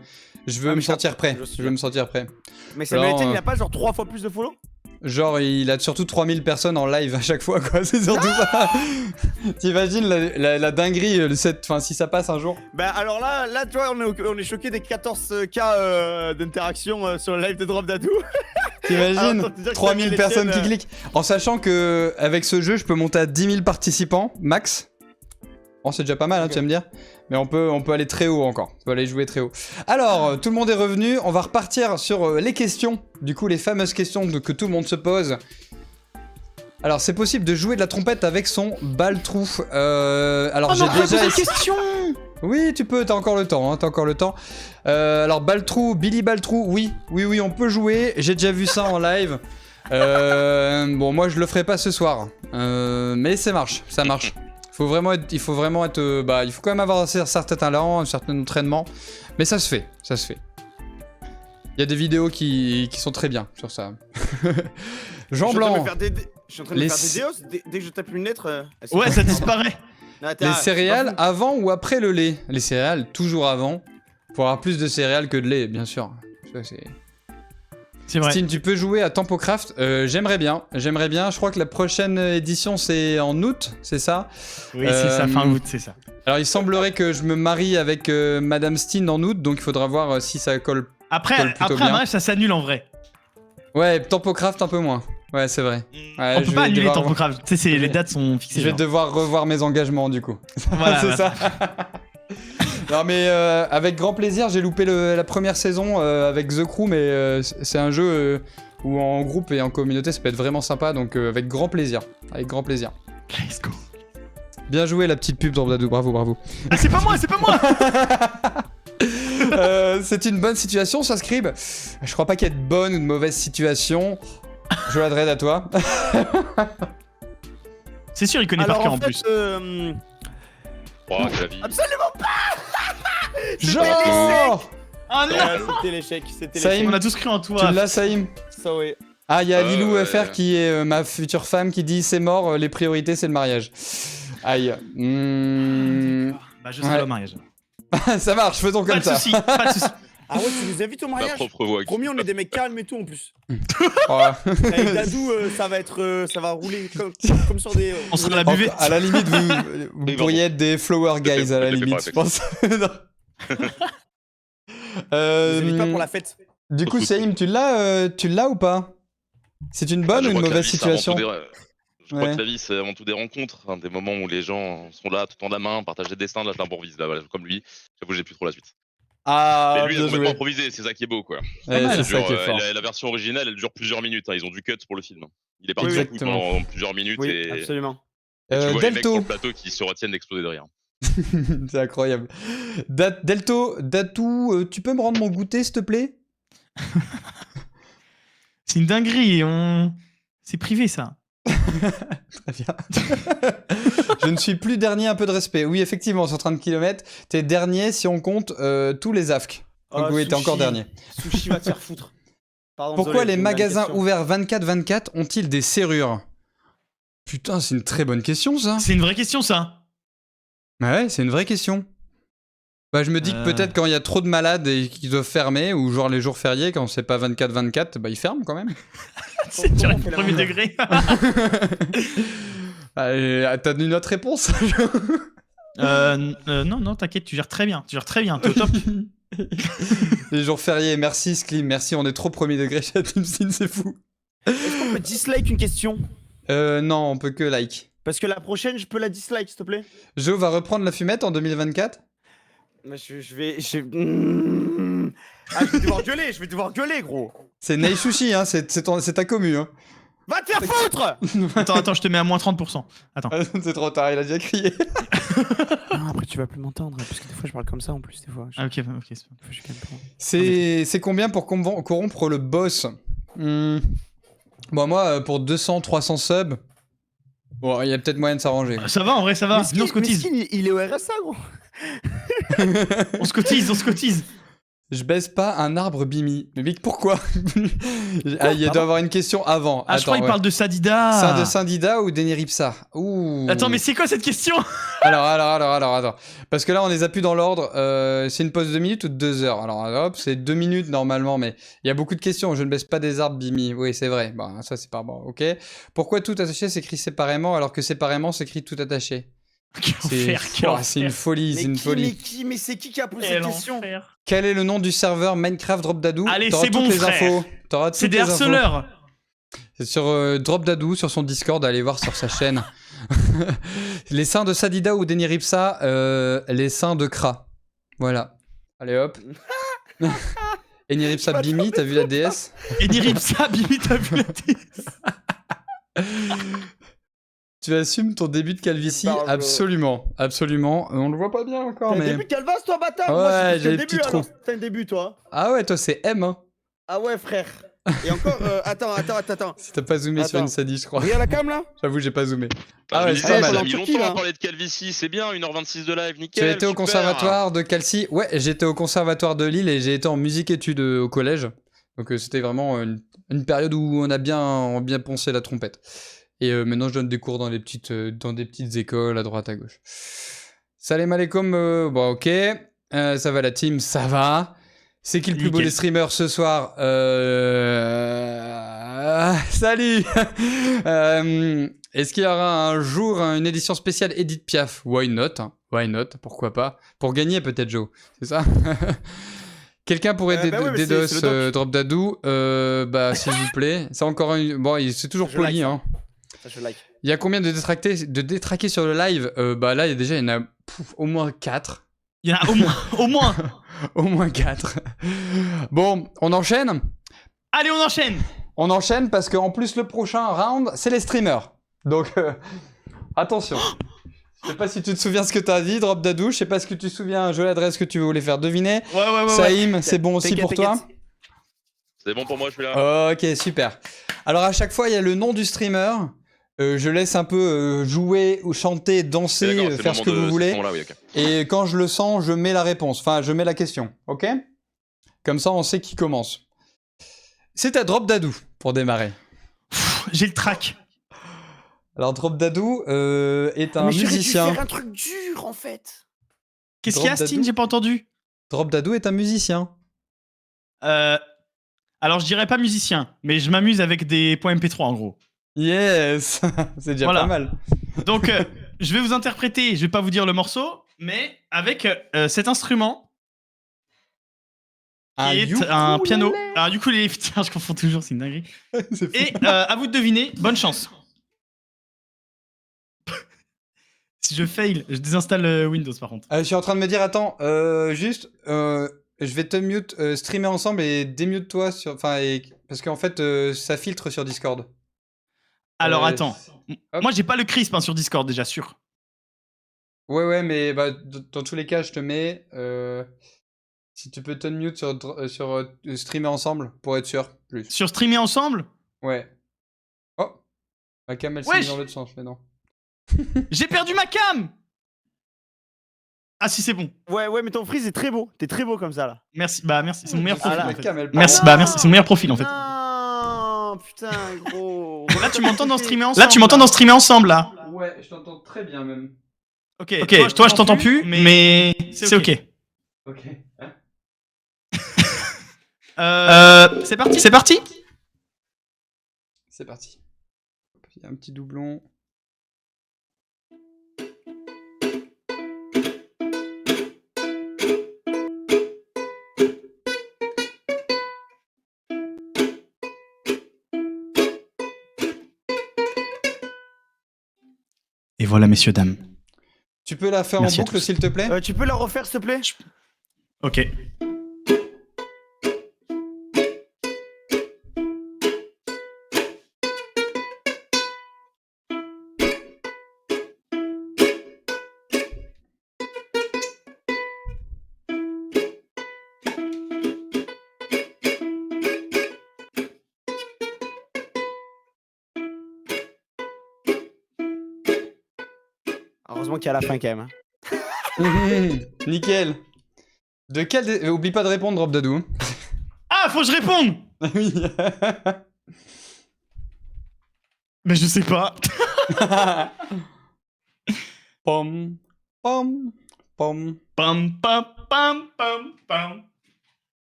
veux me sentir prêt. Je veux me sentir prêt. Mais Samuel Etienne, il a pas genre 3 fois plus de follow? Genre, il a surtout 3000 personnes en live à chaque fois, quoi. C'est surtout ça. T'imagines la dinguerie, si ça passe un jour. Bah, alors là, tu vois, on est choqué des 14K d'interaction sur le live de Drop Dadou. T'imagines 3000 personnes qui cliquent. En sachant que avec ce jeu, je peux monter à 10 000 participants, max. Bon, c'est déjà pas mal, hein, tu vas me dire. Mais on peut aller très haut encore. On peut aller jouer très haut. Alors, tout le monde est revenu. On va repartir sur les questions. Du coup, les fameuses questions que tout le monde se pose. Alors, c'est possible de jouer de la trompette avec son baltrou. Alors, j'ai déjà... question. Oui, tu peux, t'as encore le temps, alors, Baltrou, Billy Baltrou, oui, on peut jouer. J'ai déjà vu ça en live. Bon, moi, je le ferai pas ce soir. Mais ça marche. Il faut quand même avoir un certain talent, un certain entraînement, mais ça se fait. Il y a des vidéos qui sont très bien sur ça. Jean Blanc. Je suis en train de me faire des déos, dès que je tape une lettre... Ouais, ça disparaît. Les céréales avant ou après le lait? Les céréales toujours avant, pour avoir plus de céréales que de lait, bien sûr. Ça, c'est vrai. Stine, tu peux jouer à Tempocraft. J'aimerais bien. Je crois que la prochaine édition, c'est en août, c'est ça? Oui, c'est ça, fin août, c'est ça. Alors, il semblerait que je me marie avec Madame Stine en août, donc il faudra voir si ça colle Après, colle plutôt après bien. un mariage, ça s'annule en vrai. Ouais, Tempocraft un peu moins. Ouais, c'est vrai. Ouais, On peut pas annuler Tempocraft. Tu sais, les dates sont fixées. Je vais genre. devoir revoir mes engagements du coup. Voilà, c'est ouais. ça. Non mais avec grand plaisir, j'ai loupé la première saison avec The Crew, mais c'est un jeu où en groupe et en communauté ça peut être vraiment sympa, donc avec grand plaisir. Avec grand plaisir. Let's go. Bien joué la petite pub Dropdadou, bravo, bravo. Ah, c'est pas moi, c'est pas moi. C'est une bonne situation ça, Scribe. Je crois pas qu'il y ait de bonne ou de mauvaise situation. Je l'adresse à toi. C'est sûr, il connaît par cœur en plus. Oh, quelle vie. Absolument pas. Genre Ah non. C'était l'échec, c'était Ça y est, l'échec. On a tous cru en Tu toi. l'as, Saïm? Ça ouais. Ah, il y a Ouais, Lilou ouais. FR qui est ma future femme qui dit c'est mort, les priorités c'est le mariage. Aïe. Bah, je serai Ouais. au mariage. Ça marche, faisons Pas comme de ça. soucis, pas de soucis. Ah ouais, tu nous invites au Ma mariage. propre voix. Promis, on est des mecs calmes et tout en plus. Oh. Avec Dadou, ça va rouler comme sur des. On sera à la buvette. À la limite, vous Oui, pourriez être des flower guys à la Je le fais limite, pas, je pense. Ils invitent pas pour la fête. Du coup, Saïm, tu l'as ou pas? C'est une bonne ou une mauvaise situation? Je crois Ouais. que la vie, c'est avant tout des rencontres, hein, des moments où les gens sont là, tout tendent la main, partagent des destins, là, je l'improvise, là, voilà, comme lui. J'avoue, j'ai plus trop la suite. Ah, Mais lui, il a bien complètement joué. improvisé, c'est ça qui est beau, quoi. Ouais, mal. c'est Ça ça qui est dure, fort. la version originale, elle dure plusieurs minutes, hein, ils ont du cut pour le film. Il est parti Oui, en couille pendant plusieurs minutes Oui, et absolument. tu vois les mecs sur Delto, le plateau qui se retiennent d'exploser de rire. c'est incroyable. Datou, tu peux me rendre mon goûter, s'il te plaît? C'est une dinguerie. C'est privé ça. Très bien. Je ne suis plus dernier, un peu de respect. Oui, effectivement, sur 30 km, t'es dernier si on compte tous les AFK. Donc oui, t'es encore dernier. Sushi va te faire foutre. Pardon, Pourquoi désolé, les j'ai une magasins question. ouverts 24/24 ont-ils des serrures? Putain, c'est une très bonne question, ça. C'est une vraie question ça. Ah ouais, c'est une vraie question. Bah, je me dis que peut-être quand il y a trop de malades et qu'ils doivent fermer, ou genre les jours fériés, quand c'est pas 24/24, bah ils ferment quand même. C'est Comment direct on fait la premier main degré. Allez, t'as une autre réponse? Non, t'inquiète, tu gères très bien. Tu gères très bien, t'es au top. Les jours fériés, merci Sklim, merci, on est trop premier degré chez Atimsin, c'est fou. Est-ce qu'on peut dislike une question? Non, on peut que like. Parce que la prochaine, je peux la dislike, s'il te plaît? Jo va reprendre la fumette en 2024? Mais je vais. Ah, je vais devoir gueuler, gros. C'est Neishushi, hein, c'est ta commu. Hein. Va te faire foutre! Attends, je te mets à moins 30%. Attends. C'est trop tard, il a déjà crié. Non, après, tu vas plus m'entendre, parce que des fois, je parle comme ça en plus, des fois. Ah, ok. Des fois, je calme pas. C'est combien pour corrompre le boss? Bon, moi, pour 200-300 subs, bon, il y a peut-être moyen de s'arranger. Ça va, en vrai, ça va. Miskin, Viens, on se cotise. Miskin, il est au RSA, gros. On se cotise. Je baisse pas un arbre Bimi. Mais Vic, pourquoi? Ah, il doit avoir une question avant. Ah, je crois qu'il parle de Sadida. C'est de Sindida ou d'Eniripsa? Ouh. Attends, mais c'est quoi cette question? Alors. Parce que là, on les a plus dans l'ordre. C'est une pause de 2 minutes ou de 2 heures? Alors, hop, c'est 2 minutes normalement, mais il y a beaucoup de questions. Je ne baisse pas des arbres Bimi. Oui, c'est vrai. Bon, ça, c'est pas bon. Ok. Pourquoi tout attaché s'écrit séparément alors que séparément s'écrit tout attaché? C'est une folie, c'est une folie. Mais c'est qui a posé cette question? Quel est le nom du serveur Minecraft Dropdadou? Allez, T'auras c'est toutes bon, les frère. infos. T'auras C'est toutes des les infos. harceleurs. C'est sur Dropdadou, sur son Discord, allez voir sur sa chaîne. Les seins de Sadida ou d'Eniripsa, les seins de Kra. Voilà. Allez hop. Eniripsa Bimi, t'as vu la DS? Eniripsa, Bibi, t'as vu la tête? Tu assumes ton début de calvitie? Pardon. Absolument. On le voit pas bien encore, T'as un mais... début de calvas, toi, bâtard? Ouais, Moi, j'ai c'est les le petits début, alors. trous. T'as un début, toi. Ah ouais, toi c'est M, hein. Ah ouais, frère. Et encore, attends. Si t'as pas zoomé sur Attends. une sadie, je crois. Regarde la cam, là. J'avoue, j'ai pas zoomé. Ah Ah ouais, ouais, je c'est disais, pas ça mal. a mis Turquie, longtemps là. à parler de calvitie, c'est bien, 1h26 de live, nickel. Tu as été au super. conservatoire de Calcy? Ouais, j'étais au conservatoire de Lille et j'ai été en musique-études au collège. Donc c'était vraiment une période où on a bien poncé la trompette. Et maintenant je donne des cours dans des petites écoles à droite à gauche. Salam alaikum, bon ok. Ça va la team, ça va. C'est qui le plus beau Nickel. des streamers ce soir? Salut. Est-ce qu'il y aura un jour une édition spéciale Edith Piaf? Why not? Why not? Pourquoi pas? Pour gagner peut-être, Joe. C'est ça? Quelqu'un pourrait Bah ouais, mais DDoS c'est le doc. Drop Dadou, bah s'il vous plaît. C'est encore un... Bon, c'est toujours Je poli, like ça. hein. Ça, je like. Il y a combien de détraqués sur le live? Bah là, il y en a au moins 4. Il y en a au moins. Au moins 4. Bon, on enchaîne? Allez, on enchaîne. On enchaîne parce qu'en plus, le prochain round, c'est les streamers. Donc, attention. Je sais pas si tu te souviens ce que t'as dit, Drop Dadou. Je sais pas ce que tu te souviens, je l'adresse que tu voulais faire deviner. Ouais. Saïm, c'est bon aussi T'inquiète, pour toi? C'est bon pour moi, je suis là. Ok, super. Alors à chaque fois, il y a le nom du streamer. Je laisse un peu jouer ou chanter, danser, D'accord, c'est faire le ce que moment vous de voulez. ce moment-là, oui, ok. Et quand je le sens, je mets la réponse. Enfin, je mets la question. Ok? Comme ça, on sait qui commence. C'est à Drop Dadou pour démarrer. J'ai le track. Alors Drop Dadou est un Mais j'aurais dû musicien. faire un truc dur en fait. Qu'est-ce qu'il y a, Drop Stin? Dadou. J'ai pas entendu. Drop Dadou est un musicien. Alors, je dirais pas musicien, mais je m'amuse avec des points MP3 en gros. Yes. C'est déjà Voilà. pas mal. Donc, je vais vous interpréter, je vais pas vous dire le morceau, mais avec cet instrument qui est un piano. Alors, du coup, putain, je confonds toujours, c'est une dinguerie. C'est fou. Et à vous de deviner, bonne chance. Si je fail, je désinstalle Windows par contre. Je suis en train de me dire, attends, juste, je vais te mute, streamer ensemble et démute toi sur, enfin, parce qu'en fait, ça filtre sur Discord. Alors, attends. hop. Moi, j'ai pas le crisp sur Discord, déjà, sûr. Ouais, mais bah, dans tous les cas, je te mets, si tu peux te mute sur streamer ensemble pour être sûr, plus. Sur streamer ensemble, Ouais. Oh, ma cam elle s'est Wesh. mise dans l'autre sens, mais non. j'ai perdu ma cam. Ah, si, c'est bon. Ouais, mais ton freeze est très beau. T'es très beau comme ça là. Merci, bah merci, c'est mon meilleur profil. là, Ma en fait. cam, elle Merci, part. bah merci, c'est mon meilleur profil en fait. Non, putain, gros. Là, tu m'entends dans streamer ensemble. Là, tu m'entends dans streamer ensemble, là. Ouais, je t'entends très bien même. Ok, toi, je t'entends plus, mais c'est ok. Ok. C'est parti. C'est parti. C'est parti. Il y a un petit doublon. Et voilà, messieurs, dames. Tu peux la faire Merci en à boucle, tous. s'il te plaît? Tu peux la refaire s'il te plaît? Ok. Heureusement qu'il y a la fin quand même. Nickel. De quel... Oublie pas de répondre, Drop Dadou. Ah, faut que je réponde. Oui. Mais je sais pas. Pom, pom, pom. Pam, pam, pam, pam, pam.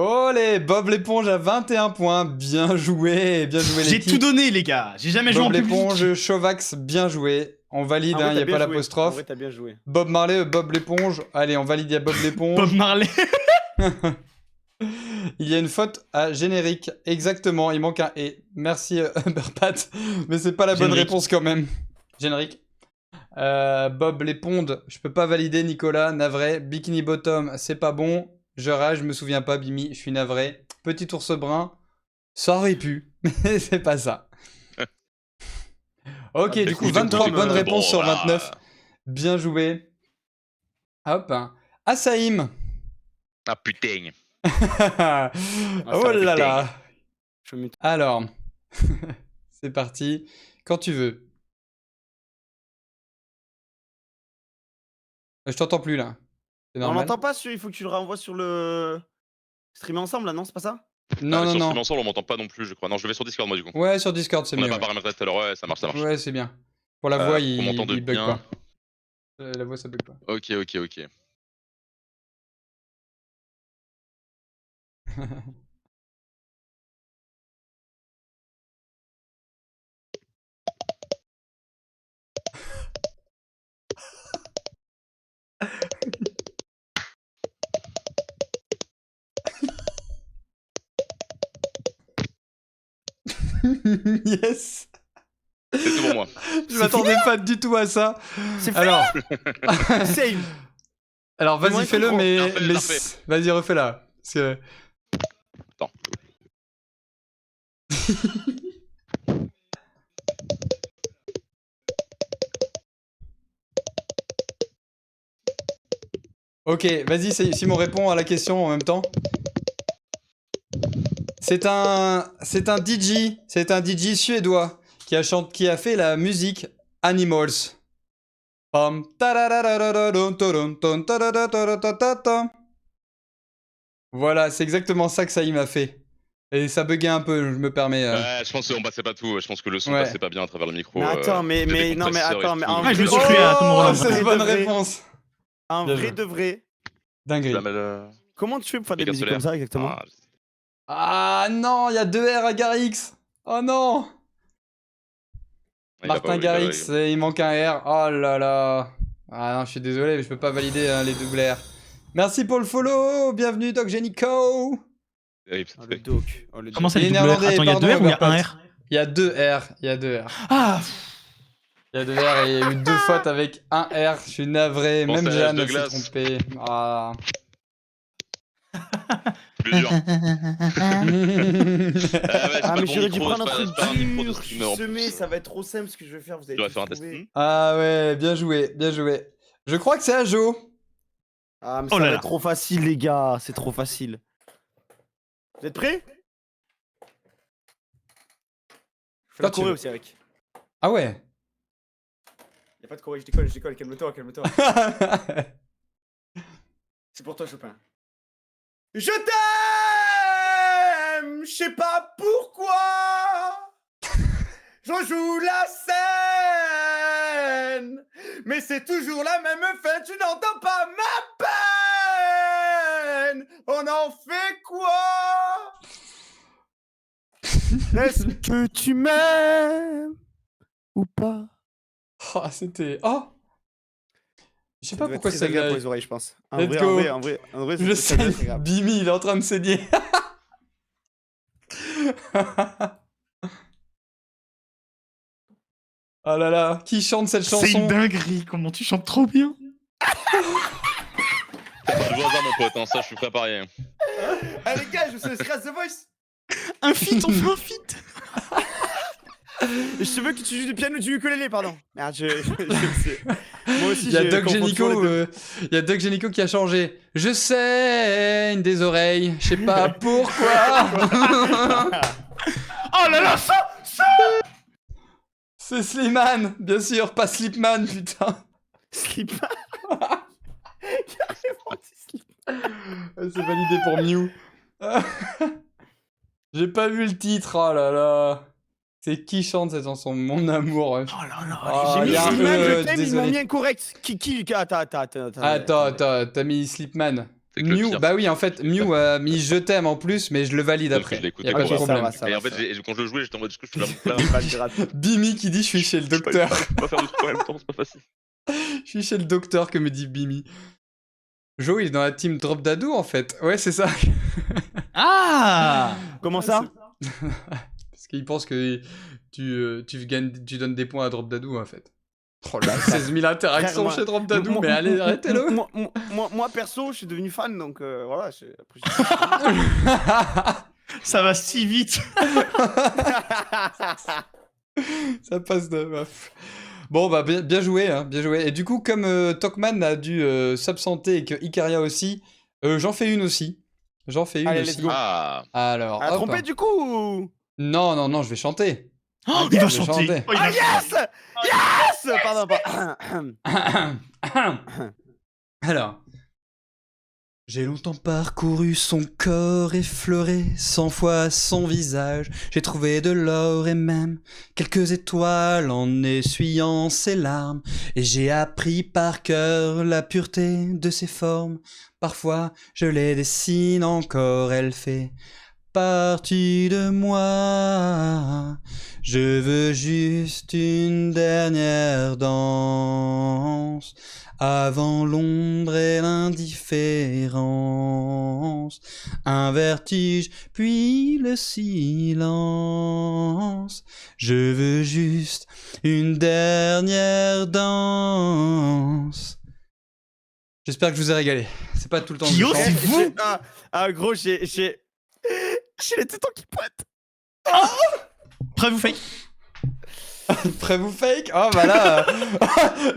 Oh les Bob l'éponge à 21 points. Bien joué J'ai l'équipe. tout donné, les gars. J'ai jamais joué en Bob public. l'éponge, Chovax, bien joué. On valide, Ah ouais, il n'y t'as a bien pas joué. l'apostrophe. En vrai, t'as bien joué. Bob Marley, Bob l'éponge. Allez, on valide, il y a Bob l'éponge. Bob Marley. Il y a une faute à générique. Exactement, il manque un et. Merci Berpat, mais c'est pas la bonne Générique. réponse quand même. Générique. Bob l'éponge, je peux pas valider Nicolas, navré. Bikini Bottom, c'est pas bon. Je rage, je me souviens pas, Bimi, je suis navré. Petit ours brun, ça aurait pu, mais c'est pas ça. Ok, Ah, du coup, écoute, 23 bon, bonnes réponses bon, sur voilà. 29. Bien joué. Hop. Asaïm. Ah putain. Oh là là. Je me mute. Alors, c'est parti. Quand tu veux. Je t'entends plus là. C'est On normal. l'entend pas, il faut que tu le renvoies sur le. Streamer ensemble là, non? C'est pas ça? Non, non, sur non. Stream ensemble, on m'entend pas non plus, je crois. Non, je vais sur Discord moi du coup. Ouais, sur Discord, c'est On n'a mieux. pas Ouais, paramétré tout à l'heure, ouais, ça marche. Ouais, c'est bien. Pour la voix, on m'entende il bug bien. pas. La voix, ça bug pas. Ok. Yes. C'est tout pour moi. Je m'attendais pas du tout à ça. C'est Alors, Same. alors Dis-moi vas-y, un fais-le, truc, mais, parfait, mais parfait. vas-y, refais-la. Parce que... Attends. Ok, vas-y, Simon répond à la question en même temps. C'est un DJ suédois qui a fait la musique Animals. Voilà, c'est exactement ça que ça y m'a fait. Et ça buguait un peu, je me permets. Ouais, je pense qu'on passait pas tout. Je pense que le son Ouais. passait pas bien à travers le micro. Mais attends, mais des non, mais compresseurs et attends, mais tout. en Ah, je me suis vrai- cru à Tom Oh, Holland. C'est une vrai bonne de vrai. réponse. Un Bien vrai joué. de vrai. Dinguerie. La mêle, Comment tu fais pour faire des méga musiques solaire. comme ça exactement? Ah, Ah non, il y a 2 R à Garrix. Oh non. il a pas Martin eu, il a Garrix, il manque un R. Oh là là. Ah non, je suis désolé, mais je peux pas valider les double R. Merci pour le follow. Bienvenue, Doc Genico. terrible, Oh, cette le feuille. doc. Oh, le Comment doc. ça, les Il est double R? néerlandais, Attends, il y a pardon, 2 R ou il y a un Overpot. R? Il y a 2 R. Il y a 2 R. Ah Il y a 2 R et il y a eu 2 fautes avec un R. Je suis navré. Pense Même à l'âge Jeanne de s'est glace. trompée. Ah. Plus dur. Ah, mais j'aurais dû prendre un truc dur, semé, ça va être trop simple ce que je vais faire, vous allez Tu vas tous faire un test. trouver. Ah ouais, bien joué, bien joué. Je crois que c'est à Jo. Ah, mais Oh ça là va là. être trop facile, les gars, c'est trop facile. Vous êtes prêts? Je fais la Quand tu choré veux. aussi avec. Ah ouais. Y'a pas de choré, je décolle, calme-toi, calme-toi. C'est pour toi, Chopin. Je t'aime, je sais pas pourquoi. J'en joue la scène, mais c'est toujours la même fin. Tu n'entends pas ma peine. On en fait quoi? Est-ce que tu m'aimes ou pas? Oh, c'était. Oh. Je sais Ça pas doit être pourquoi très ça agréable vient. pour les oreilles, je pense. En Let's vrai, go. en vrai, Je ça doit être sais. agréable. Bimi, il est en train de saigner. Oh là là, qui chante cette C'est une chanson? dinguerie, comment tu chantes trop bien. Je vois ça, mon pote, hein, ça, je suis préparé. Ah les gars, je sais Scratch The Voice. Un feat, on fait un feat. Je veux que tu joues du piano ou du ukulélé, pardon. Merde, je le sais. Moi aussi, Il y a j'ai Doc confondu toujours Génico, les deux. il y a Doc Génico qui a changé. Je saigne des oreilles, je sais pas pourquoi. Oh là là, ça C'est Slimane, bien sûr, pas Slipman, putain. Slip. Carrément, c'est Slip. C'est validé pour Mew. J'ai pas vu le titre, oh là là. C'est qui chante cette chanson? Mon amour. Oh là là. Ah, J'ai mis y a un Slipman, E, je t'aime, ils m'ont désolé. mis incorrect. Qui Attends. Attends, t'as mis Slipman. C'est que le Mew, pire. bah oui, en fait, Mew a mis Je t'aime en plus, mais je le valide Donc, après. je l'écoute Y a pas de après. problème. Ça Et va, en fait, ça va. quand je le jouais, j'étais en mode, est-ce que je fais la boucle là? Pas de pirate. Bimi qui dit je suis chez le docteur. Je peux pas faire deux trucs en même temps, c'est pas facile. Je suis chez le docteur que me dit Bimi. Jo, il est dans la team Drop Dadou en fait. Ouais, c'est ça. Ah Comment ça? Parce qu'il pense que tu donnes des points à Drop Dadou en fait. Oh là, 16 000 interactions Frère, chez Drop Dadou, Moi- mais allez, arrêtez-le. Moi, perso, je suis devenu fan, donc voilà. Après, Ça va si vite. Ça passe de meuf. Bon, bah, bien joué, hein, bien joué. Et du coup, comme Tokman a dû s'absenter et que Ikaria aussi, j'en fais une aussi. J'en fais une Allez, aussi. let's go. Ah, Alors, À la hop. trompette, du coup ou... Non, je vais chanter. Oh, il va je vais chanter. chanter. Oh, il va Ah, yes! Yes! Pardon, Alors. J'ai longtemps parcouru son corps, effleuré 100 fois son visage. J'ai trouvé de l'or et même quelques étoiles en essuyant ses larmes. Et j'ai appris par cœur la pureté de ses formes. Parfois, je les dessine encore, elle fait partie de moi. Je veux juste une dernière danse avant l'ombre et l'indifférence. Un vertige, puis le silence. Je veux juste une dernière danse. J'espère que je vous ai régalé. C'est pas tout le temps que je Kyo, chante. c'est vous? Gros, j'ai les tétons qui pointent. Prêt vous fake? Prêt vous fake? Oh bah là,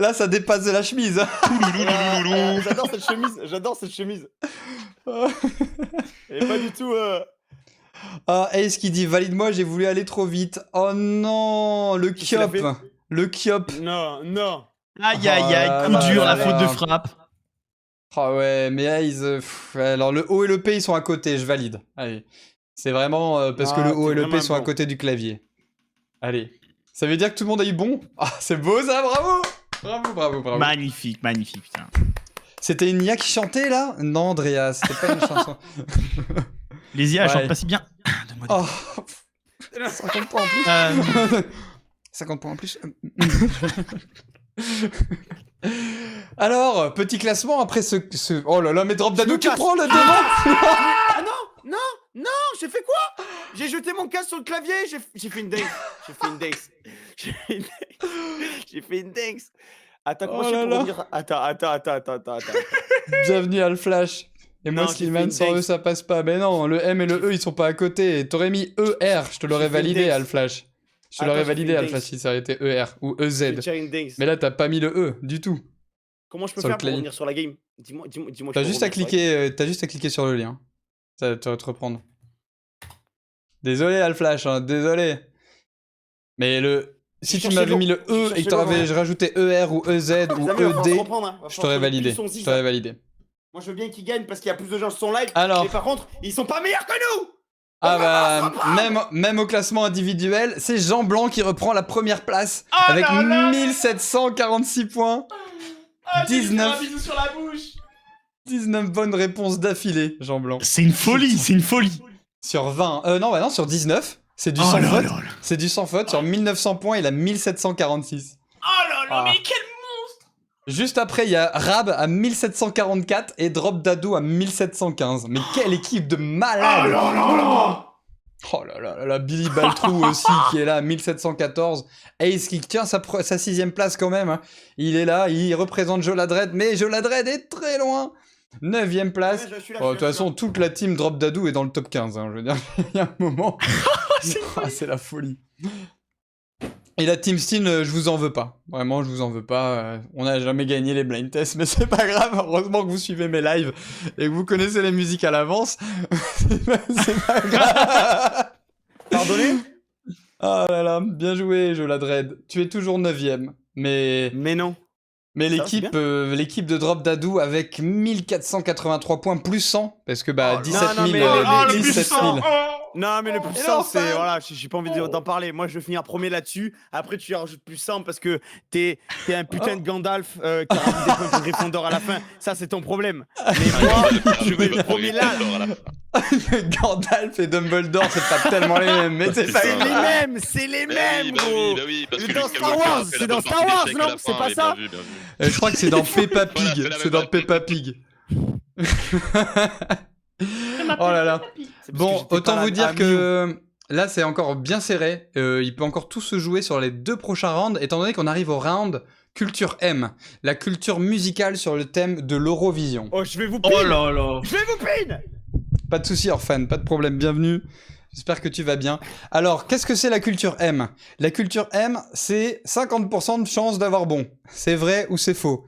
là ça dépasse de la chemise. J'adore cette chemise. Et pas du tout. Ah, Ace qui dit valide-moi, j'ai voulu aller trop vite. Oh non, le Qu'est-ce qu'il a Kyop. fait Le Kyop. Non. Aïe aïe aïe, Oh coup là dur, là la faute de là. frappe. Ah ouais, mais Ace, alors le O et le P ils sont à côté, je valide. Allez. C'est vraiment parce que Ah, le O t'es et le vraiment P sont à bon. côté du clavier. Allez. Ça veut dire que tout le monde a eu bon? Ah, c'est beau ça, bravo! Bravo. Magnifique, putain. C'était une Nia qui chantait là? Non, Andrea, c'était pas une chanson. Les IA, elles Ouais. chantent pas si bien. Donne-moi des- Oh, 50 points en plus. 50 points en plus. Alors, petit classement après ce... Oh là là, mais Drop Dadou me qui casse. prend le devant. Ah non, j'ai fait quoi? J'ai jeté mon casque sur le clavier, j'ai fait une dingue. J'ai fait une dingue. Attends, Oh comment je fais là pour là. revenir? Attends. Bienvenue à le Flash. Et moi, Non, j'ai Skillman, fait une sans eux, dingue. ça passe pas. Mais non, le M et le E, ils sont pas à côté. T'aurais mis ER, je te l'aurais J'ai fait une validé, dingue. Al Flash. Je te Attends, l'aurais j'ai fait validé, une Al dingue. Flash, si ça aurait été ER ou J'ai EZ. fait une dingue. Mais là, t'as pas mis le E du tout. Comment je peux sur le faire pour clavier. revenir sur la game? Dis-moi. T'as juste à cliquer sur le lien. Ça va te reprendre. Désolé, Al Flash, hein, désolé. Mais si tu m'avais mis le E et que t'aurais rajouté ER ou EZ ou ED, je t'aurais validé. Je t'aurais validé. Moi, je veux bien qu'ils gagnent parce qu'il y a plus de gens sur son live. Alors. Mais par contre, ils sont pas meilleurs que nous. Ah On va bah, se reprendre. même au classement individuel, c'est Jean Blanc qui reprend la première place avec 1746 points. 19 sur la bouche. 19 bonnes réponses d'affilée, Jean Blanc. C'est une folie. Sur 20. Non, sur 19. C'est du Oh sans là faute. là là. C'est du sans faute. Sur 1900 points, il a 1746. Oh là Ah. mais quel... Juste après, il y a Rab à 1744 et Drop Dadou à 1715. Mais quelle équipe de malades! Oh là là là, Billy Baltrou aussi qui est là à 1714. Ace qui tient sa 6ème place quand même. Hein. Il est là, il représente Joladred, mais Joladred est très loin. 9ème place. Ouais, je suis là, Oh, de je toute suis là. façon, toute la team Drop Dadou est dans le top 15. Hein, je veux dire, il y a un moment. C'est la folie. Et la Team Steen, je vous en veux pas. Vraiment, je vous en veux pas. On n'a jamais gagné les blind tests, mais c'est pas grave. Heureusement que vous suivez mes lives et que vous connaissez les musiques à l'avance. C'est pas grave. Pardonnez? Oh là là, bien joué, Joladred. Tu es toujours 9ème. Mais non. Mais Ça, l'équipe de Drop Dadou avec 1483 points plus 100, parce que bah 17 000, non, mais le plus 17 000. Non, mais le plus Et 100, non, c'est. fan. Voilà, j'ai pas envie d'en parler. Moi, je veux finir premier là-dessus. Après, tu rajoutes plus 100 parce que t'es un putain de Gandalf qui a rajouté des points de Gryffondor à la fin. Ça, c'est ton problème. Mais moi, je veux être premier là. Gandalf et Dumbledore, c'est pas tellement les mêmes, mais c'est pas C'est les grave. mêmes, c'est les mêmes, gros. Bah oui, parce Mais que dans Luke Star Skywalker Wars, a fait c'est la dans bonne Star partie Wars, d'échec à non, la c'est fin, pas et ça bien vu. Je crois que c'est dans Peppa Pig. Voilà, c'est la C'est même dans chose. Peppa Pig. Oh là là. C'est parce que Bon, j'étais pas autant là vous à dire Mew. que là, c'est encore bien serré. Il peut encore tout se jouer sur les 2 prochains rounds, étant donné qu'on arrive au round Culture M, la culture musicale sur le thème de l'Eurovision. Oh, je vais vous pin. Oh là là. Je vais vous pin. Pas de souci, Orphan, pas de problème, bienvenue. J'espère que tu vas bien. Alors, qu'est-ce que c'est la culture M? La culture M, c'est 50% de chance d'avoir bon. C'est vrai ou c'est faux?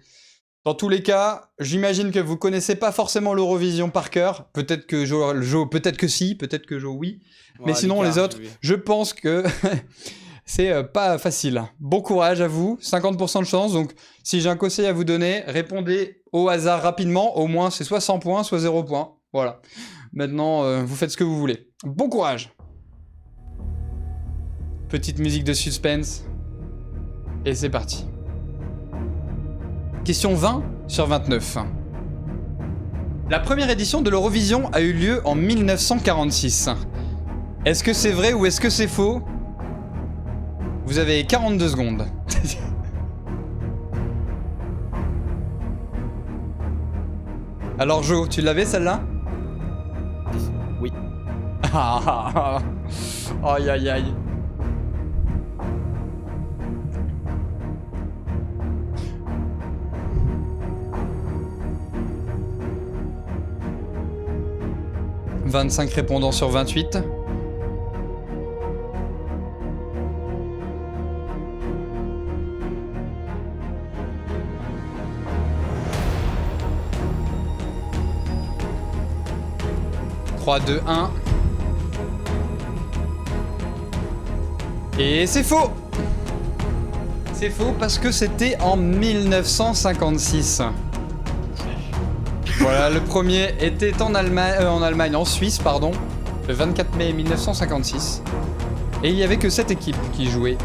Dans tous les cas, j'imagine que vous connaissez pas forcément l'Eurovision par cœur. Peut-être que Jo, peut-être que si, peut-être que Jo, oui. Mais Ouais, sinon, Lucas, les autres, je pense que c'est pas facile. Bon courage à vous, 50% de chance. Donc, si j'ai un conseil à vous donner, répondez au hasard rapidement. Au moins, c'est soit 100 points, soit 0 points. Voilà. Maintenant, vous faites ce que vous voulez. Bon courage. Petite musique de suspense. Et c'est parti. Question 20 sur 29. La première édition de l'Eurovision a eu lieu en 1946. Est-ce que c'est vrai ou est-ce que c'est faux? Vous avez 42 secondes. Alors Jo, tu l'avais celle-là? Oui. Aïe aïe aïe. 25 répondants sur 28. « 3, 2, 1. Et c'est faux! C'est faux parce que c'était en 1956. Voilà, le premier était en Allemagne, en Suisse, pardon, le 24 mai 1956. Et il n'y avait que 7 équipes qui jouaient.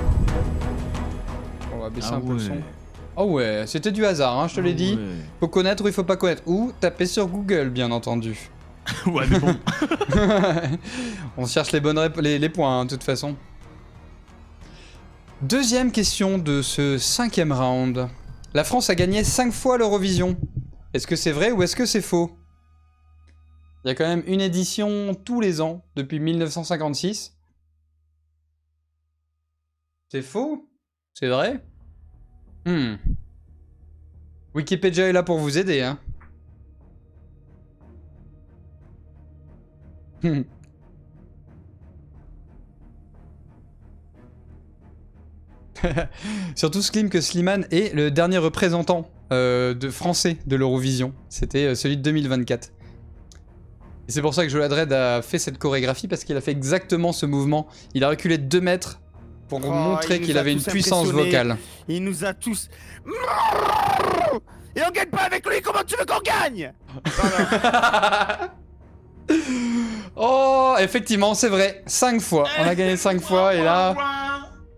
On va baisser un peu le son. Oh ouais, c'était du hasard, hein, je te l'ai dit. Faut connaître ou il faut pas connaître. Ou taper sur Google, bien entendu. Ouais, mais bon. On cherche les bonnes les points, hein, de toute façon. Deuxième question de ce 5e round. La France a gagné 5 fois l'Eurovision. Est-ce que c'est vrai ou est-ce que c'est faux? Il y a quand même une édition tous les ans depuis 1956. C'est faux? C'est vrai? Wikipédia est là pour vous aider, hein. Surtout Slim que Slimane est le dernier représentant de français de l'Eurovision. C'était celui de 2024. Et c'est pour ça que Joe Ladred a fait cette chorégraphie, parce qu'il a fait exactement ce mouvement. Il a reculé de 2 mètres pour montrer qu'il avait une puissance vocale. Il nous a tous... Et on gagne pas avec lui, comment tu veux qu'on gagne? Oh, effectivement, c'est vrai. 5 fois. On a gagné 5 fois et là...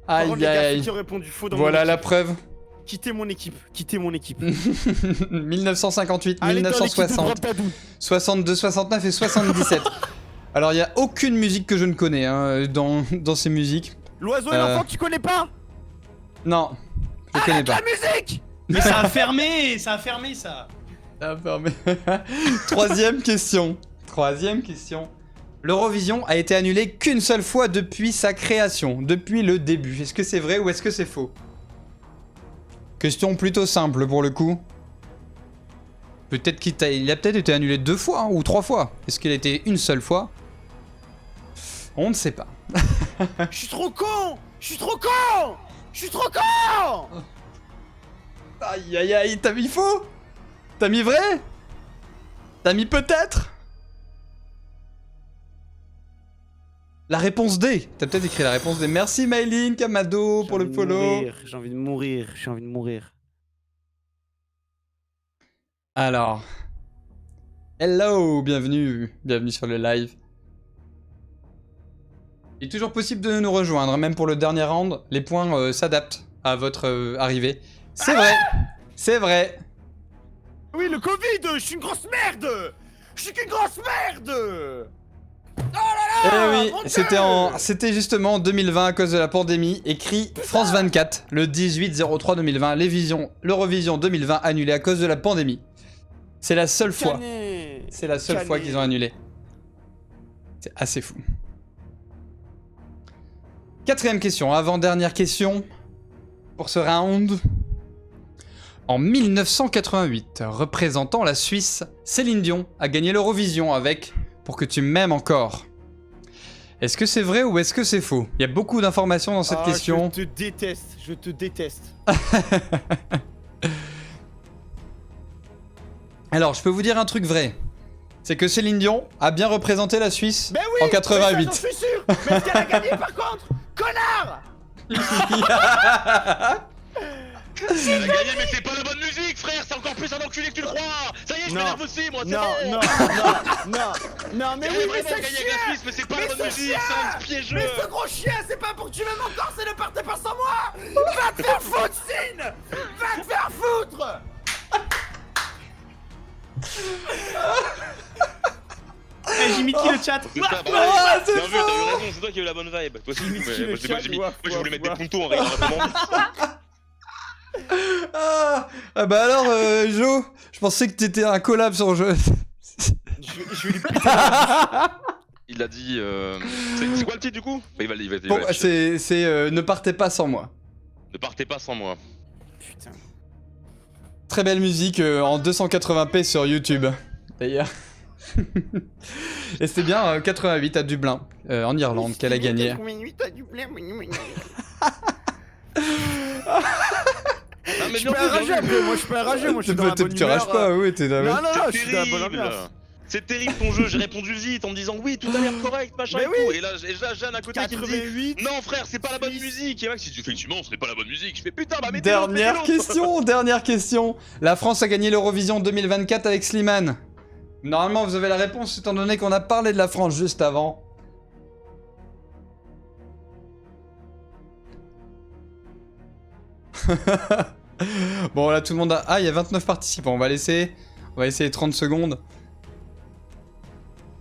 Aïe aïe. Voilà la preuve. Quittez mon équipe, quittez mon équipe. 1958, allez, 1960, 62, 69 et 77. Alors il n'y a aucune musique que je ne connais hein, dans ces musiques. L'oiseau et l'enfant tu connais pas? Non, je connais pas. La musique. Mais ça a fermé ça. Ça a fermé. Troisième question. L'Eurovision a été annulée qu'une seule fois depuis sa création, depuis le début. Est-ce que c'est vrai ou est-ce que c'est faux? Question plutôt simple pour le coup. Peut-être qu'il a peut-être été annulé 2 fois hein, ou 3 fois. Est-ce qu'il a été une seule fois? On ne sait pas. Je suis trop con. Aïe aïe aïe, t'as mis faux? T'as mis vrai? T'as mis peut-être? La réponse D. T'as peut-être écrit la réponse D. Merci Maylin Kamado pour le follow. J'ai envie de mourir. Alors. Hello, bienvenue sur le live. Il est toujours possible de nous rejoindre, même pour le dernier round. Les points s'adaptent à votre arrivée. C'est vrai. C'est vrai. Oui, le Covid, je suis une grosse merde. Oh là là. Eh oui, c'était justement en 2020 à cause de la pandémie. Écrit France 24, le 18/03/2020. L'Eurovision 2020 annulée à cause de la pandémie. C'est la seule fois. C'est la seule fois qu'ils ont annulé. C'est assez fou. 4e question, avant-dernière question pour ce round. En 1988, représentant la Suisse, Céline Dion a gagné l'Eurovision avec Pour que tu m'aimes encore. Est-ce que c'est vrai ou est-ce que c'est faux? Il y a beaucoup d'informations dans cette question. Je te déteste. Alors, je peux vous dire un truc vrai. C'est que Céline Dion a bien représenté la Suisse en 88. J'en suis sûr. Mais est-ce qu'elle a gagné par contre? Connard. Elle a gagné, mais c'est pas la bonne musique, frère. C'est encore plus un enculé que tu le crois. Ça y est, je m'énerve aussi, moi. Non, mais oui, mais c'est gagné avec la Suisse, mais c'est pas la bonne musique. C'est un piégeux. Mais ce gros chien, c'est pas pour que tu m'aimes encore, c'est ne partez pas sans moi. Va te faire foutre, Sin. Va te faire foutre. J'ai mis qui le chat? C'est ça, bravo. Bien vu, t'as eu raison, c'est toi qui as eu la bonne vibe. Toi aussi, moi je voulais mettre des puntos en rigolant. Ah bah alors, Jo, je pensais que t'étais un collab sur le jeu. Je vais lui péter. Il a dit. C'est quoi le titre du coup? Bon, c'est Ne partez pas sans moi. Ne partez pas sans moi. Putain. Très belle musique en 280p sur YouTube, d'ailleurs. Et c'était bien 88 à Dublin, en Irlande, qu'elle a gagné. Non, mais Je peux rager après, moi je peux rager, moi je suis dans la bonne Tu humeur. rages pas, oui, t'es dans Non, la... non, non, je C'est suis dans la bonne terrible. ambiance. C'est terrible ton jeu, j'ai répondu vite en me disant oui, tout a l'air correct, machin Mais et oui. tout. Et là, Jeanne à côté qui me dit 88. non frère, c'est pas la bonne musique. Et Max il dit effectivement, ce n'est pas la bonne musique. Je fais putain, bah mettez Dernière question. La France a gagné l'Eurovision 2024 avec Slimane. Normalement, vous avez la réponse, étant donné qu'on a parlé de la France juste avant. Bon, là, tout le monde a... Ah, il y a 29 participants. On va essayer 30 secondes.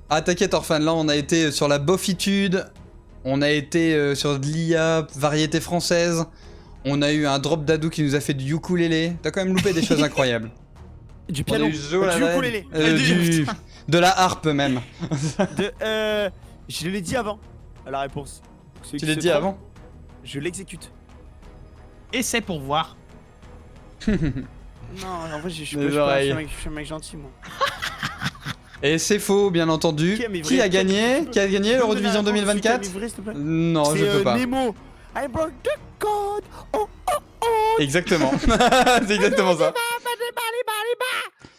Ah, t'inquiète, Orphan. Là, on a été sur la bofitude. On a été sur de l'IA, variété française. On a eu un drop d'Adou qui nous a fait du ukulélé. T'as quand même loupé des choses incroyables. Du On a piano, eu du Zola- ukulélé. de la harpe même. Je l'ai dit avant, la réponse. Celui Tu qui l'as se dit trompe, avant? Je l'exécute. Et c'est pour voir. Non, en vrai, je suis Les pas oreilles. je suis un mec gentil, moi. Et c'est faux, bien entendu. Qui a mis Qui vrai- a gagné qui- Qui a gagné l'Eurovision Donne la réponse, 2024? celui qui a mis vrai, s'il te plaît. Non, je peux pas. C'est Nemo. I broke the code. Oh, Exactement. C'est exactement ça.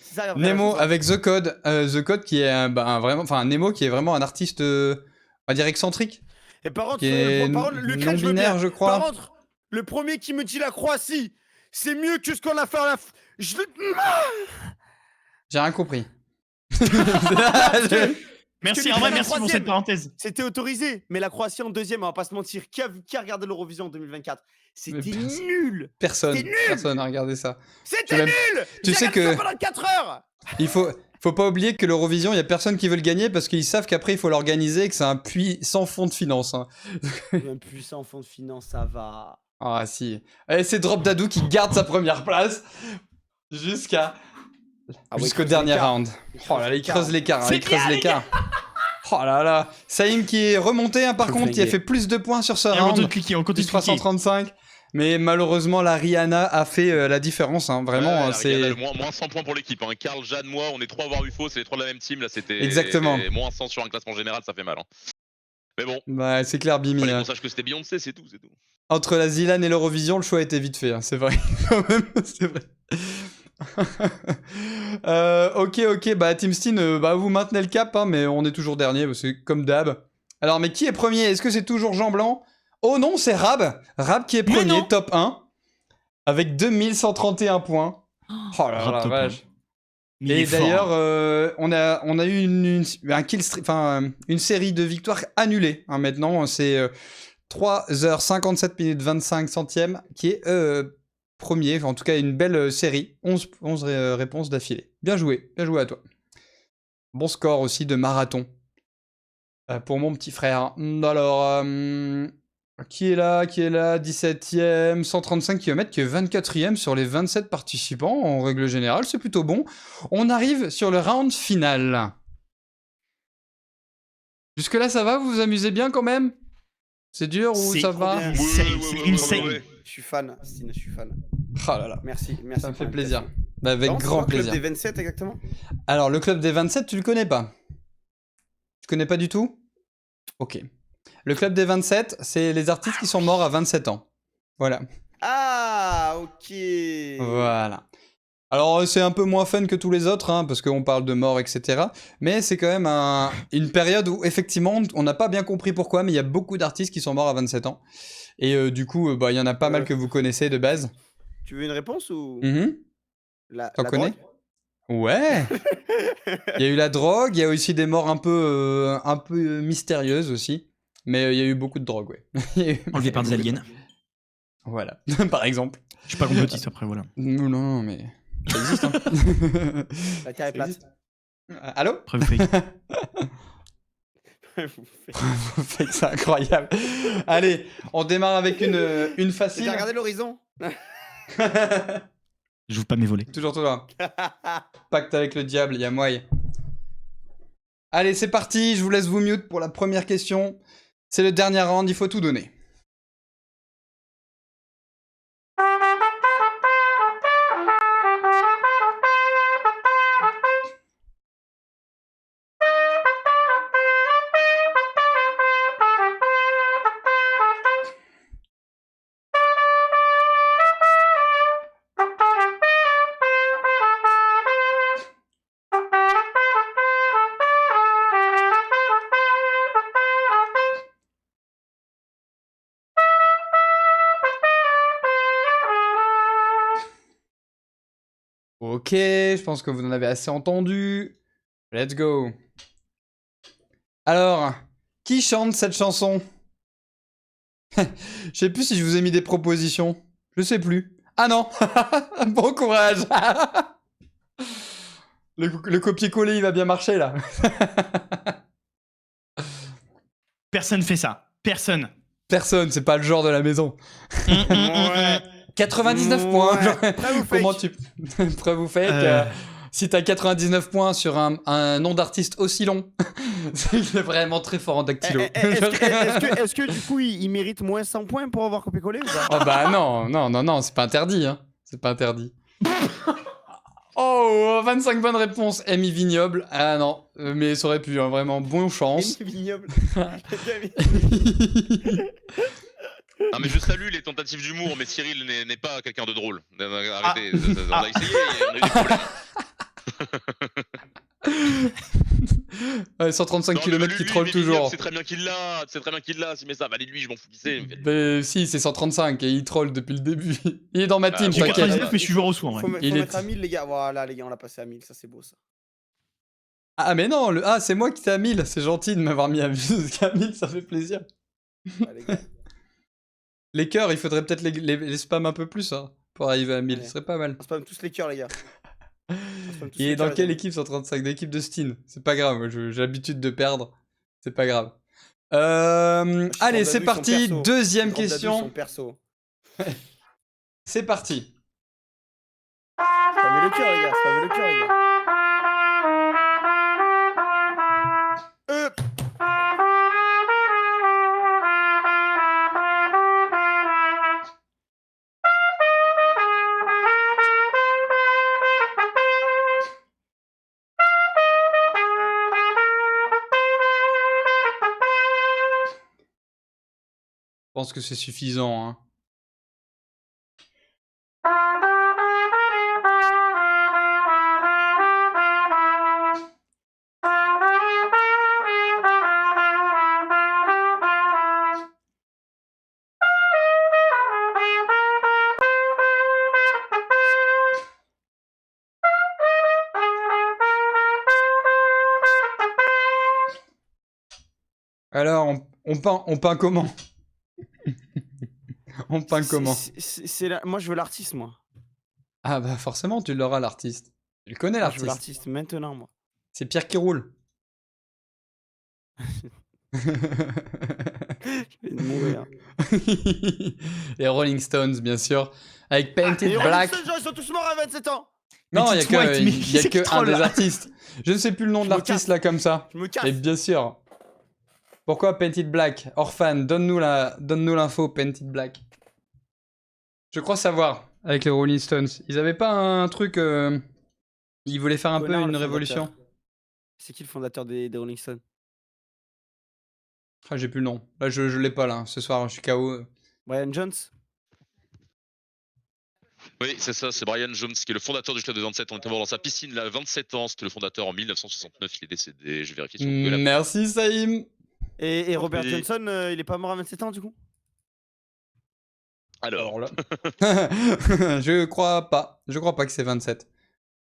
c'est ça, la vraie Nemo réponse. avec The Code. The Code qui est vraiment... Enfin, Nemo qui est vraiment un artiste, on va dire excentrique. Et par contre, Qui est lequel je veux non-binaire, bien. je crois. Par contre, le premier qui me dit la Croatie, c'est mieux que ce qu'on a fait à la... Je le... J'ai rien compris. Merci, que en vrai, la merci pour troisième. cette parenthèse. C'était autorisé, mais la Croatie en deuxième, on va pas se mentir. Qui a regardé l'Eurovision en 2024? C'était Mais personne. nul. Personne. C'est nul. Personne n'a regardé ça. C'était même- nul. tu J'ai sais regardé que- ça pendant 4 heures. Il faut pas oublier que l'Eurovision, il y a personne qui veut le gagner parce qu'ils savent qu'après il faut l'organiser et que c'est un puits sans fond de finance. Hein. Un puissant fond de finance, ça va. Ah si. Et c'est Drop Dadou qui garde sa première place jusqu'à Ah ouais, jusqu'au il creuse dernier l'écart. round. Oh là là, il creuse l'écart. C'est Il creuse l'écart. Oh là là. Saïm qui est remonté, hein, par Faut contre, qui a flinguer. fait plus de points sur ce Et on continue de round. cliquer, on continue Plus de cliquer. 335. Mais malheureusement, la Rihanna a fait la différence. Hein. Vraiment, Ouais, c'est... regarde, moins 100 points pour l'équipe. Hein. Karl, Jeanne, moi, on est 3 à avoir eu faux, c'est les 3 de la même team. Là, c'était. Exactement. et moins 100 sur un classement général, ça fait mal. Hein. Mais bon, Bah, c'est clair, Bimi. fallait hein. qu'on sache que c'était Beyoncé, c'est tout, c'est tout. Entre la Zilan et l'Eurovision, le choix a été vite fait, hein, c'est vrai. Quand même, c'est vrai. Ok, bah Team Steen, bah vous maintenez le cap, hein, mais on est toujours dernier, c'est comme d'hab. Alors, mais qui est premier? Est-ce que c'est toujours Jean Blanc? Oh non, c'est Rab. Rab qui est Mais premier, non. top 1, avec 2131 points. Oh là Rab là, top vache. Il Et est fort. d'ailleurs, on a eu un kill une série de victoires annulées. Hein, maintenant, c'est 3h57 minutes 25 centièmes qui est premier. Enfin, en tout cas, une belle série. 11 réponses d'affilée. Bien joué à toi. Bon score aussi de marathon pour mon petit frère. Alors, qui est là 17ème, 135 km, qui est 24ème sur les 27 participants. En règle générale, c'est plutôt bon. On arrive sur le round final. Jusque-là, ça va? Vous vous amusez bien quand même? C'est dur ou C'est ça trop va? bien. C'est insane. Je suis fan, Stine, je suis fan. Oh là là, Merci. ça me fait pour plaisir. l'invitation. Bah, avec Non, c'est grand quoi, Club plaisir. des 27 exactement. Alors, le club des 27, tu le connais pas? Tu connais pas du tout? Ok. Le club des 27, c'est les artistes qui sont morts à 27 ans. Voilà. Ah, ok. Voilà. Alors, c'est un peu moins fun que tous les autres, hein, parce qu'on parle de mort, etc. Mais c'est quand même une période où, effectivement, on n'a pas bien compris pourquoi, mais il y a beaucoup d'artistes qui sont morts à 27 ans. Et du coup, bah, il y en a pas mal que vous connaissez de base. Tu veux une réponse ou Mhm. T'en la connais? drogue. Ouais. Il y a eu la drogue, il y a aussi des morts un peu mystérieuses aussi. Mais il y a eu beaucoup de drogue, ouais. Il y a eu- Enlevé par des aliens. Voilà, par exemple. Je suis pas complotiste après, voilà. Non, mais ça existe, hein. La terre est plate. Allô? Preuve fake. Fake, c'est incroyable. Allez, on démarre avec une facile. T'as regardé l'horizon? Je veux pas mes volets. Toujours toi. Pacte avec le diable, il y a moyen. Allez, c'est parti, je vous laisse vous mute pour la première question. C'est le dernier round, il faut tout donner. Ok, je pense que vous en avez assez entendu. Let's go. Alors, qui chante cette chanson? Je sais plus si je vous ai mis des propositions. Je sais plus. Ah non. Bon courage. Le copier-coller, il va bien marcher, là. Personne fait ça. Personne. Personne, c'est pas le genre de la maison. Ouais. 99 points. Ouais. genre, Prêt ou Comment fake tu... Prêt vous faites si t'as 99 points sur un nom d'artiste aussi long, c'est qu'il est vraiment très fort en dactylo. Est-ce que du coup, il mérite moins 100 points pour avoir copié-collé ou pas? Oh bah non, c'est pas interdit, hein. C'est pas interdit. Oh, 25 bonnes réponses. Amy Vignoble. Ah non, mais ça aurait pu, hein, vraiment, bonne chance. Vignoble. Non mais je salue les tentatives d'humour, mais Cyril n'est pas quelqu'un de drôle. Arrêtez, on a essayé et on a eu des problèmes. Ouais, 135 Non, mais km qui lui, troll mais toujours. C'est très bien qu'il l'a, mais ça, valide lui, je m'en fous qui c'est. Mais si, c'est 135 et il troll depuis le début. Il est dans ma team, J'ai t'inquiète. 99, mais je suis joueur au soin. Faut Il mettre est- à 1000, les gars. Voilà, les gars, on l'a passé à 1000. Ça, c'est beau, ça. Ah mais non, c'est moi qui t'ai à 1000. C'est gentil de m'avoir mis à 1000, parce qu'à 1000, ça fait plaisir. Ah, les gars. Les cœurs, il faudrait peut-être les spam un peu plus, hein, pour arriver à 1000. Ouais. Ce serait pas mal. On spam tous les cœurs, les gars. On spam tous Il les est dans cœurs, quelle les équipe 135? D'équipe de Steen. C'est pas grave, moi, j'ai l'habitude de perdre. C'est pas grave. Allez, c'est parti. Deuxième gars. Son question. perso. C'est parti. Spammez le cœur, les gars. Spammez le cœur, les gars. Je pense que c'est suffisant, hein. Alors, on peint comment? On peint comment? Moi, je veux l'artiste, moi. Ah bah forcément, tu l'auras, l'artiste. Tu le connais, Moi, je veux l'artiste. l'artiste maintenant, moi. C'est Pierre qui roule. Je vais mourir. Les Rolling Stones, bien sûr. Avec Painted Les Black. Rolling Stones, ils sont tous morts à 27 ans. Non, il Petit y a White, mais que, qui c'est qui un troll, des là artistes. Je ne sais plus le nom de Je me l'artiste casse. là comme ça. Je me casse. Et bien sûr. Pourquoi Painted Black? Orphan, donne-nous l'info, Painted Black. Je crois savoir, avec les Rolling Stones. Ils avaient pas un truc... Ils voulaient faire un peu Connard, une le révolution. fondateur. C'est qui le fondateur des Rolling Stones? Ah, j'ai plus le nom. Là, je l'ai pas là. Ce soir, je suis KO. Brian Jones? Oui, c'est ça, c'est Brian Jones qui est le fondateur du club de 27 ans. On était mort dans sa piscine, là, 27 ans. C'était le fondateur en 1969, il est décédé. Je vérifie sur Google. Merci, Saïm. Et Robert Et- Johnson, il est pas mort à 27 ans, du coup? Alors, là. Je crois pas. Je crois pas que c'est 27.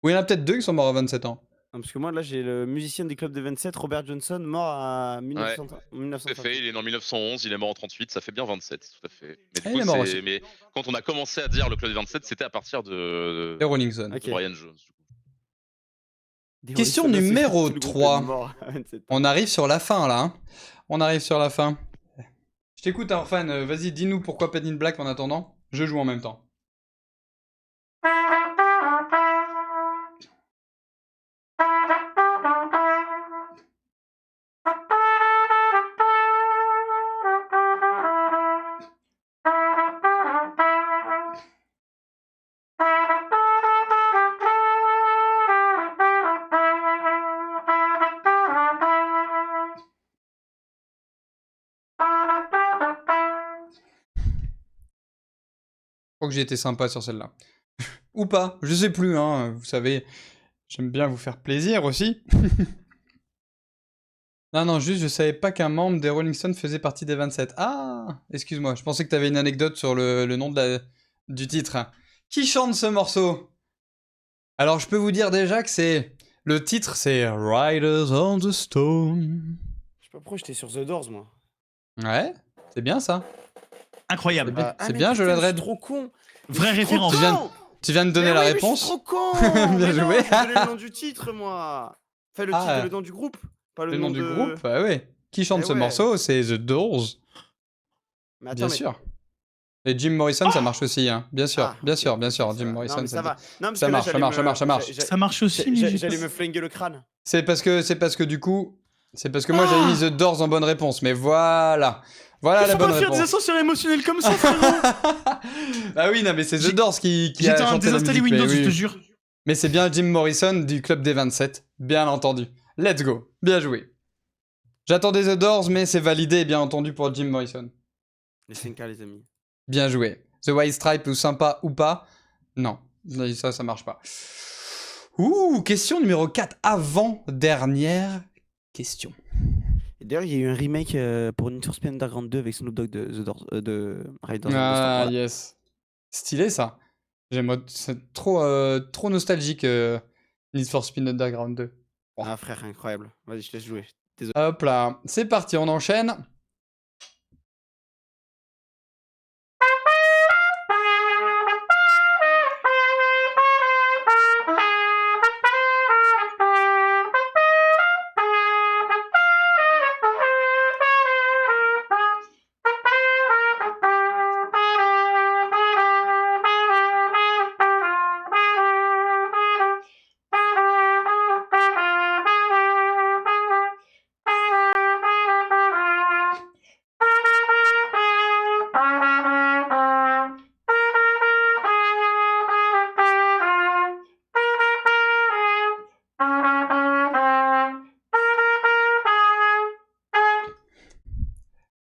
Ou il y en a peut-être deux qui sont morts à 27 ans. Non, parce que moi, là, j'ai le musicien du club de 27, Robert Johnson, mort à 1900. tout à 1930. fait, il est né en 1911, il est mort en 38, ça fait bien 27, tout à fait. Mais, Ah, il est mort aussi. mais quand on a commencé à dire le club des 27, c'était à partir de, Les Rolling Stones. Ok. de Brian Jones. Du coup. Des Question Rolling Stones, numéro c'est le groupe 3. mort à 27 ans. On arrive sur la fin là. Hein. On arrive sur la fin. Je t'écoute, Orphan. Vas-y, dis-nous pourquoi Painted Black en attendant. Je joue en même temps. Je crois que j'ai été sympa sur celle-là. Ou pas, je sais plus, hein. Vous savez, j'aime bien vous faire plaisir aussi. Non, juste je savais pas qu'un membre des Rolling Stones faisait partie des 27. Ah, excuse-moi, je pensais que t'avais une anecdote sur le nom du titre. Qui chante ce morceau? Alors, je peux vous dire déjà que c'est... Le titre, c'est Riders on the Stone. Je sais pas pourquoi j'étais sur The Doors, moi. Ouais, c'est bien ça. Incroyable. C'est bien, je l'adresse. trop con. Vraie Je suis trop référence. con. Tu viens de donner Mais la oui, mais réponse. Je suis trop con. Bien Mais non, joué. j'ai donné le nom du titre, moi. Enfin, le titre, le nom du groupe. Pas le, Le nom du de... groupe, ah ouais. Qui chante Eh ce ouais. morceau? C'est The Doors. Mais attends, Bien mais- sûr. Et Jim Morrison, ça marche aussi, hein. Bien sûr, Ah, bien ok, sûr, bien ok, sûr. ça Jim va. Morrison, Non, mais ça va. Non, parce ça que là, marche, ça j'allais marche, me- ça marche. Ça marche aussi, mais J'allais me flinguer le crâne. C'est parce que du coup, c'est parce que moi j'avais mis The Doors en bonne réponse, mais voilà. Voilà Il la faut bonne pas faire des réponse. ascenseurs émotionnels comme ça, frérot. Ah oui, non, mais c'est The J'ai- Doors qui J'étais a en train de chanté la désinstaller musique, mais Windows, oui. je te jure. Mais c'est bien Jim Morrison du Club des 27, bien entendu. Let's go, bien joué. J'attendais The Doors, mais c'est validé, bien entendu, pour Jim Morrison. Les 5K, les amis. Bien joué. The White Stripe, ou sympa ou pas? Non, ça marche pas. Ouh, question numéro 4, avant-dernière question. Et d'ailleurs, il y a eu un remake pour Need for Speed Underground 2 avec Snoop Dogg de The Doors, de Riders on the Storm. Ah, Voilà. yes. Stylé, ça. C'est trop nostalgique, Need for Speed Underground 2. Ah, frère, incroyable. Vas-y, je te laisse jouer. Désolé. Hop là, c'est parti, on enchaîne.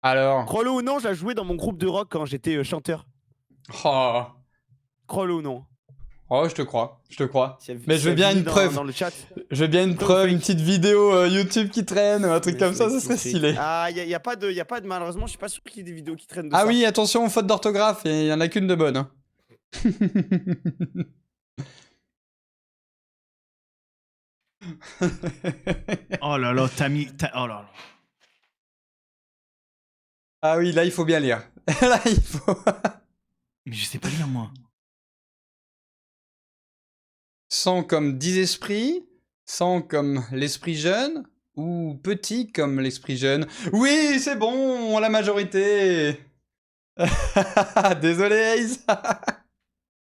Alors. Crois-le ou non, je l'ai joué dans mon groupe de rock quand j'étais chanteur. Oh. Crois-le ou non. Oh, je te crois, je te crois. S'il y a- Mais s'il je y veux a bien Vinny une dans- preuve. Dans le chat. Je veux bien une Preuve preuve, fake. une petite vidéo YouTube qui traîne, un truc Mais comme ça fake, serait fake. stylé. Ah, y a pas de. Malheureusement, je suis pas sûr qu'il y ait des vidéos qui traînent de Ah ça. oui, attention aux fautes d'orthographe, et il y en a qu'une de bonne. Hein. Oh là là, oh là là. Ah oui, là il faut bien lire. Là il faut. Mais je sais pas lire, moi. Sans comme 10 esprits, sans comme l'esprit jeune, ou petit comme l'esprit jeune. Oui, c'est bon, la majorité. Désolé Ace.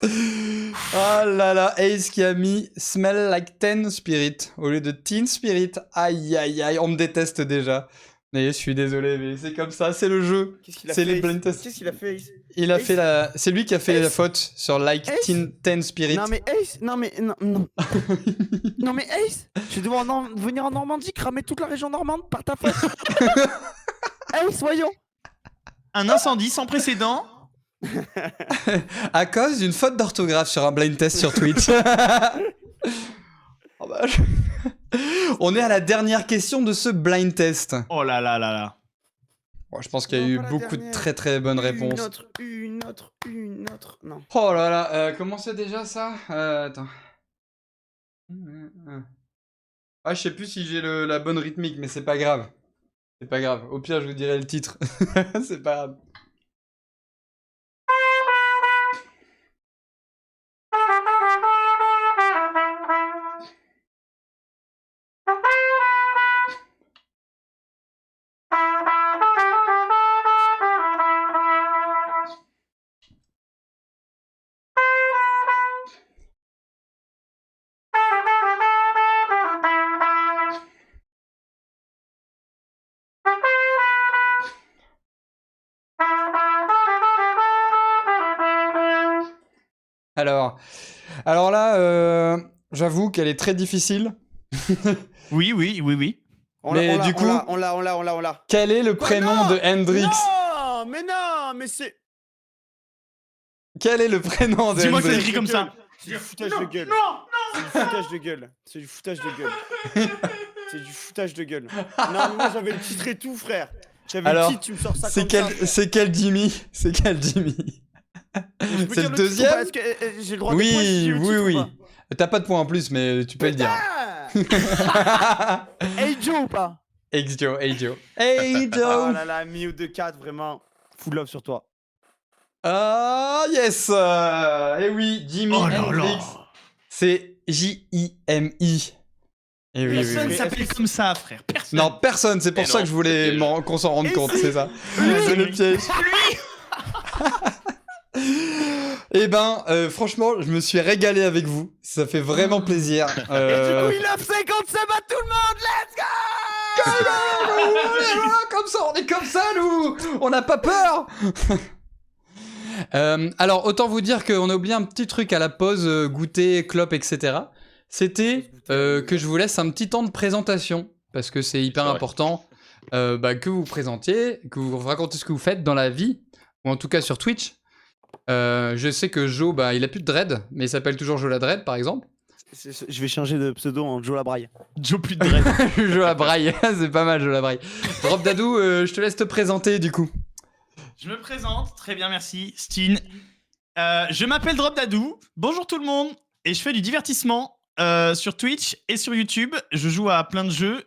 Oh là là, Ace qui a mis Smell Like Teen Spirit au lieu de Teen Spirit. Aïe aïe aïe, on me déteste déjà. Mais je suis désolé, mais c'est comme ça, c'est le jeu. Qu'est-ce qu'il a C'est fait les blind tests. Qu'est-ce qu'il a fait Ace Il a Ace fait la... C'est lui qui a fait Ace la faute sur Like Ace Teen Spirit. Non mais Ace, non mais non, non. Non mais Ace, je vais devoir venir en Normandie cramer toute la région normande par ta faute. Ace, voyons. Un incendie sans précédent. À cause d'une faute d'orthographe sur un blind test sur Twitch. Oh bah, on est à la dernière question de ce blind test. Oh là là là là. Bon, je pense qu'il y a Non, eu pas la beaucoup de dernière. très très bonnes réponses. Une autre. Non. Oh là là, comment c'est déjà ça? Attends. Ah, je sais plus si j'ai la bonne rythmique, mais c'est pas grave. C'est pas grave. Au pire, je vous dirai le titre. C'est pas grave. Alors là, j'avoue qu'elle est très difficile. Oui. Mais du coup- on l'a. Quel est le prénom de Hendrix? Non, mais c'est. Quel est le prénom de Dis-moi que c'est Hendrix? écrit comme ça. C'est du foutage de gueule. C'est du foutage de gueule. C'est du foutage de gueule. Non, mais moi j'avais le titre et tout, frère. J'avais Alors, le titre, tu me sors ça C'est comme quel, ça, frère. c'est quel Jimmy? C'est quel Jimmy? Je peux c'est dire le titre ou deuxième? pas Est-ce que j'ai le droit de points si Oui, j'ai le oui, titre ou oui. pas T'as pas de points en plus, mais tu peux le dire. Hey Joe ou pas? Hey Joe, hey Joe. Hey Oh Joe. là là, Mew de 4, vraiment. Full love sur toi. Ah, yes. Eh oui, Jimi Oh là Hendrix. là. C'est J-I-M-I. Eh oui, oui, Personne oui. s'appelle comme ça, frère. Personne. Non, personne, c'est pour Eh ça non, que je voulais c'est le qu'on s'en rende Et compte, si- c'est ça. C'est le piège. Eh ben, franchement, je me suis régalé avec vous. Ça fait vraiment plaisir. Et du coup, il offre 57 à tout le monde, let's go! Comme ça, on est comme ça, nous. On n'a pas peur. Alors, autant vous dire qu'on a oublié un petit truc à la pause, goûter, clope, etc. C'était que je vous laisse un petit temps de présentation, parce que c'est hyper C'est vrai. important que vous présentiez, que vous racontiez ce que vous faites dans la vie, ou en tout cas sur Twitch. Je sais que Joe, il a plus de dread, mais il s'appelle toujours Joe la Dread, par exemple. Je vais changer de pseudo en Joe Labraille. Joe plus de dread. Joe la Braille, c'est pas mal, Joe la Braille. Drop Dadou, je te laisse te présenter du coup. Je me présente, très bien, merci, Steen. Je m'appelle Drop Dadou, bonjour tout le monde, et je fais du divertissement sur Twitch et sur YouTube. Je joue à plein de jeux.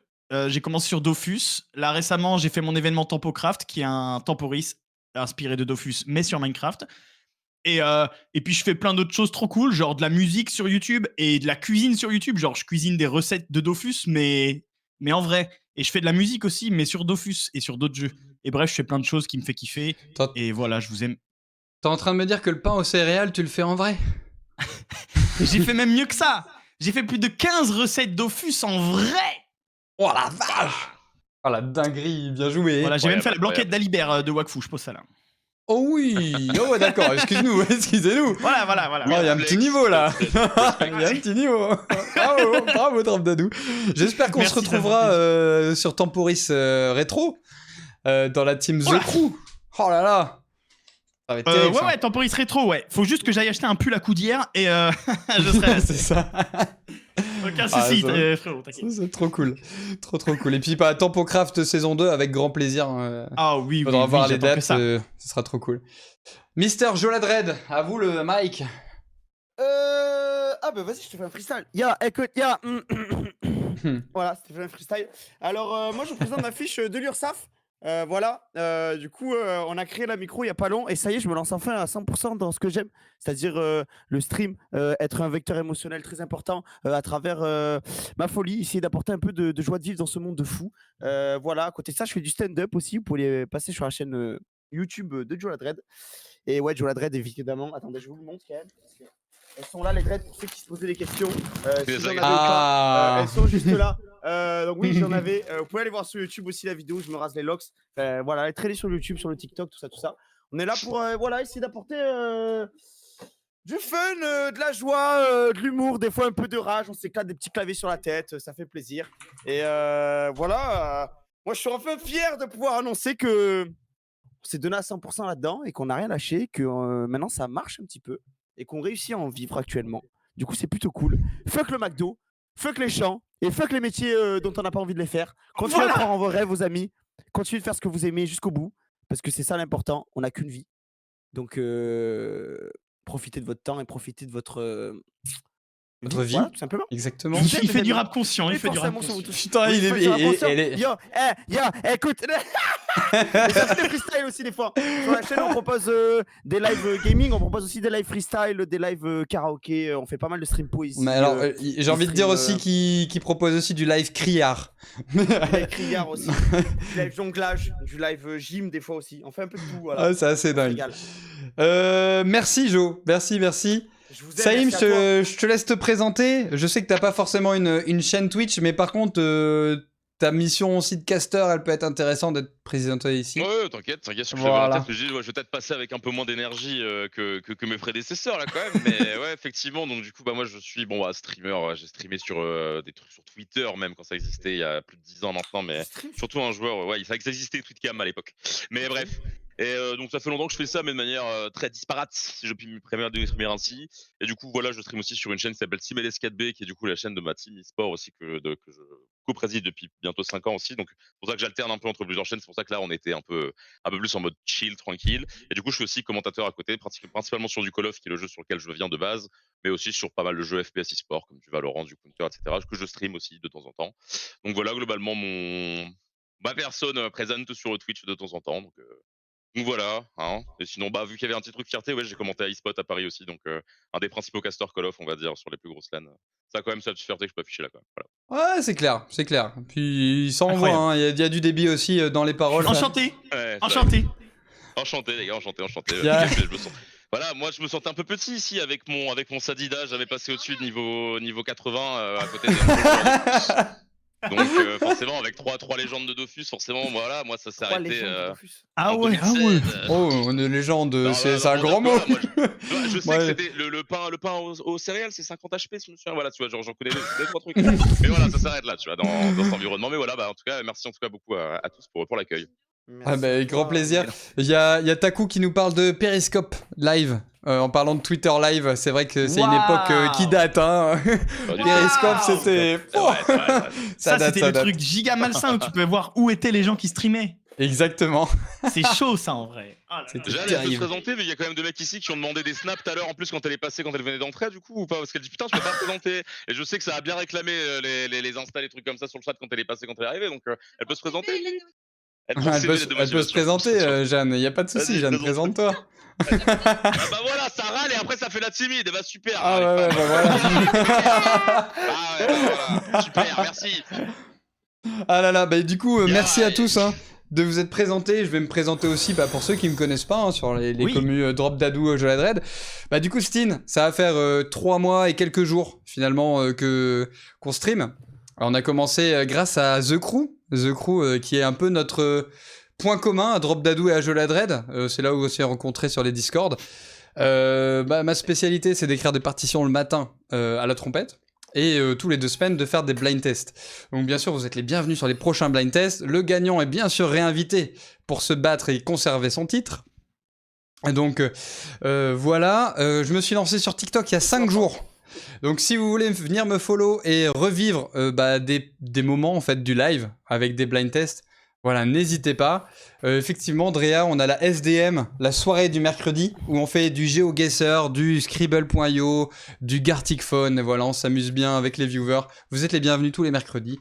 J'ai commencé sur Dofus. Là, récemment, j'ai fait mon événement Tempocraft, qui est un Temporis inspiré de Dofus, mais sur Minecraft. Et puis, je fais plein d'autres choses trop cool, genre de la musique sur YouTube et de la cuisine sur YouTube. Genre, je cuisine des recettes de Dofus, mais en vrai. Et je fais de la musique aussi, mais sur Dofus et sur d'autres jeux. Et bref, je fais plein de choses qui me fait kiffer. T'es Et voilà, je vous aime. en train de me dire que le pain aux céréales, tu le fais en vrai? J'ai fait même mieux que ça. J'ai fait plus de 15 recettes Dofus en vrai. Oh la vache! Oh la dinguerie, bien joué. Voilà, j'ai même fait la incroyable. blanquette d'Alibert de Wakfu, je pose ça là. Oh oui! Oh ouais, d'accord, excuse-nous, excusez-nous. Voilà. Oh, il y a un petit niveau là. Il y a un petit niveau. Bravo, bravo Drop Dadou. J'espère qu'on se Merci, ça me retrouvera sur Temporis Rétro dans la team Oh là. The Crew. Oh là là. Ça va être terrible. ça. Ouais, Temporis Rétro, ouais. Faut juste que j'aille acheter un pull à coudière et je serai C'est ça. aucun Ah, souci, ça- frérot, t'inquiète. C'est trop cool. Trop cool. Et puis Tempocraft saison 2 avec grand plaisir. Ah oui, Faudra voir les j'attends que dates, ça. ce sera trop cool. Mister Joe la Dread, à vous le mic. Ah bah vas-y, je te fais un freestyle. Écoute, Voilà, c'était un freestyle. Alors, moi, je vous présente ma fiche de l'URSSAF. Voilà, du coup, on a créé la micro il y a pas long et ça y est, je me lance enfin à 100% dans ce que j'aime, c'est-à-dire le stream, être un vecteur émotionnel très important à travers ma folie, essayer d'apporter un peu de joie de vivre dans ce monde de fou. Voilà, à côté de ça, je fais du stand-up aussi. Vous pouvez passer sur la chaîne YouTube de Joe la Dread. Et ouais, Joe la Dread, évidemment. Attendez, je vous le montre quand même. Parce que elles sont là, les dreads, pour ceux qui se posaient des questions. Si vous en avez ou pas, elles sont juste là. Donc oui, j'en avais. Vous pouvez aller voir sur YouTube aussi la vidéo, je me rase les locks. Voilà, allez traîner sur YouTube, sur le TikTok, tout ça. On est là pour voilà, essayer d'apporter du fun, de la joie, de l'humour, des fois un peu de rage. On s'éclate des petits claviers sur la tête, ça fait plaisir. Et voilà, moi je suis enfin fier de pouvoir annoncer que on s'est donné à 100% là-dedans et qu'on n'a rien lâché, que maintenant ça marche un petit peu et qu'on réussit à en vivre actuellement. Du coup, c'est plutôt cool. Fuck le McDo, fuck les champs et fuck les métiers dont on n'a pas envie de les faire. Continuez à croire en vos rêves, vos amis. Continuez de faire ce que vous aimez jusqu'au bout parce que c'est ça l'important. On n'a qu'une vie. Donc, profitez de votre temps et profitez de votre Votre vie. Voilà, tout simplement. Exactement. Il fait du rap conscient, il fait du rap Forcément, conscient. Putain, Oui, il faut être est. conscient. Elle est... Yo, écoute. Et ça fait des freestyles aussi des fois. Sur la chaîne, on propose des lives gaming, on propose aussi des lives freestyle, des lives karaoké. On fait pas mal de stream poésie. Mais alors, j'ai envie de dire aussi qu'il propose aussi du live criard. Du live criard aussi, du live jonglage, du live gym des fois aussi. On fait un peu de tout. Voilà. Ah, c'est assez On se dingue. régale. Merci Joe, merci. Je vous aime, Saïm, merci à toi. je te laisse te présenter. Je sais que t'as pas forcément une chaîne Twitch, mais par contre, ta mission aussi de caster, elle peut être intéressante d'être présidentée ici. Ouais, t'inquiète, je suis Voilà. je vais peut-être passer avec un peu moins d'énergie que mes prédécesseurs là quand même, mais ouais, effectivement, donc du coup, moi je suis streamer, j'ai streamé sur des trucs sur Twitter même quand ça existait il y a plus de 10 ans maintenant, mais surtout un joueur, ouais, il fallait que ça existait Tweetcam à l'époque. Mais bref. Et donc ça fait longtemps que je fais ça, mais de manière très disparate, si je puis me permettre de m'exprimer ainsi. Et du coup, voilà, je stream aussi sur une chaîne qui s'appelle Team LS4B, qui est du coup la chaîne de ma team e-sport aussi que je co-préside depuis bientôt 5 ans aussi, donc c'est pour ça que j'alterne un peu entre plusieurs chaînes. C'est pour ça que là on était un peu plus en mode chill, tranquille. Et du coup je suis aussi commentateur à côté, principalement sur du Call of, qui est le jeu sur lequel je viens de base, mais aussi sur pas mal de jeux FPS e-sport comme du Valorant, du Counter, etc. que je stream aussi de temps en temps. Donc voilà globalement ma personne présente sur Twitch de temps en temps. Donc voilà, hein. Et sinon, vu qu'il y avait un petit truc fierté, ouais, j'ai commenté à eSpot à Paris aussi, donc un des principaux casteurs Call of, on va dire, sur les plus grosses LAN. Ça a quand même sa petite fierté que je peux afficher là, quand même. Voilà. Ouais, c'est clair, c'est clair. Puis ça envoie, hein. Il y a du débit aussi dans les paroles. Enchanté. Ouais, Enchanté. Enchanté, les gars, enchanté. Yeah. Voilà, moi je me sentais un peu petit ici avec mon Sadida, j'avais passé au-dessus de niveau 80 à côté des donc forcément avec trois légendes de Dofus, forcément voilà, moi ça s'est arrêté Ah en ouais. 2016. Oh, on est légende, c'est un grand mot. Je sais Ouais. que c'était le pain aux céréales, c'est 50 HP, si je me souviens. Voilà, tu vois, genre j'en connais deux, trois trucs. Mais voilà, ça s'arrête là, tu vois, dans cet environnement. Mais voilà, en tout cas, merci en tout cas beaucoup à tous pour l'accueil. Ah bah, grand plaisir. Il y a Taku qui nous parle de Periscope Live. En parlant de Twitter Live, c'est vrai que c'est une époque qui date. Hein. Periscope, c'était... Ça c'était le truc giga malsain où tu pouvais voir où étaient les gens qui streamaient. Exactement. C'est chaud ça en vrai. Oh là là. C'était J'allais te terrible. présenter, mais il y a quand même deux mecs ici qui ont demandé des snaps tout à l'heure en plus quand elle est passée, quand elle venait d'entrer, du coup, ou pas? Parce qu'elle dit putain, je peux pas me présenter. Et je sais que ça a bien réclamé les instas, les trucs comme ça sur le chat quand elle est passée, quand elle est arrivée, donc elle peut se présenter. Elle peut se présenter, Jeanne, il n'y a pas de souci, Vas-y, Jeanne, présente-toi. Ah bah voilà, ça râle et après ça fait la timide, et bah super. Ah ouais, bah voilà. Ah ouais, bah voilà, super, merci. Ah là là, bah du coup, Yeah. merci à tous de vous être présentés. Je vais me présenter aussi pour ceux qui me connaissent pas sur les Oui. communes Drop Dadou, Jola Dread. Bah du coup, Steen, ça va faire 3 mois et quelques jours finalement qu'on stream. Alors, on a commencé grâce à The Crew, qui est un peu notre point commun à Drop Dadou et à Jola Dread. C'est là où on s'est rencontrés sur les Discord. Ma spécialité, c'est d'écrire des partitions le matin à la trompette. Et tous les 2 semaines de faire des blind tests. Donc bien sûr, vous êtes les bienvenus sur les prochains blind tests. Le gagnant est bien sûr réinvité pour se battre et conserver son titre. Et donc voilà, je me suis lancé sur TikTok il y a 5 jours. Donc si vous voulez venir me follow et revivre des moments en fait du live avec des blind tests, voilà, n'hésitez pas. Effectivement, Drea, on a la SDM, la soirée du mercredi, où on fait du GeoGuessr, du Scribble.io, du Gartic Phone, et voilà, on s'amuse bien avec les viewers. Vous êtes les bienvenus tous les mercredis.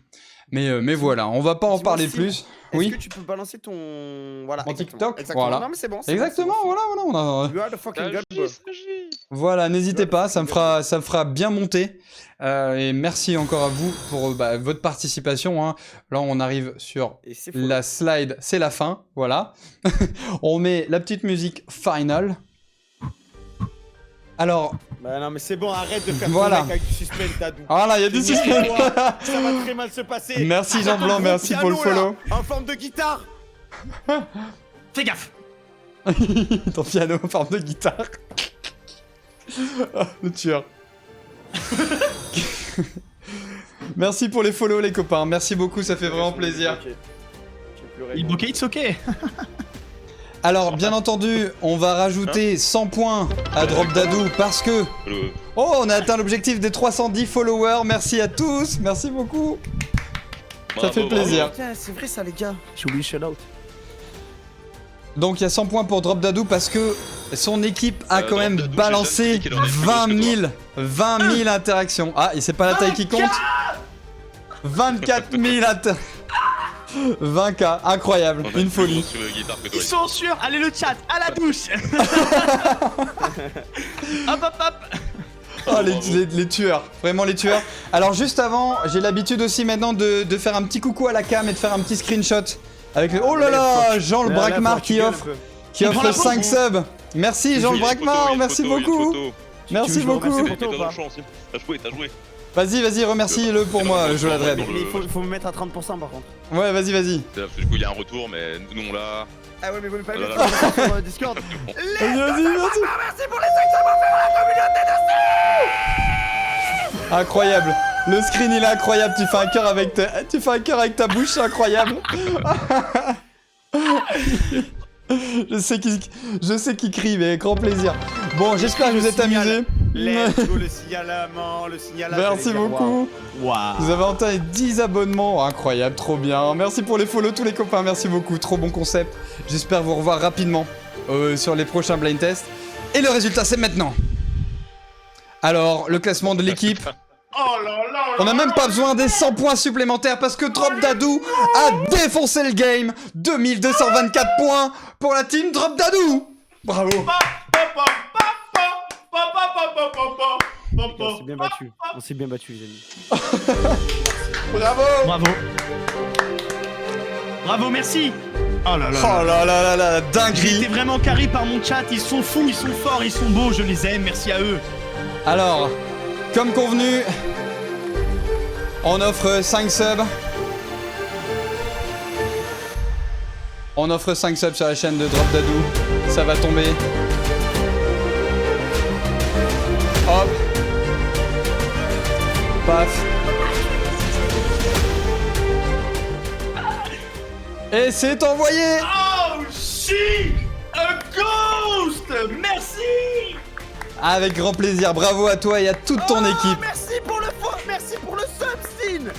Mais voilà, on va pas en parler plus. Oui. Est-ce que tu peux balancer ton... Voilà, Mon exactement. TikTok, Exactement. voilà. Non mais c'est bon. Exactement, voilà, on a... You are the fucking god. Voilà, n'hésitez pas, ça me fera bien monter. Et merci encore à vous pour votre participation. Hein. Là, on arrive sur Et c'est fou. la slide, c'est la fin, voilà. On met la petite musique final. Alors, Bah non mais c'est bon, arrête de faire Voilà. ton mec avec du suspense, Dadou. voilà, il y a du suspense. Ça va très mal se passer. Merci Jean Blanc, merci pour le follow. En forme de guitare. Fais gaffe. Ton piano en forme de guitare. Ah, le tueur. Merci pour les follow les copains, merci beaucoup, ça fait vraiment plaisir. Ok. J'ai pleuré. Il bouquet, it's ok. Alors, bien entendu, on va rajouter 100 points à Drop Dadou parce que... Oh, on a atteint l'objectif des 310 followers, merci à tous, merci beaucoup. Ça fait plaisir. Putain, c'est vrai ça les gars. J'ai oublié shout out. Donc il y a 100 points pour Drop Dadou parce que son équipe a quand Drop même Dadou, balancé j'ai jamais dit qu'il en a fait 20 000 interactions. Ah, et c'est pas la taille qui compte. 24 000 interactions. 20K, incroyable, une folie. Ils sont sûrs. Allez le chat, à la douche. Hop hop hop. Oh, les tueurs, vraiment les tueurs. Alors juste avant, j'ai l'habitude aussi maintenant de faire un petit coucou à la cam et de faire un petit screenshot. Avec le... Oh là là, Jean le Braquemar qui offre 5 subs. Merci Jean le Braquemar, merci beaucoup. Merci beaucoup. T'as joué. Vas-y, remercie-le pour moi, Jola Dread. Mais il faut me mettre à 30% par contre. Ouais, vas-y. Du coup, il y a un retour, mais nous on l'a. Ah ouais mais vous ne pouvez pas Oh là mettre sur Discord. Vas-y, merci. Merci pour les 5 subs offerts à la communauté de Incroyable. Le screen il est incroyable, tu fais un cœur avec ta bouche, c'est incroyable. Je sais qui crie, mais grand plaisir. Bon, j'espère que vous êtes amusés. Let's go, le signalement, le signalage. Merci beaucoup. Waouh. Vous avez entendu 10 abonnements. Incroyable, trop bien. Merci pour les follow tous les copains, merci beaucoup. Trop bon concept. J'espère vous revoir rapidement sur les prochains blind tests. Et le résultat, c'est maintenant. Alors, le classement de l'équipe. Oh là là. On n'a même pas besoin des 100 points supplémentaires parce que Drop Dadou a défoncé le game. 2224 points pour la team Drop Dadou. Bravo. On s'est bien battu. On s'est bien battu, les amis. Bravo. Bravo. Bravo, merci. Oh là là. Oh là là là là, J'ai dinguerie. été vraiment carré par mon chat. Ils sont fous, ils sont forts, ils sont beaux. Je les aime. Merci à eux. Alors, comme convenu, on offre 5 subs. On offre 5 subs sur la chaîne de Drop Dadou. Ça va tomber. Hop. Paf. Et c'est envoyé. Oh shit, a ghost. Merci. Avec grand plaisir. Bravo à toi et à toute ton équipe. Merci pour le sub, Stin.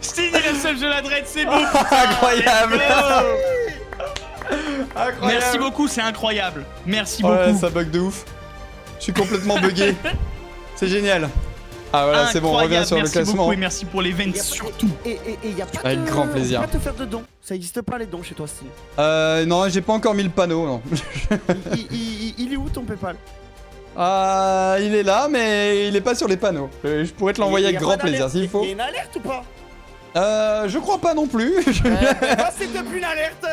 Steve, il est le seul jeu la dread, c'est beau. Incroyable. Incroyable. Merci beaucoup, c'est incroyable. Merci Ouais, beaucoup. ça bug de ouf. Je suis complètement bugué. C'est génial. Ah voilà, c'est bon, on revient sur le merci classement. beaucoup et merci pour les vents surtout. Et y a pas Avec grand plaisir. Faut pas te faire de dons. Ça existe pas les dons chez toi, Stin. Non, j'ai pas encore mis le panneau, non. Il est où ton PayPal? Il est là, mais il est pas sur les panneaux. Je pourrais te l'envoyer avec grand plaisir s'il faut. Il y a une alerte ou pas? Je crois pas non plus. Bah, c'est depuis une alerte.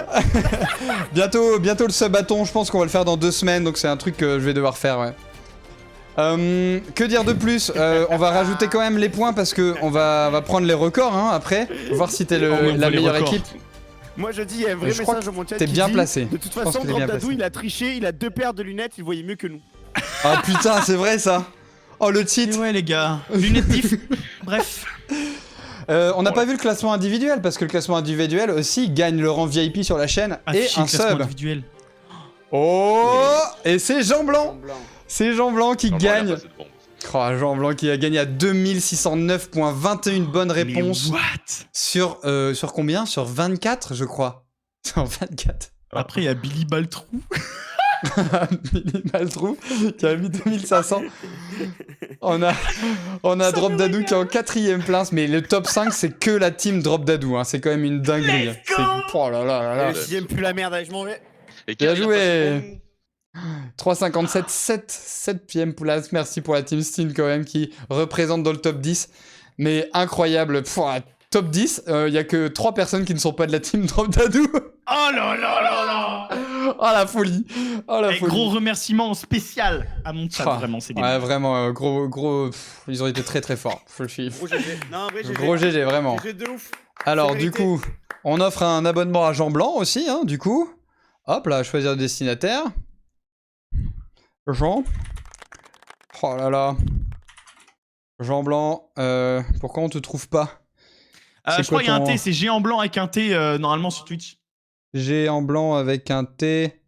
bientôt le sub-bâton, je pense qu'on va le faire dans 2 semaines, donc c'est un truc que je vais devoir faire, ouais. Que dire de plus? On va rajouter quand même les points parce que on va prendre les records hein, après, voir si t'es On voit la les meilleure records. équipe. Moi je dis, il y a un vrai Je crois message dans mon chat t'es qui bien dit, placé. de toute Je pense façon, que t'es bien Drop Dadou, placé. il a triché, il a 2 paires de lunettes, il voyait mieux que nous. Ah putain, c'est vrai ça. Oh le Et titre. ouais les gars, lunettes diff. Bref. On n'a pas vu le classement individuel parce que le classement individuel aussi gagne le rang VIP sur la chaîne et Afficher un le classement sub. individuel. Oh, et c'est Jean Blanc. C'est Jean Blanc qui Non, il a gagne. passé devant. Oh, Jean Blanc qui a gagné à 2609,21 bonnes réponses. Mais what? Sur combien? Sur 24, je crois. Sur 24. Après il y a Billy Baltrou. Minimal trou qui a mis 2500. On a Drop Dadou qui est en 4ème place, mais le top 5 c'est que la team Drop Dadou, hein. C'est quand même une dinguerie. Let's go. Oh là là là là. Le 6ème plus la merde, allez, je m'en vais. Et Bien Kyle, il a joué. passé devant nous. 357, 7ème place. Merci pour la team Steen quand même qui représente dans le top 10. Mais incroyable. Top 10, il y a que 3 personnes qui ne sont pas de la team Drop Dadou. Oh là là là là. Oh la folie. Oh la Et folie. gros remerciement spécial à mon chat, Ah, vraiment, c'est des Ouais, vraiment, gros. Ils ont été très très forts. Gros GG. Non, en vrai, GG. Gros GG, vraiment. GG de ouf. Alors, C'est du vérité. coup, on offre un abonnement à Jean Blanc aussi, hein, du coup. Hop là, choisir le destinataire. Jean. Oh là là. Jean Blanc, pourquoi on te trouve pas? C'est je crois quoi qu'il y a un ton- T, c'est géant blanc avec un T normalement sur Twitch. G en blanc avec un T.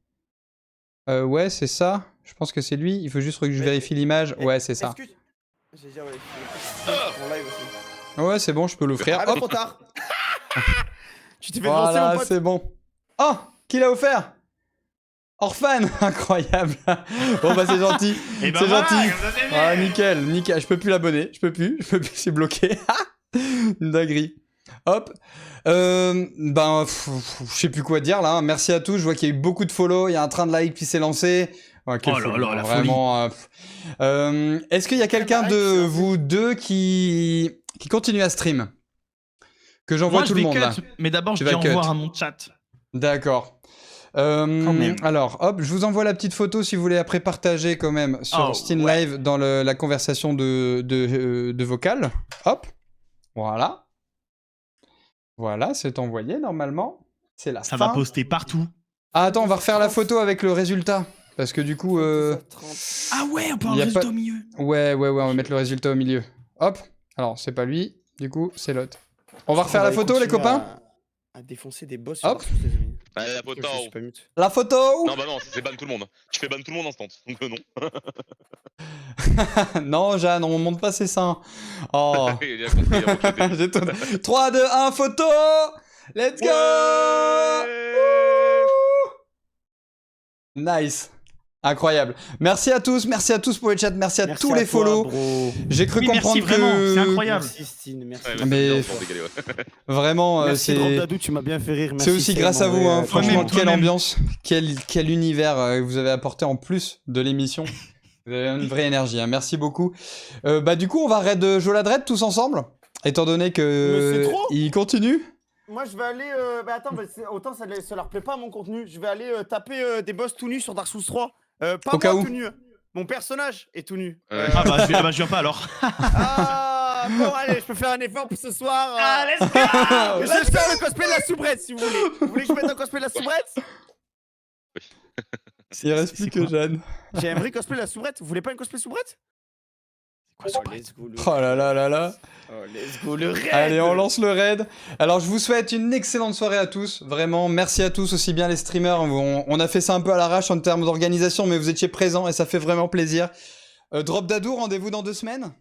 Ouais, c'est ça. Je pense que c'est lui. Il faut juste que je vérifie l'image. Ouais, c'est ça. Est-ce que- J'ai déjà, ouais. Mon live aussi. Ouais, c'est bon, je peux l'offrir. Ah, bah, Hop. trop tard. Tu t'es fait lancer, Voilà, mon pote. c'est bon. Oh, qui l'a offert? Orphan. Incroyable. Bon, bah, c'est gentil. Et ben C'est voilà, gentil. comme ça, c'est Ah, fait. nickel. Je peux plus l'abonner. Je peux plus, c'est bloqué. Une dinguerie. Hop. Je sais plus quoi dire là. Hein. Merci à tous. Je vois qu'il y a eu beaucoup de follow. Il y a un train de like qui s'est lancé. Ouais, quelle Oh là folie, là, la vraiment. Est-ce qu'il y a quelqu'un like, de c'est vous deux qui continue à stream? Que j'envoie Moi, tout je le vais monde cut, là. mais d'abord, Tu je dis vas au cut. revoir à mon chat. D'accord. même. Alors, hop, je vous envoie la petite photo si vous voulez après partager quand même sur Oh, Steam ouais. Live dans la conversation de vocal. Hop, voilà. Voilà, c'est envoyé normalement. C'est la Ça fin. va poster partout. Ah, attends, on va refaire la photo avec le résultat. Parce que du coup, Ah ouais, on peut Y a avoir le résultat pas- au milieu. ouais, on va mettre le résultat au milieu. Hop, alors c'est pas lui, du coup, c'est l'autre. On va refaire la photo, les copains? À défoncer des boss Hop. sur les amis. Allez, la Je photo. suis pas mute. La photo. Non, bah non, c'est ban tout le monde. Tu fais ban tout le monde instant. Donc non. Non, Jeanne, on monte pas ses seins. Oh. Il a compris, il a recruté. J'ai tout... 3, 2, 1, photo. Let's go. Nice. Incroyable. Merci à tous pour les chats, merci à tous les follow. J'ai cru Oui, comprendre merci, vraiment, c'est que... incroyable. Merci Stine, merci. Ouais, Mais- c'est bien, dégalé, ouais. Vraiment, Merci Drop c'est... Dadou, tu m'as bien fait rire. C'est Merci, aussi Sam, grâce à en vous, vrai, hein. Franchement, Toi-même, quelle toi-même. ambiance, quel univers vous avez apporté en plus de l'émission. Vous avez une vraie énergie, hein. Merci beaucoup. Du coup, on va raid Joladred tous ensemble, étant donné Mais que c'est trop. il continue. Moi je vais aller. Attends, autant ça leur plaît pas mon contenu. Je vais aller taper des boss tout nus sur Dark Souls 3. Pas Au cas moi où. tout nu. Mon personnage est tout nu. Ah bah je viens pas alors. Ah bon allez, je peux faire un effort pour ce soir. Ah, let's go. Je vais faire le cosplay de la soubrette si vous voulez. Vous voulez que je mette un cosplay de la soubrette? Il reste plus que Jeanne. J'ai un vrai cosplay de la soubrette. Vous voulez pas un cosplay soubrette? Quoi, soubrette Oh là là là là. Oh, let's go le raid. Allez, on lance le raid. Alors, je vous souhaite une excellente soirée à tous. Vraiment, merci à tous, aussi bien les streamers. On a fait ça un peu à l'arrache en termes d'organisation, mais vous étiez présents et ça fait vraiment plaisir. Drop Dadou, rendez-vous dans 2 semaines.